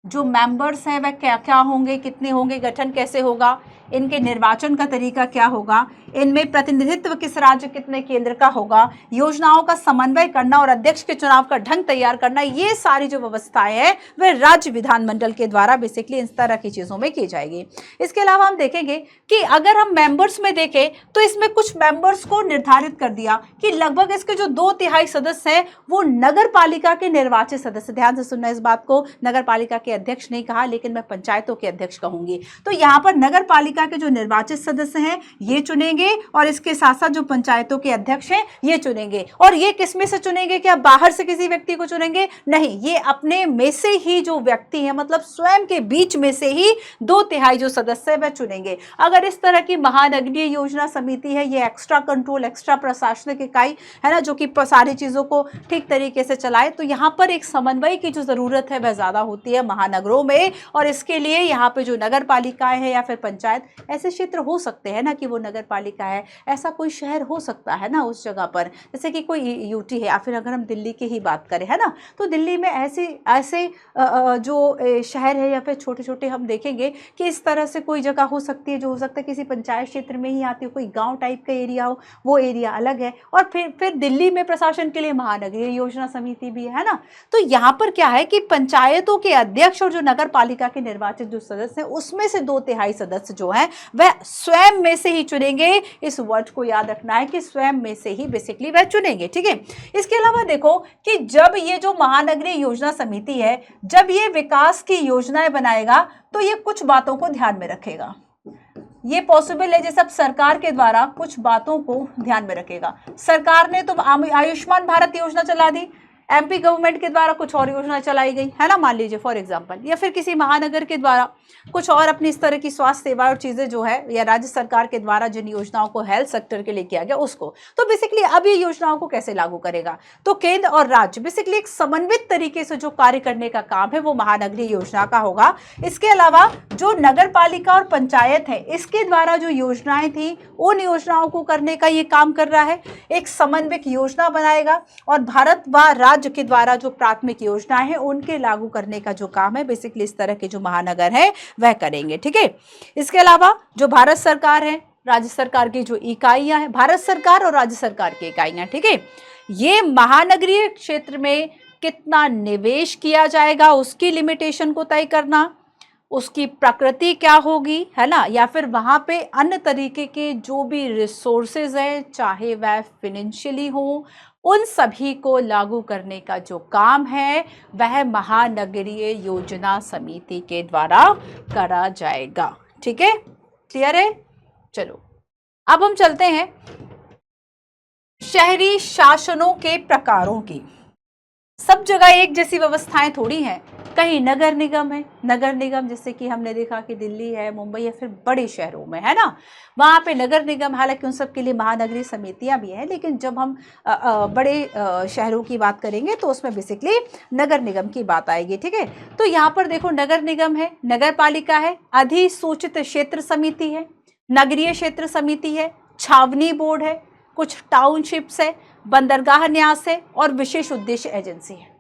जो मेंबर्स हैं वह क्या क्या होंगे, कितने होंगे, गठन कैसे होगा, इनके निर्वाचन का तरीका क्या होगा, इनमें प्रतिनिधित्व किस राज्य कितने केंद्र का होगा, योजनाओं का समन्वय करना और अध्यक्ष के चुनाव का ढंग तैयार करना, ये सारी जो व्यवस्थाएं हैं वह राज्य विधानमंडल के द्वारा बेसिकली इस तरह की चीज़ों में की जाएगी। इसके अलावा हम देखेंगे कि अगर हम मेंबर्स में देखें तो इसमें कुछ मेंबर्स को निर्धारित कर दिया कि लगभग इसके जो 2/3 सदस्य हैं वो नगर पालिका के निर्वाचित सदस्य, ध्यान से सुनना इस बात को, नगर पालिका के अध्यक्ष नहीं कहा लेकिन मैं पंचायतों के अध्यक्ष कहूंगी। तो यहाँ पर नगर पालिका के जो निर्वाचित सदस्य हैं ये चुनेंगे और इसके साथ साथ जो पंचायतों के अध्यक्ष हैं ये चुनेंगे। और ये किसमें से चुनेंगे? क्या बाहर से किसी व्यक्ति को चुनेंगे? नहीं, ये अपने में से ही जो व्यक्ति है, मतलब स्वयं के बीच में से ही 2/3 जो सदस्य है वह चुनेंगे। अगर इस तरह की महानगरीय योजना समिति है, ये एक्स्ट्रा कंट्रोल, एक्स्ट्रा प्रशासनिक इकाई है ना, जो कि सारी चीजों को ठीक तरीके से चलाए, तो यहाँ पर एक समन्वय की जो जरूरत है वह ज्यादा होती है महानगरों में। और इसके लिए यहाँ पे जो नगर पालिकाएं हैं या फिर पंचायत, ऐसे क्षेत्र हो सकते हैं ना कि वो नगर पालिका है, ऐसा कोई शहर हो सकता है ना उस जगह पर, जैसे कि कोई यूटी है, या फिर अगर हम दिल्ली की ही बात करें है ना, तो दिल्ली में ऐसे जो शहर है या फिर छोटे छोटे हम देखेंगे कि इस तरह से कोई जगह हो सकती है जो हो सकता है किसी पंचायत क्षेत्र में ही आती हो, कोई गांव टाइप का एरिया हो, वो एरिया अलग है। और फिर दिल्ली में प्रशासन के लिए महानगरीय योजना समिति भी है ना। तो यहाँ पर क्या है कि पंचायतों के अध्यक्ष और जो नगर पालिका के निर्वाचित जो सदस्य हैं उसमें से 2/3 सदस्य जो है वह स्वयं में से ही चुनेंगे। इस वर्ड को याद रखना है कि स्वयं में से ही बेसिकली वह चुनेंगे, ठीक है। इसके अलावा देखो कि जब ये जो महानगरीय योजना समिति है, जब ये विकास की योजनाएं बनाएगा तो ये कुछ बातों को ध्यान में रखेगा। ये पॉसिबल है जैसे अब सरकार के द्वारा कुछ बातों को ध्यान में रखेगा। सरकार ने तो आयुष्मान भारत योजना चला दी, एमपी गवर्नमेंट के द्वारा कुछ और योजना चलाई गई है ना, मान लीजिए फॉर एग्जांपल, या फिर किसी महानगर के द्वारा कुछ और अपनी इस तरह की स्वास्थ्य सेवा और चीजें जो है, या राज्य सरकार के द्वारा जिन योजनाओं को हेल्थ सेक्टर के लिए किया गया उसको, तो बेसिकली अब ये योजनाओं को कैसे लागू करेगा? तो केंद्र और राज्य बेसिकली एक समन्वित तरीके से जो कार्य करने का काम है वो महानगरीय योजना का होगा। इसके अलावा जो नगर पालिका और पंचायत है इसके द्वारा जो योजनाएं थी उन योजनाओं को करने का ये काम कर रहा है, एक समन्वित योजना बनाएगा और भारत व राज्य के द्वारा जो प्राथमिक योजना है उनके लागू करने का जो काम है बेसिकली इस तरह के जो महानगर है वह करेंगे, ठीक है। इसके अलावा जो भारत सरकार है, राज्य सरकार की जो इकाइयां हैं, भारत सरकार और राज्य सरकार की इकाइयां, ठीक है, ये महानगरीय क्षेत्र में कितना निवेश किया जाएगा उसकी लिमिटेशन को तय करना, उसकी प्रकृति क्या होगी, है ना, या फिर वहाँ पे अन्य तरीके के जो भी रिसोर्सेज हैं, चाहे वह फिनेंशियली हो, उन सभी को लागू करने का जो काम है वह महानगरीय योजना समिति के द्वारा करा जाएगा। ठीक है, क्लियर है? चलो अब हम चलते हैं शहरी शासनों के प्रकारों की। सब जगह एक जैसी व्यवस्थाएं थोड़ी हैं, कहीं नगर निगम है, नगर निगम जैसे कि हमने देखा कि दिल्ली है, मुंबई है, फिर बड़े शहरों में, है ना, वहाँ पे नगर निगम, हालांकि उन सब के लिए महानगरीय समितियां भी हैं, लेकिन जब हम बड़े शहरों की बात करेंगे तो उसमें बेसिकली नगर निगम की बात आएगी। ठीक है, तो यहाँ पर देखो नगर निगम है, नगर पालिका है, अधिसूचित क्षेत्र समिति है, नगरीय क्षेत्र समिति है, छावनी बोर्ड है, कुछ टाउनशिप्स है, बंदरगाह न्यास है और विशेष उद्देश्य एजेंसी है।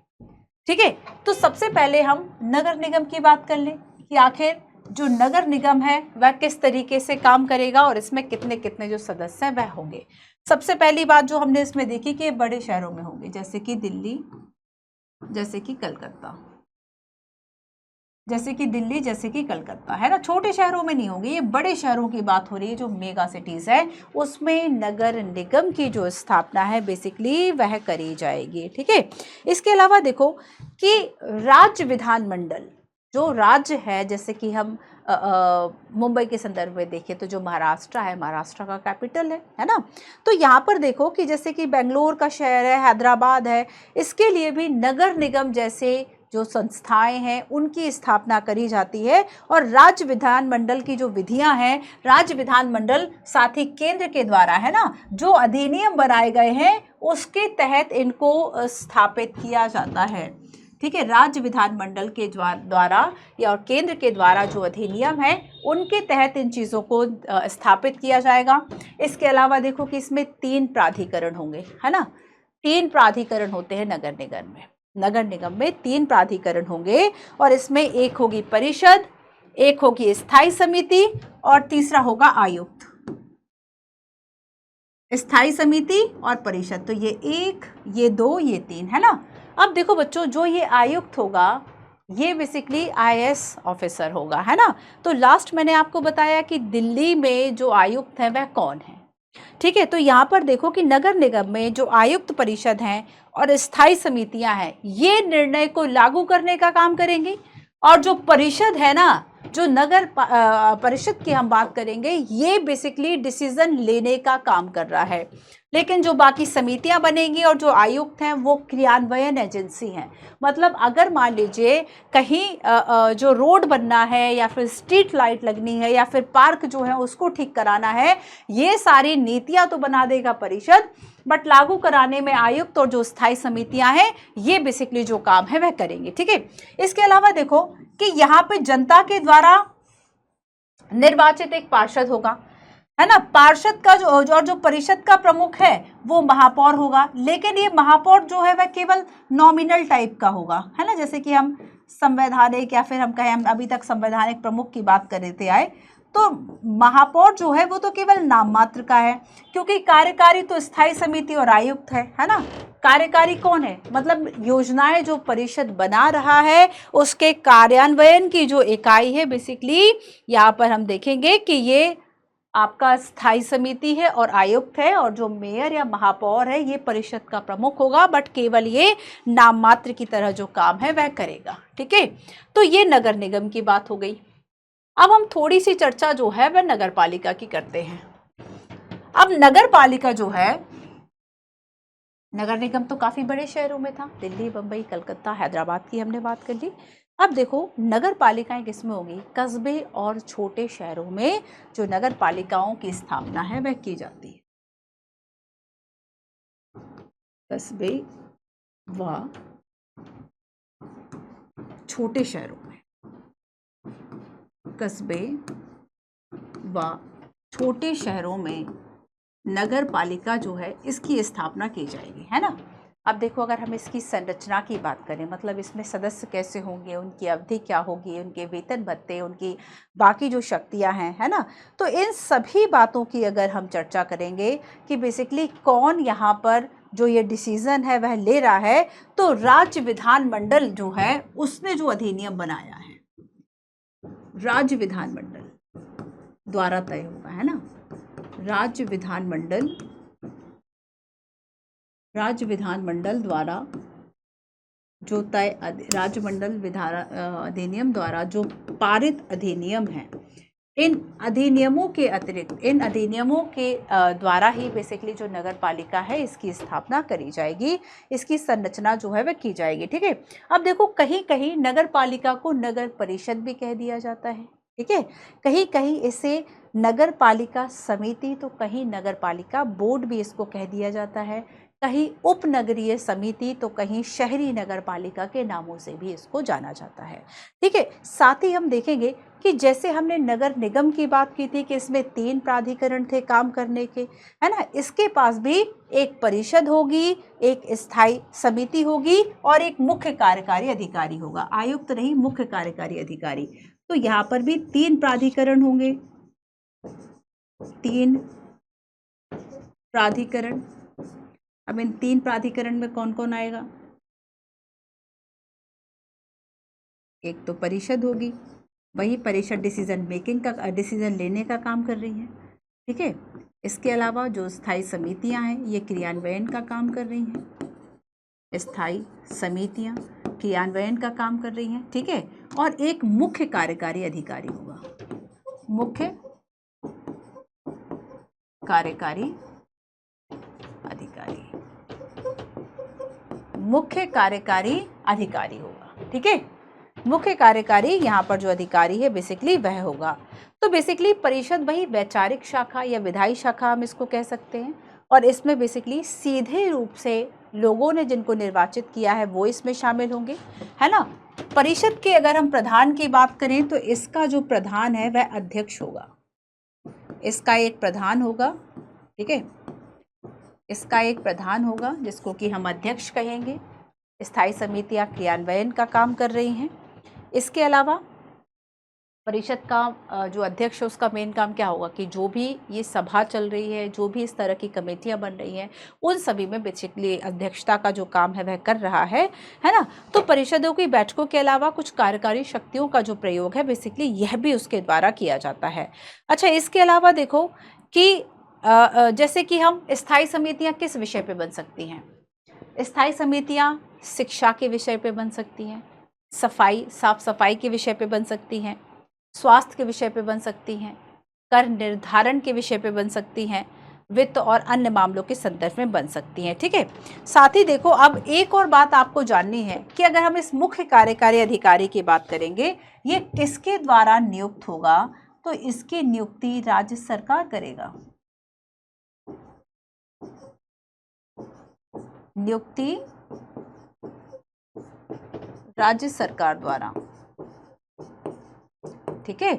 ठीक है, तो सबसे पहले हम नगर निगम की बात कर लें कि आखिर जो नगर निगम है वह किस तरीके से काम करेगा और इसमें कितने कितने जो सदस्य हैं वह होंगे। सबसे पहली बात जो हमने इसमें देखी कि बड़े शहरों में होंगे, जैसे कि दिल्ली, जैसे कि कलकत्ता, जैसे कि दिल्ली, जैसे कि कलकत्ता, है ना, छोटे शहरों में नहीं होंगे, ये बड़े शहरों की बात हो रही है, जो मेगा सिटीज है उसमें नगर निगम की जो स्थापना है बेसिकली वह करी जाएगी। ठीक है, इसके अलावा देखो कि राज्य विधानमंडल, जो राज्य है, जैसे कि हम मुंबई के संदर्भ में देखें तो जो महाराष्ट्र है, महाराष्ट्र का कैपिटल है ना, तो यहाँ पर देखो कि जैसे कि बेंगलोर का शहर है, हैदराबाद है, इसके लिए भी नगर निगम जैसे जो संस्थाएं हैं उनकी स्थापना करी जाती है। और राज्य विधानमंडल की जो विधियां हैं, राज्य विधानमंडल साथ ही केंद्र के द्वारा, है ना, जो अधिनियम बनाए गए हैं उसके तहत इनको स्थापित किया जाता है। ठीक है, राज्य विधानमंडल के द्वारा या केंद्र के द्वारा जो अधिनियम है उनके तहत इन चीज़ों को स्थापित किया जाएगा। इसके अलावा देखो कि इसमें 3 प्राधिकरण होंगे, है ना, 3 प्राधिकरण होते हैं नगर निगम में। नगर निगम में 3 प्राधिकरण होंगे और इसमें एक होगी परिषद, एक होगी स्थायी समिति और तीसरा होगा आयुक्त। स्थायी समिति और परिषद, तो ये 1, ये 2, ये 3, है ना। अब देखो बच्चों, जो ये आयुक्त होगा ये बेसिकली IAS ऑफिसर होगा, है ना। तो लास्ट मैंने आपको बताया कि दिल्ली में जो आयुक्त है वह कौन है। ठीक है, तो यहाँ पर देखो कि नगर निगम में जो आयुक्त परिषद हैं और स्थायी समितियां हैं ये निर्णय को लागू करने का काम करेंगी, और जो परिषद है ना, जो नगर परिषद की हम बात करेंगे, ये बेसिकली डिसीजन लेने का काम कर रहा है। लेकिन जो बाकी समितियां बनेंगी और जो आयुक्त हैं वो क्रियान्वयन एजेंसी हैं। मतलब अगर मान लीजिए कहीं जो रोड बनना है या फिर स्ट्रीट लाइट लगनी है या फिर पार्क जो है उसको ठीक कराना है, ये सारी नीतियां तो बना देगा परिषद, बट लागू कराने में आयुक्त और जो स्थायी समितियां हैं ये बेसिकली जो काम है वह करेंगे। ठीक है, इसके अलावा देखो कि यहाँ पे जनता के द्वारा निर्वाचित एक पार्षद होगा, है ना। पार्षद का जो परिषद का प्रमुख है वो महापौर होगा, लेकिन ये महापौर जो है वह केवल नॉमिनल टाइप का होगा, है ना। जैसे कि हम संवैधानिक या फिर हम कहें, हम अभी तक संवैधानिक प्रमुख की बात कर रहे थे आए, तो महापौर जो है वो तो केवल नाम मात्र का है, क्योंकि कार्यकारी तो स्थायी समिति और आयुक्त है ना। कार्यकारी कौन है, मतलब योजनाएं जो परिषद बना रहा है उसके कार्यान्वयन की जो इकाई है बेसिकली यहाँ पर हम देखेंगे कि ये आपका स्थायी समिति है और आयुक्त है, और जो मेयर या महापौर है ये परिषद का प्रमुख होगा, बट केवल ये नाम मात्र की तरह जो काम है वह करेगा। ठीक है, तो ये नगर निगम की बात हो गई। अब हम थोड़ी सी चर्चा जो है वह नगर पालिका की करते हैं। अब नगर पालिका जो है, नगर निगम तो काफी बड़े शहरों में था, दिल्ली, मुंबई, कलकत्ता, हैदराबाद की हमने बात कर ली। अब देखो नगर पालिकाएं किसमें होंगी, कस्बे और छोटे शहरों में जो नगर पालिकाओं की स्थापना है वह की जाती है। कस्बे व छोटे शहरों में, कस्बे व छोटे शहरों में नगर पालिका जो है इसकी स्थापना की जाएगी, है ना। अब देखो अगर हम इसकी संरचना की बात करें, मतलब इसमें सदस्य कैसे होंगे, उनकी अवधि क्या होगी, उनके वेतन भत्ते, उनकी बाकी जो शक्तियां हैं, है ना, तो इन सभी बातों की अगर हम चर्चा करेंगे कि बेसिकली कौन यहाँ पर जो ये डिसीजन है वह ले रहा है, तो राज्य विधानमंडल जो है उसने जो अधिनियम बनाया है, राज्य विधानमंडल द्वारा तय होगा, है ना। राज्य विधानमंडल द्वारा जो तय राज्यमंडल विधान अधिनियम द्वारा जो पारित अधिनियम है, इन अधिनियमों के अतिरिक्त, इन अधिनियमों के द्वारा ही बेसिकली जो नगर पालिका है इसकी स्थापना करी जाएगी, इसकी संरचना जो है वह की जाएगी। ठीक है। अब देखो, कहीं कहीं नगर पालिका को नगर परिषद भी कह दिया जाता है। ठीक है। कहीं कहीं इसे नगर पालिका समिति, तो कहीं नगर पालिका बोर्ड भी इसको कह दिया जाता है, कहीं उप नगरीय समिति, तो कहीं शहरी नगर पालिका के नामों से भी इसको जाना जाता है। ठीक है। साथ ही हम देखेंगे कि जैसे हमने नगर निगम की बात की थी कि इसमें 3 प्राधिकरण थे काम करने के, है ना, इसके पास भी एक परिषद होगी, एक स्थायी समिति होगी और एक मुख्य कार्यकारी अधिकारी होगा। आयुक्त नहीं, मुख्य कार्यकारी अधिकारी। तो यहाँ पर भी 3 प्राधिकरण होंगे, 3 प्राधिकरण। अब इन 3 प्राधिकरण में कौन कौन आएगा? एक तो परिषद होगी, वही परिषद डिसीजन लेने का काम कर रही है। ठीक है। इसके अलावा जो स्थायी समितियां हैं ये क्रियान्वयन का काम कर रही हैं, स्थायी समितियां क्रियान्वयन का काम कर रही हैं। ठीक है। और एक मुख्य कार्यकारी अधिकारी होगा, मुख्य कार्यकारी अधिकारी, मुख्य कार्यकारी अधिकारी होगा। ठीक है। मुख्य कार्यकारी यहाँ पर जो अधिकारी है बेसिकली वह होगा। तो बेसिकली परिषद वही वैचारिक शाखा या विधायी शाखा हम इसको कह सकते हैं, और इसमें बेसिकली सीधे रूप से लोगों ने जिनको निर्वाचित किया है वो इसमें शामिल होंगे, है ना। परिषद के अगर हम प्रधान की बात करें तो इसका जो प्रधान है वह अध्यक्ष होगा, इसका एक प्रधान होगा। ठीक है। इसका एक प्रधान होगा जिसको कि हम अध्यक्ष कहेंगे। स्थायी समितियां क्रियान्वयन का काम कर रही हैं। इसके अलावा परिषद का जो अध्यक्ष है उसका मेन काम क्या होगा कि जो भी ये सभा चल रही है, जो भी इस तरह की कमेटियां बन रही हैं, उन सभी में बेसिकली अध्यक्षता का जो काम है वह कर रहा है ना। तो परिषदों की बैठकों के अलावा कुछ कार्यकारी शक्तियों का जो प्रयोग है बेसिकली यह भी उसके द्वारा किया जाता है। अच्छा, इसके अलावा देखो कि जैसे कि हम स्थायी समितियां किस विषय पे बन सकती हैं? स्थायी समितियां शिक्षा के विषय पे बन सकती हैं, साफ सफाई के विषय पे बन सकती हैं, स्वास्थ्य के विषय पे बन सकती हैं, कर निर्धारण के विषय पे बन सकती हैं, वित्त और अन्य मामलों के संदर्भ में बन सकती हैं। ठीक है। साथ ही देखो, अब एक और बात आपको जाननी है कि अगर हम इस मुख्य कार्यकारी अधिकारी की बात करेंगे, ये किसके द्वारा नियुक्त होगा? तो इसकी नियुक्ति राज्य सरकार करेगा। नियुक्ति राज्य सरकार द्वारा। ठीक है।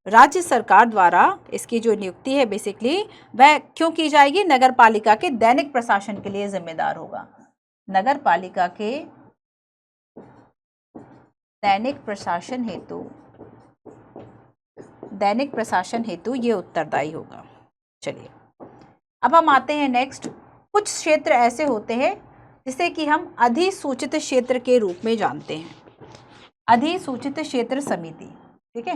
राज्य सरकार द्वारा इसकी जो नियुक्ति है बेसिकली वह क्यों की जाएगी? नगर पालिका के दैनिक प्रशासन के लिए जिम्मेदार होगा। नगर पालिका के दैनिक प्रशासन हेतु ये उत्तरदायी होगा। चलिए, अब हम आते हैं नेक्स्ट। कुछ क्षेत्र ऐसे होते हैं जिसे कि हम अधिसूचित क्षेत्र के रूप में जानते हैं। अधिसूचित क्षेत्र समिति। ठीक है।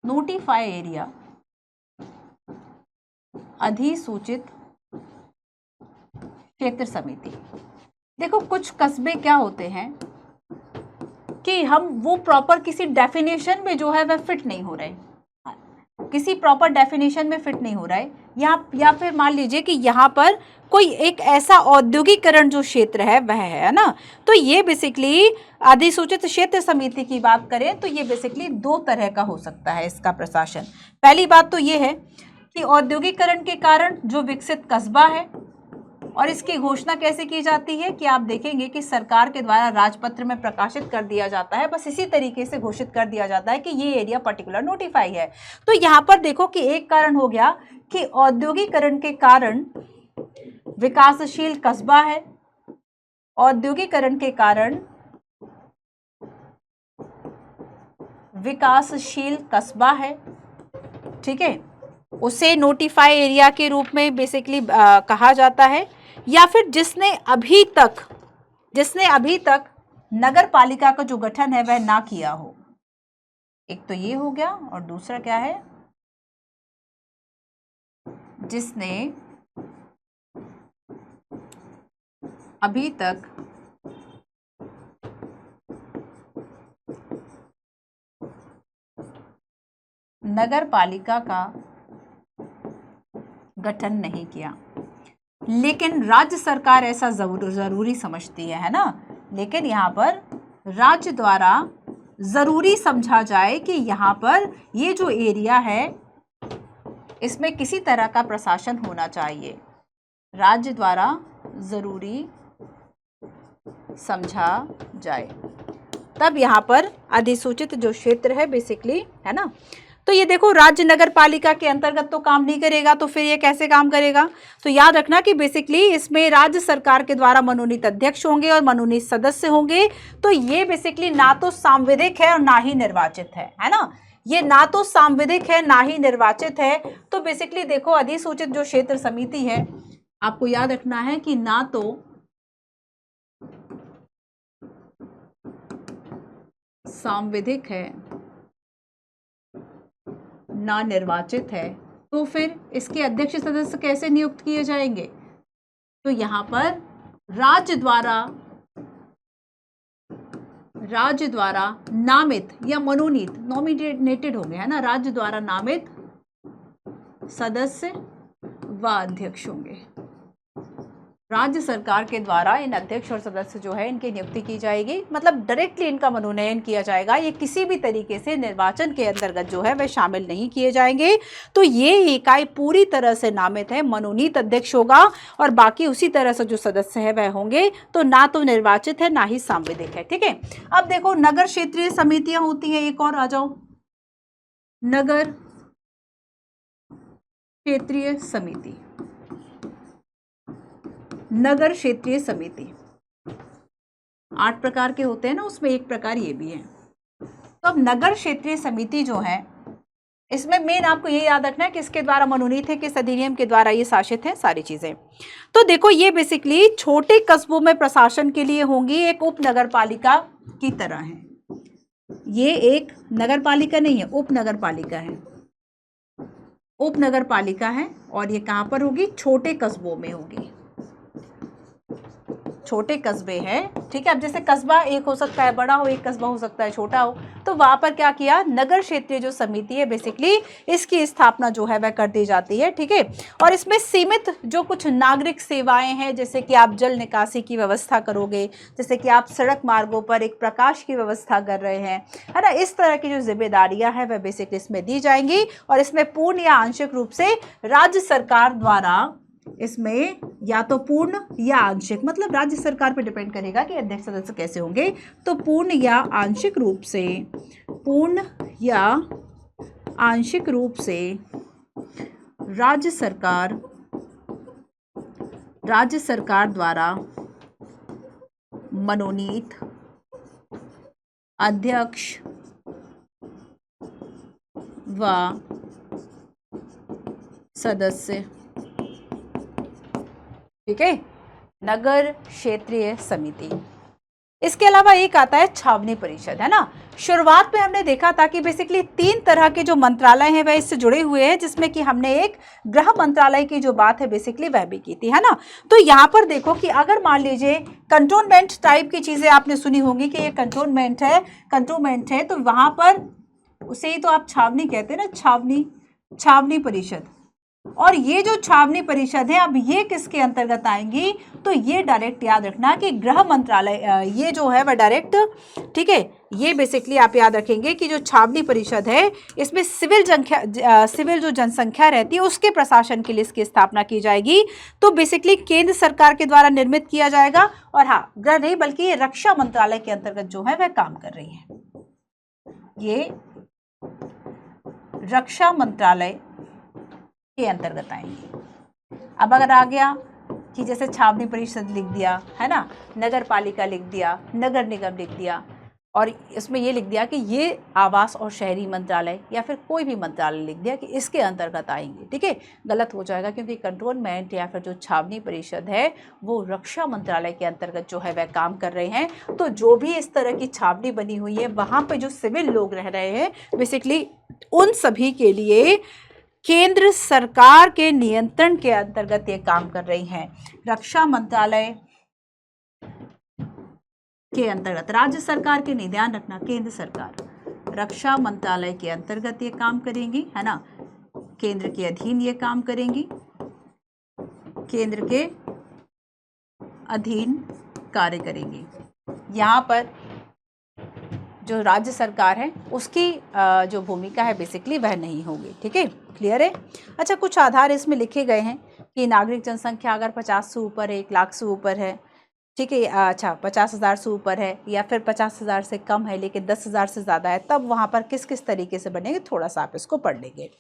नोटिफाई एरिया, अधिसूचित क्षेत्र समिति। देखो, कुछ कस्बे क्या होते हैं कि हम वो प्रॉपर किसी डेफिनेशन में जो है वह फिट नहीं हो रहे, किसी प्रॉपर डेफिनेशन में फिट नहीं हो रहा है, या फिर मान लीजिए कि यहाँ पर कोई एक ऐसा औद्योगिकरण जो क्षेत्र है वह है ना। तो ये बेसिकली अधिसूचित क्षेत्र समिति की बात करें तो ये बेसिकली 2 तरह का हो सकता है इसका प्रशासन। पहली बात तो ये है कि औद्योगिकरण के कारण जो विकसित कस्बा है, और इसकी घोषणा कैसे की जाती है कि आप देखेंगे कि सरकार के द्वारा राजपत्र में प्रकाशित कर दिया जाता है। बस इसी तरीके से घोषित कर दिया जाता है कि ये एरिया पर्टिकुलर नोटिफाई है। तो यहाँ पर देखो कि एक कारण हो गया कि औद्योगिकरण के कारण विकासशील कस्बा है, औद्योगिकरण के कारण विकासशील कस्बा है। ठीक है। उसे नोटिफाई एरिया के रूप में बेसिकली कहा जाता है। या फिर जिसने अभी तक नगर पालिका का जो गठन है वह ना किया हो। एक तो ये हो गया, और दूसरा क्या है, जिसने अभी तक नगर पालिका का गठन नहीं किया। लेकिन राज्य सरकार ऐसा जरूरी समझती है ना, लेकिन यहाँ पर राज्य द्वारा जरूरी समझा जाए कि यहाँ पर ये जो एरिया है इसमें किसी तरह का प्रशासन होना चाहिए, राज्य द्वारा जरूरी समझा जाए, तब यहाँ पर अधिसूचित जो क्षेत्र है बेसिकली, है ना। तो ये देखो, राज्य नगर पालिका के अंतर्गत तो काम नहीं करेगा, तो फिर ये कैसे काम करेगा? तो याद रखना कि बेसिकली इसमें राज्य सरकार के द्वारा मनोनीत अध्यक्ष होंगे और मनोनीत सदस्य होंगे। तो ये बेसिकली ना तो सांविधिक है और ना ही निर्वाचित है ना। ये ना तो सांविधिक है ना ही निर्वाचित है। तो बेसिकली देखो, अधिसूचित जो क्षेत्र समिति है, आपको याद रखना है कि ना तो सांविधिक है ना निर्वाचित है, तो फिर इसके अध्यक्ष सदस्य कैसे नियुक्त किए जाएंगे? तो यहां पर राज्य द्वारा नामित या मनोनीत, नॉमिनेटेड होंगे, है ना, राज्य द्वारा नामित सदस्य व अध्यक्ष होंगे। राज्य सरकार के द्वारा इन अध्यक्ष और सदस्य जो है इनकी नियुक्ति की जाएगी, मतलब डायरेक्टली इनका मनोनयन किया जाएगा। ये किसी भी तरीके से निर्वाचन के अंतर्गत जो है वह शामिल नहीं किए जाएंगे। तो ये इकाई पूरी तरह से नामित है, मनोनीत अध्यक्ष होगा और बाकी उसी तरह से जो सदस्य है वह होंगे। तो ना तो निर्वाचित है ना ही सांविधिक है, ठीक है। अब देखो, नगर क्षेत्रीय समितियां होती हैं, एक और आ जाओ, नगर क्षेत्रीय समिति। नगर क्षेत्रीय समिति 8 प्रकार के होते हैं ना, उसमें एक प्रकार ये भी है। तो अब नगर क्षेत्रीय समिति जो है, इसमें मेन आपको ये याद रखना है कि इसके द्वारा मनोनीत है, किस अधिनियम के द्वारा ये शासित है, सारी चीजें। तो देखो, ये बेसिकली छोटे कस्बों में प्रशासन के लिए होंगी, एक उप नगर पालिका की तरह है। ये एक नगर पालिका नहीं है, उप नगर पालिका है, उप नगर पालिका है। और ये कहाँ पर होगी? छोटे कस्बों में होगी, छोटे कस्बे हैं, ठीक है। अब जैसे कस्बा एक हो सकता है बड़ा हो, एक कस्बा हो सकता है छोटा हो, तो वहां पर क्या किया, नगर क्षेत्रीय जो समिति है बेसिकली इसकी स्थापना जो है वह कर दी जाती है, ठीक है। और इसमें सीमित जो कुछ नागरिक सेवाएं हैं, जैसे कि आप जल निकासी की व्यवस्था करोगे, जैसे कि आप सड़क मार्गों पर एक प्रकाश की व्यवस्था कर रहे हैं, है ना, इस तरह की जो जिम्मेदारियां हैं वह बेसिकली इसमें दी जाएंगी। और इसमें पूर्ण या आंशिक रूप से राज्य सरकार द्वारा, इसमें या तो पूर्ण या आंशिक, मतलब राज्य सरकार पर डिपेंड करेगा कि अध्यक्ष सदस्य कैसे होंगे। तो पूर्ण या आंशिक रूप से, पूर्ण या आंशिक रूप से राज्य सरकार द्वारा मनोनीत अध्यक्ष व सदस्य, ठीक है, नगर क्षेत्रीय समिति। इसके अलावा एक आता है छावनी परिषद, है ना। शुरुआत में हमने देखा था कि बेसिकली 3 तरह के जो मंत्रालय हैं वह इससे जुड़े हुए हैं, जिसमें कि हमने एक गृह मंत्रालय की जो बात है बेसिकली वह भी की थी, है ना। तो यहाँ पर देखो कि अगर मान लीजिए कंटोनमेंट टाइप की चीजें आपने सुनी होंगी कि ये कंटोनमेंट है, तो वहां पर उसे ही तो आप छावनी कहते हैं ना, छावनी परिषद। और ये जो छावनी परिषद है, अब ये किसके अंतर्गत आएंगी? तो ये डायरेक्ट याद रखना कि गृह मंत्रालय, ये जो है वह डायरेक्ट, ठीक है, ये बेसिकली आप याद रखेंगे कि जो छावनी परिषद है इसमें सिविल जो जनसंख्या रहती है उसके प्रशासन के लिए इसकी स्थापना की जाएगी। तो बेसिकली केंद्र सरकार के द्वारा निर्मित किया जाएगा। और हाँ, गृह नहीं बल्कि ये रक्षा मंत्रालय के अंतर्गत जो है वह काम कर रही है, ये रक्षा मंत्रालय के अंतर्गत आएंगे। अब अगर आ गया कि जैसे छावनी परिषद लिख दिया, है ना, नगर पालिका लिख दिया, नगर निगम लिख दिया, और इसमें ये लिख दिया कि ये आवास और शहरी मंत्रालय या फिर कोई भी मंत्रालय लिख दिया कि इसके अंतर्गत आएंगे, ठीक है। गलत हो जाएगा क्योंकि कंटोनमेंट या फिर जो छावनी परिषद है वो रक्षा मंत्रालय के अंतर्गत जो है वह काम कर रहे हैं। तो जो भी इस तरह की छावनी बनी हुई है वहाँ पे जो सिविल लोग रह रहे हैं बेसिकली उन सभी के लिए केंद्र सरकार के नियंत्रण के अंतर्गत ये काम कर रही हैं। रक्षा मंत्रालय के अंतर्गत, राज्य सरकार के नहीं, ध्यान रखना, केंद्र सरकार रक्षा मंत्रालय के अंतर्गत ये काम करेंगी, है ना, केंद्र के अधीन ये काम करेंगी, केंद्र के अधीन कार्य करेंगी। यहाँ पर जो राज्य सरकार है उसकी जो भूमिका है बेसिकली वह नहीं होगी, ठीक है, क्लियर है। अच्छा, कुछ आधार इसमें लिखे गए हैं कि नागरिक जनसंख्या अगर 50 से ऊपर है, 1 लाख से ऊपर है, ठीक है, अच्छा 50,000 से ऊपर है या फिर 50,000 से कम है लेकिन 10,000 से ज़्यादा है, तब वहाँ पर किस किस तरीके से बनेंगे, थोड़ा सा आप इसको पढ़ लेंगे।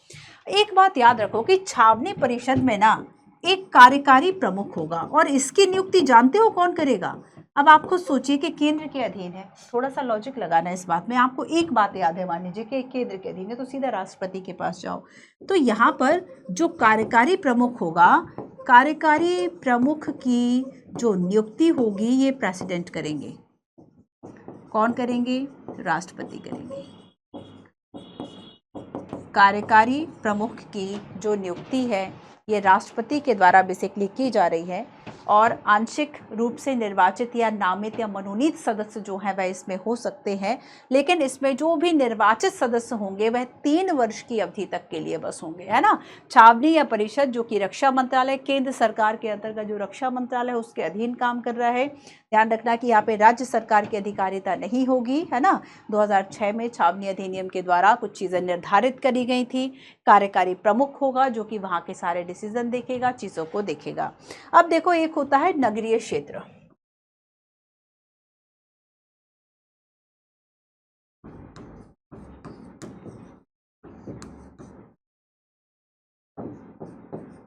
एक बात याद रखो कि छावनी परिषद में ना एक कार्यकारी प्रमुख होगा और इसकी नियुक्ति जानते हो कौन करेगा। अब आप खुद सोचिए कि केंद्र के अधीन है, थोड़ा सा लॉजिक लगाना इस बात में। आपको एक बात याद है, मान लीजिए कि केंद्र के अधीन है तो सीधा राष्ट्रपति के पास जाओ, तो यहाँ पर जो कार्यकारी प्रमुख होगा, कार्यकारी प्रमुख की जो नियुक्ति होगी ये प्रेसिडेंट करेंगे। कौन करेंगे, राष्ट्रपति करेंगे। कार्यकारी प्रमुख की जो नियुक्ति है ये राष्ट्रपति के द्वारा बेसिकली की जा रही है और आंशिक रूप से निर्वाचित या नामित या मनोनीत सदस्य जो हैं वह इसमें हो सकते हैं, लेकिन इसमें जो भी निर्वाचित सदस्य होंगे वह 3 वर्ष की अवधि तक के लिए बस होंगे, है ना। छावनी या परिषद जो कि रक्षा मंत्रालय, केंद्र सरकार के अंतर्गत जो रक्षा मंत्रालय उसके अधीन काम कर रहा है। ध्यान रखना कि यहाँ पे राज्य सरकार की अधिकारिता नहीं होगी, है ना। 2006 में छावनी अधिनियम के द्वारा कुछ चीज़ें निर्धारित करी गई थी। कार्यकारी प्रमुख होगा जो कि वहाँ के सारे डिसीजन देखेगा, चीज़ों को देखेगा। अब देखो, एक होता है नगरीय क्षेत्र।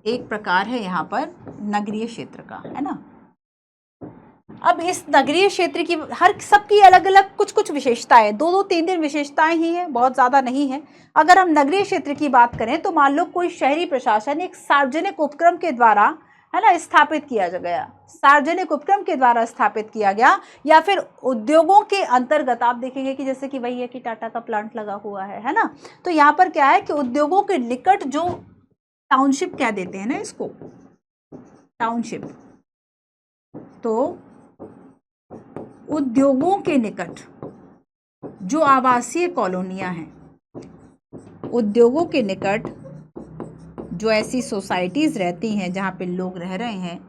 एक प्रकार है यहाँ पर नगरीय क्षेत्र का, है ना। अब इस नगरीय क्षेत्र की हर सबकी अलग अलग कुछ कुछ विशेषताएं, 2-2, 3-3 विशेषताएं ही है, बहुत ज़्यादा नहीं है। अगर हम नगरीय क्षेत्र की बात करें तो मान लो कोई शहरी प्रशासन एक सार्वजनिक उपक्रम के द्वारा, है ना, स्थापित किया गया, सार्वजनिक उपक्रम के द्वारा स्थापित किया गया, या फिर उद्योगों के अंतर्गत आप देखेंगे कि जैसे कि वही है कि टाटा का प्लांट लगा हुआ है ना। तो यहाँ पर क्या है कि उद्योगों के निकट जो टाउनशिप कह देते हैं ना इसको, टाउनशिप, तो उद्योगों के निकट जो आवासीय कॉलोनियां हैं, उद्योगों के निकट जो ऐसी सोसाइटीज रहती हैं जहां पे लोग रह रहे हैं,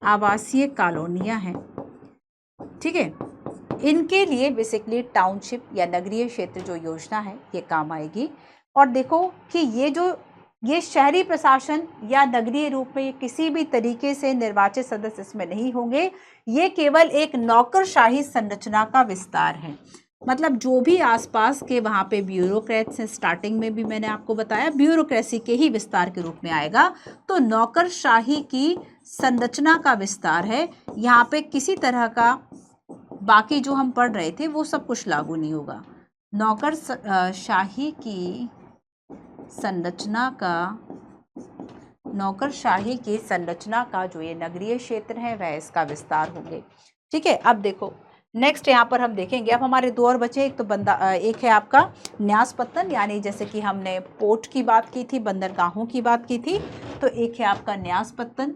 आवासीय कॉलोनियां हैं, ठीक है, इनके लिए बेसिकली टाउनशिप या नगरीय क्षेत्र जो योजना है ये काम आएगी। और देखो कि ये शहरी प्रशासन या नगरीय रूप में ये किसी भी तरीके से निर्वाचित सदस्य इसमें नहीं होंगे, ये केवल एक नौकरशाही संरचना का विस्तार है। मतलब जो भी आसपास के वहाँ पे ब्यूरोक्रेट्स हैं, स्टार्टिंग में भी मैंने आपको बताया ब्यूरोक्रेसी के ही विस्तार के रूप में आएगा, तो नौकरशाही की संरचना का विस्तार है। यहाँ पे किसी तरह का बाकी जो हम पढ़ रहे थे वो सब कुछ लागू नहीं होगा। नौकरशाही की संरचना का जो ये नगरीय क्षेत्र है वह इसका विस्तार होंगे, ठीक है। अब देखो नेक्स्ट यहाँ पर हम देखेंगे, अब हमारे 2 और बचे। एक है आपका न्यास पत्तन, यानी जैसे कि हमने पोर्ट की बात की थी, बंदरगाहों की बात की थी, तो एक है आपका न्यास पत्तन।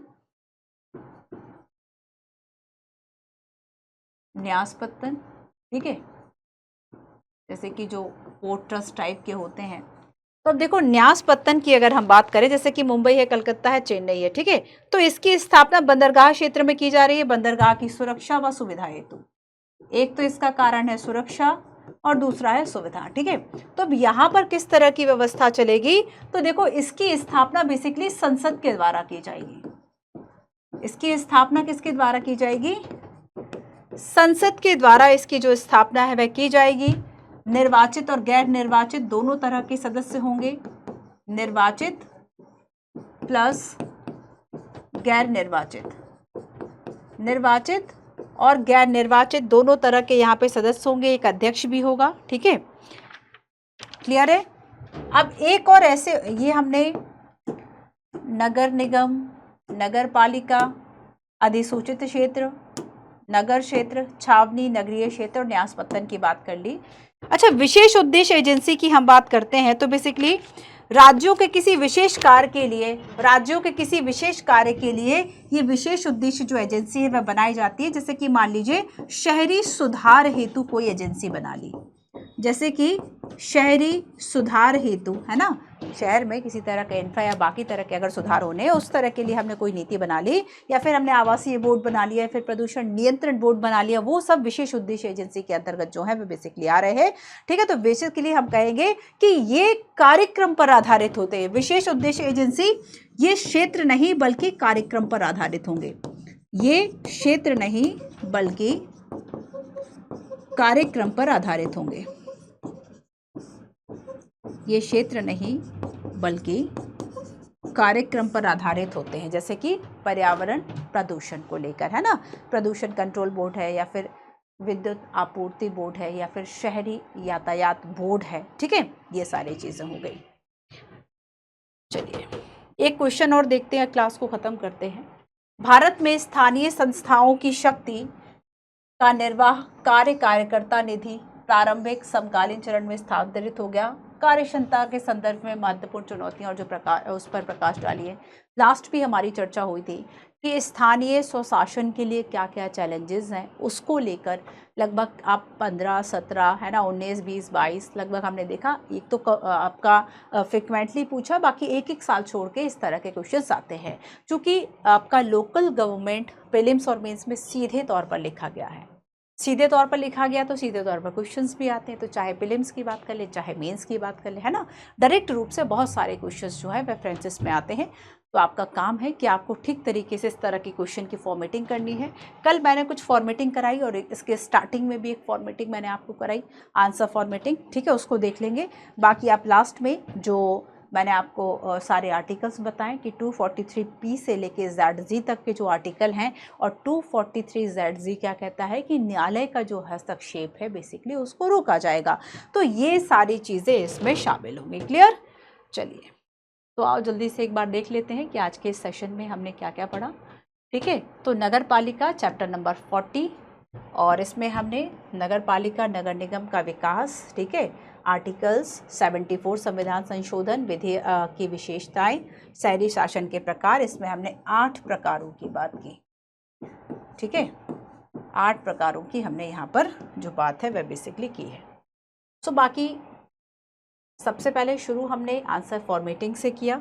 न्यास पत्तन, ठीक है, जैसे कि जो पोर्ट ट्रस्ट टाइप के होते हैं। तो अब देखो न्यास पत्तन की अगर हम बात करें, जैसे कि मुंबई है, कलकत्ता है, चेन्नई है, ठीक है, तो इसकी स्थापना बंदरगाह क्षेत्र में की जा रही है, बंदरगाह की सुरक्षा व सुविधा हेतु। एक तो इसका कारण है सुरक्षा और दूसरा है सुविधा, ठीक है। तो अब यहाँ पर किस तरह की व्यवस्था चलेगी, तो देखो इसकी स्थापना बेसिकली संसद के द्वारा की जाएगी। इसकी स्थापना किसके द्वारा की जाएगी, संसद के द्वारा इसकी जो स्थापना है वह की जाएगी। निर्वाचित और गैर निर्वाचित दोनों तरह के सदस्य होंगे, निर्वाचित प्लस गैर निर्वाचित, निर्वाचित और गैर निर्वाचित दोनों तरह के यहाँ पे सदस्य होंगे, एक अध्यक्ष भी होगा, ठीक है, क्लियर है। अब एक और ऐसे, ये हमने नगर निगम, नगर पालिका, अधिसूचित क्षेत्र, नगर क्षेत्र, छावनी, नगरीय क्षेत्र और न्यास पत्तन की बात कर ली। अच्छा, विशेष उद्देश्य एजेंसी की हम बात करते हैं तो बेसिकली राज्यों के किसी विशेष कार्य के लिए, राज्यों के किसी विशेष कार्य के लिए ये विशेष उद्देश्य जो एजेंसी है वह बनाई जाती है। जैसे कि मान लीजिए शहरी सुधार हेतु कोई एजेंसी बना ली, जैसे कि शहरी सुधार हेतु, है ना, शहर में किसी तरह का इंफ्रा या बाकी तरह के अगर सुधार होने हैं उस तरह के लिए हमने कोई नीति बना ली, या फिर हमने आवासीय बोर्ड बना लिया, फिर प्रदूषण नियंत्रण बोर्ड बना लिया, वो सब विशेष उद्देश्य एजेंसी के अंतर्गत जो है वो बेसिकली आ रहे हैं, ठीक है। तो बेसिकली हम कहेंगे कि ये कार्यक्रम पर आधारित होते हैं। विशेष उद्देश्य एजेंसी ये क्षेत्र नहीं बल्कि कार्यक्रम पर आधारित होंगे, ये क्षेत्र नहीं बल्कि कार्यक्रम पर आधारित होंगे, ये क्षेत्र नहीं बल्कि कार्यक्रम पर आधारित होते हैं। जैसे कि पर्यावरण प्रदूषण को लेकर, है ना, प्रदूषण कंट्रोल बोर्ड है, या फिर विद्युत आपूर्ति बोर्ड है, या फिर शहरी यातायात बोर्ड है, ठीक है, ये सारी चीजें हो गई। चलिए एक क्वेश्चन और देखते हैं, क्लास को खत्म करते हैं। भारत में स्थानीय संस्थाओं की शक्ति का निर्वाह कार्य कार्यकर्ता निधि प्रारंभिक समकालीन चरण में स्थानांतरित हो गया। कार्य क्षमता के संदर्भ में महत्वपूर्ण चुनौतियां और जो उस पर प्रकाश डालिए। लास्ट भी हमारी चर्चा हुई थी कि स्थानीय स्वशासन के लिए क्या क्या चैलेंजेस हैं, उसको लेकर लगभग आप 15, 17, है ना, 19, 20, 22 लगभग हमने देखा। एक तो आपका फ्रिक्वेंटली पूछा, बाकी एक एक साल छोड़ के इस तरह के क्वेश्चंस आते हैं, क्योंकि आपका लोकल गवर्नमेंट प्रीलिम्स और मेंस में सीधे तौर पर लिखा गया है। सीधे तौर पर लिखा गया तो सीधे तौर पर क्वेश्चंस भी आते हैं, तो चाहे प्रीलिम्स की बात कर ले चाहे मेंस की बात कर ले, है ना, डायरेक्ट रूप से बहुत सारे क्वेश्चंस जो है रेफरेंसेस में आते हैं। तो आपका काम है कि आपको ठीक तरीके से इस तरह की क्वेश्चन की फॉर्मेटिंग करनी है। कल मैंने कुछ फॉर्मेटिंग कराई और इसके स्टार्टिंग में भी एक फॉर्मेटिंग मैंने आपको कराई, आंसर फॉर्मेटिंग, ठीक है, उसको देख लेंगे। बाकी आप लास्ट में जो मैंने आपको सारे आर्टिकल्स बताएं कि 243P से लेके ZZ तक के जो आर्टिकल हैं, और 243ZZ क्या कहता है कि न्यायालय का जो हस्तक्षेप है बेसिकली उसको रोका जाएगा। तो ये सारी चीज़ें इसमें शामिल होंगी। क्लियर? चलिए तो आओ जल्दी से एक बार देख लेते हैं कि आज के इस सेशन में हमने क्या क्या पढ़ा, ठीक है। तो नगर पालिका चैप्टर नंबर 40, और इसमें हमने नगर पालिका नगर निगम का विकास, ठीक है, आर्टिकल्स 74 संविधान संशोधन विधि की विशेषताएं, शहरी शासन के प्रकार, इसमें हमने 8 प्रकारों की बात की, ठीक है, 8 प्रकारों की हमने यहाँ पर जो बात है वह बेसिकली की है। सो बाकी सबसे पहले शुरू हमने आंसर फॉर्मेटिंग से किया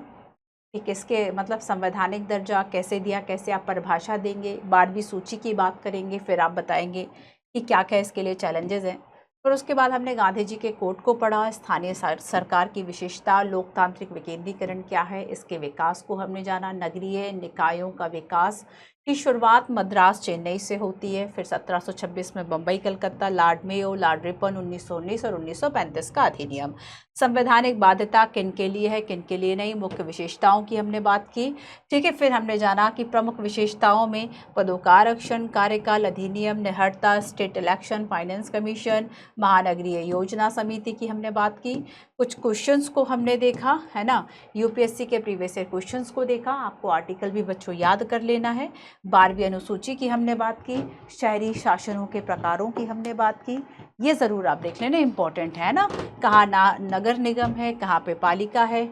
कि किसके मतलब संवैधानिक दर्जा कैसे दिया, कैसे आप परिभाषा देंगे, 12वीं सूची की बात करेंगे, फिर आप बताएंगे कि क्या क्या इसके लिए चैलेंजेस हैं। फिर उसके बाद हमने गांधी जी के कोट को पढ़ा, स्थानीय सरकार की विशेषता, लोकतांत्रिक विकेंद्रीकरण क्या है, इसके विकास को हमने जाना, नगरीय निकायों का विकास की शुरुआत मद्रास चेन्नई से होती है, फिर 1726 में Bombay Calcutta, Lord Mayo, Lord Ripon, 1919 और 1935 का अधिनियम। संवैधानिक बाध्यता किन के लिए है किन के लिए नहीं, मुख्य विशेषताओं की हमने बात की, ठीक है। फिर हमने जाना कि प्रमुख विशेषताओं में पदोकारक्षण, कार्यकाल, अधिनियम, निहरता, स्टेट इलेक्शन, फाइनेंस कमीशन, महानगरीय योजना समिति की हमने बात की। कुछ क्वेश्चंस को हमने देखा, है ना, यूपीएससी के प्रीवियस ईयर क्वेश्चंस को देखा, आपको आर्टिकल भी बच्चों याद कर लेना है। 12वीं अनुसूची की हमने बात की, शहरी शासनों के प्रकारों की हमने बात की, ये ज़रूर आप देख लेना, इंपॉर्टेंट है ना, कहाँ नगर निगम है, कहाँ पे पालिका है,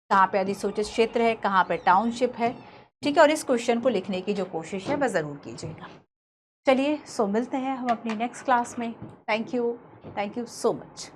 कहाँ पे अधिसूचित क्षेत्र है, कहाँ पे टाउनशिप है, ठीक है। और इस क्वेश्चन को लिखने की जो कोशिश है वह ज़रूर कीजिएगा। चलिए सो मिलते हैं हम अपनी नेक्स्ट क्लास में। Thank you so much.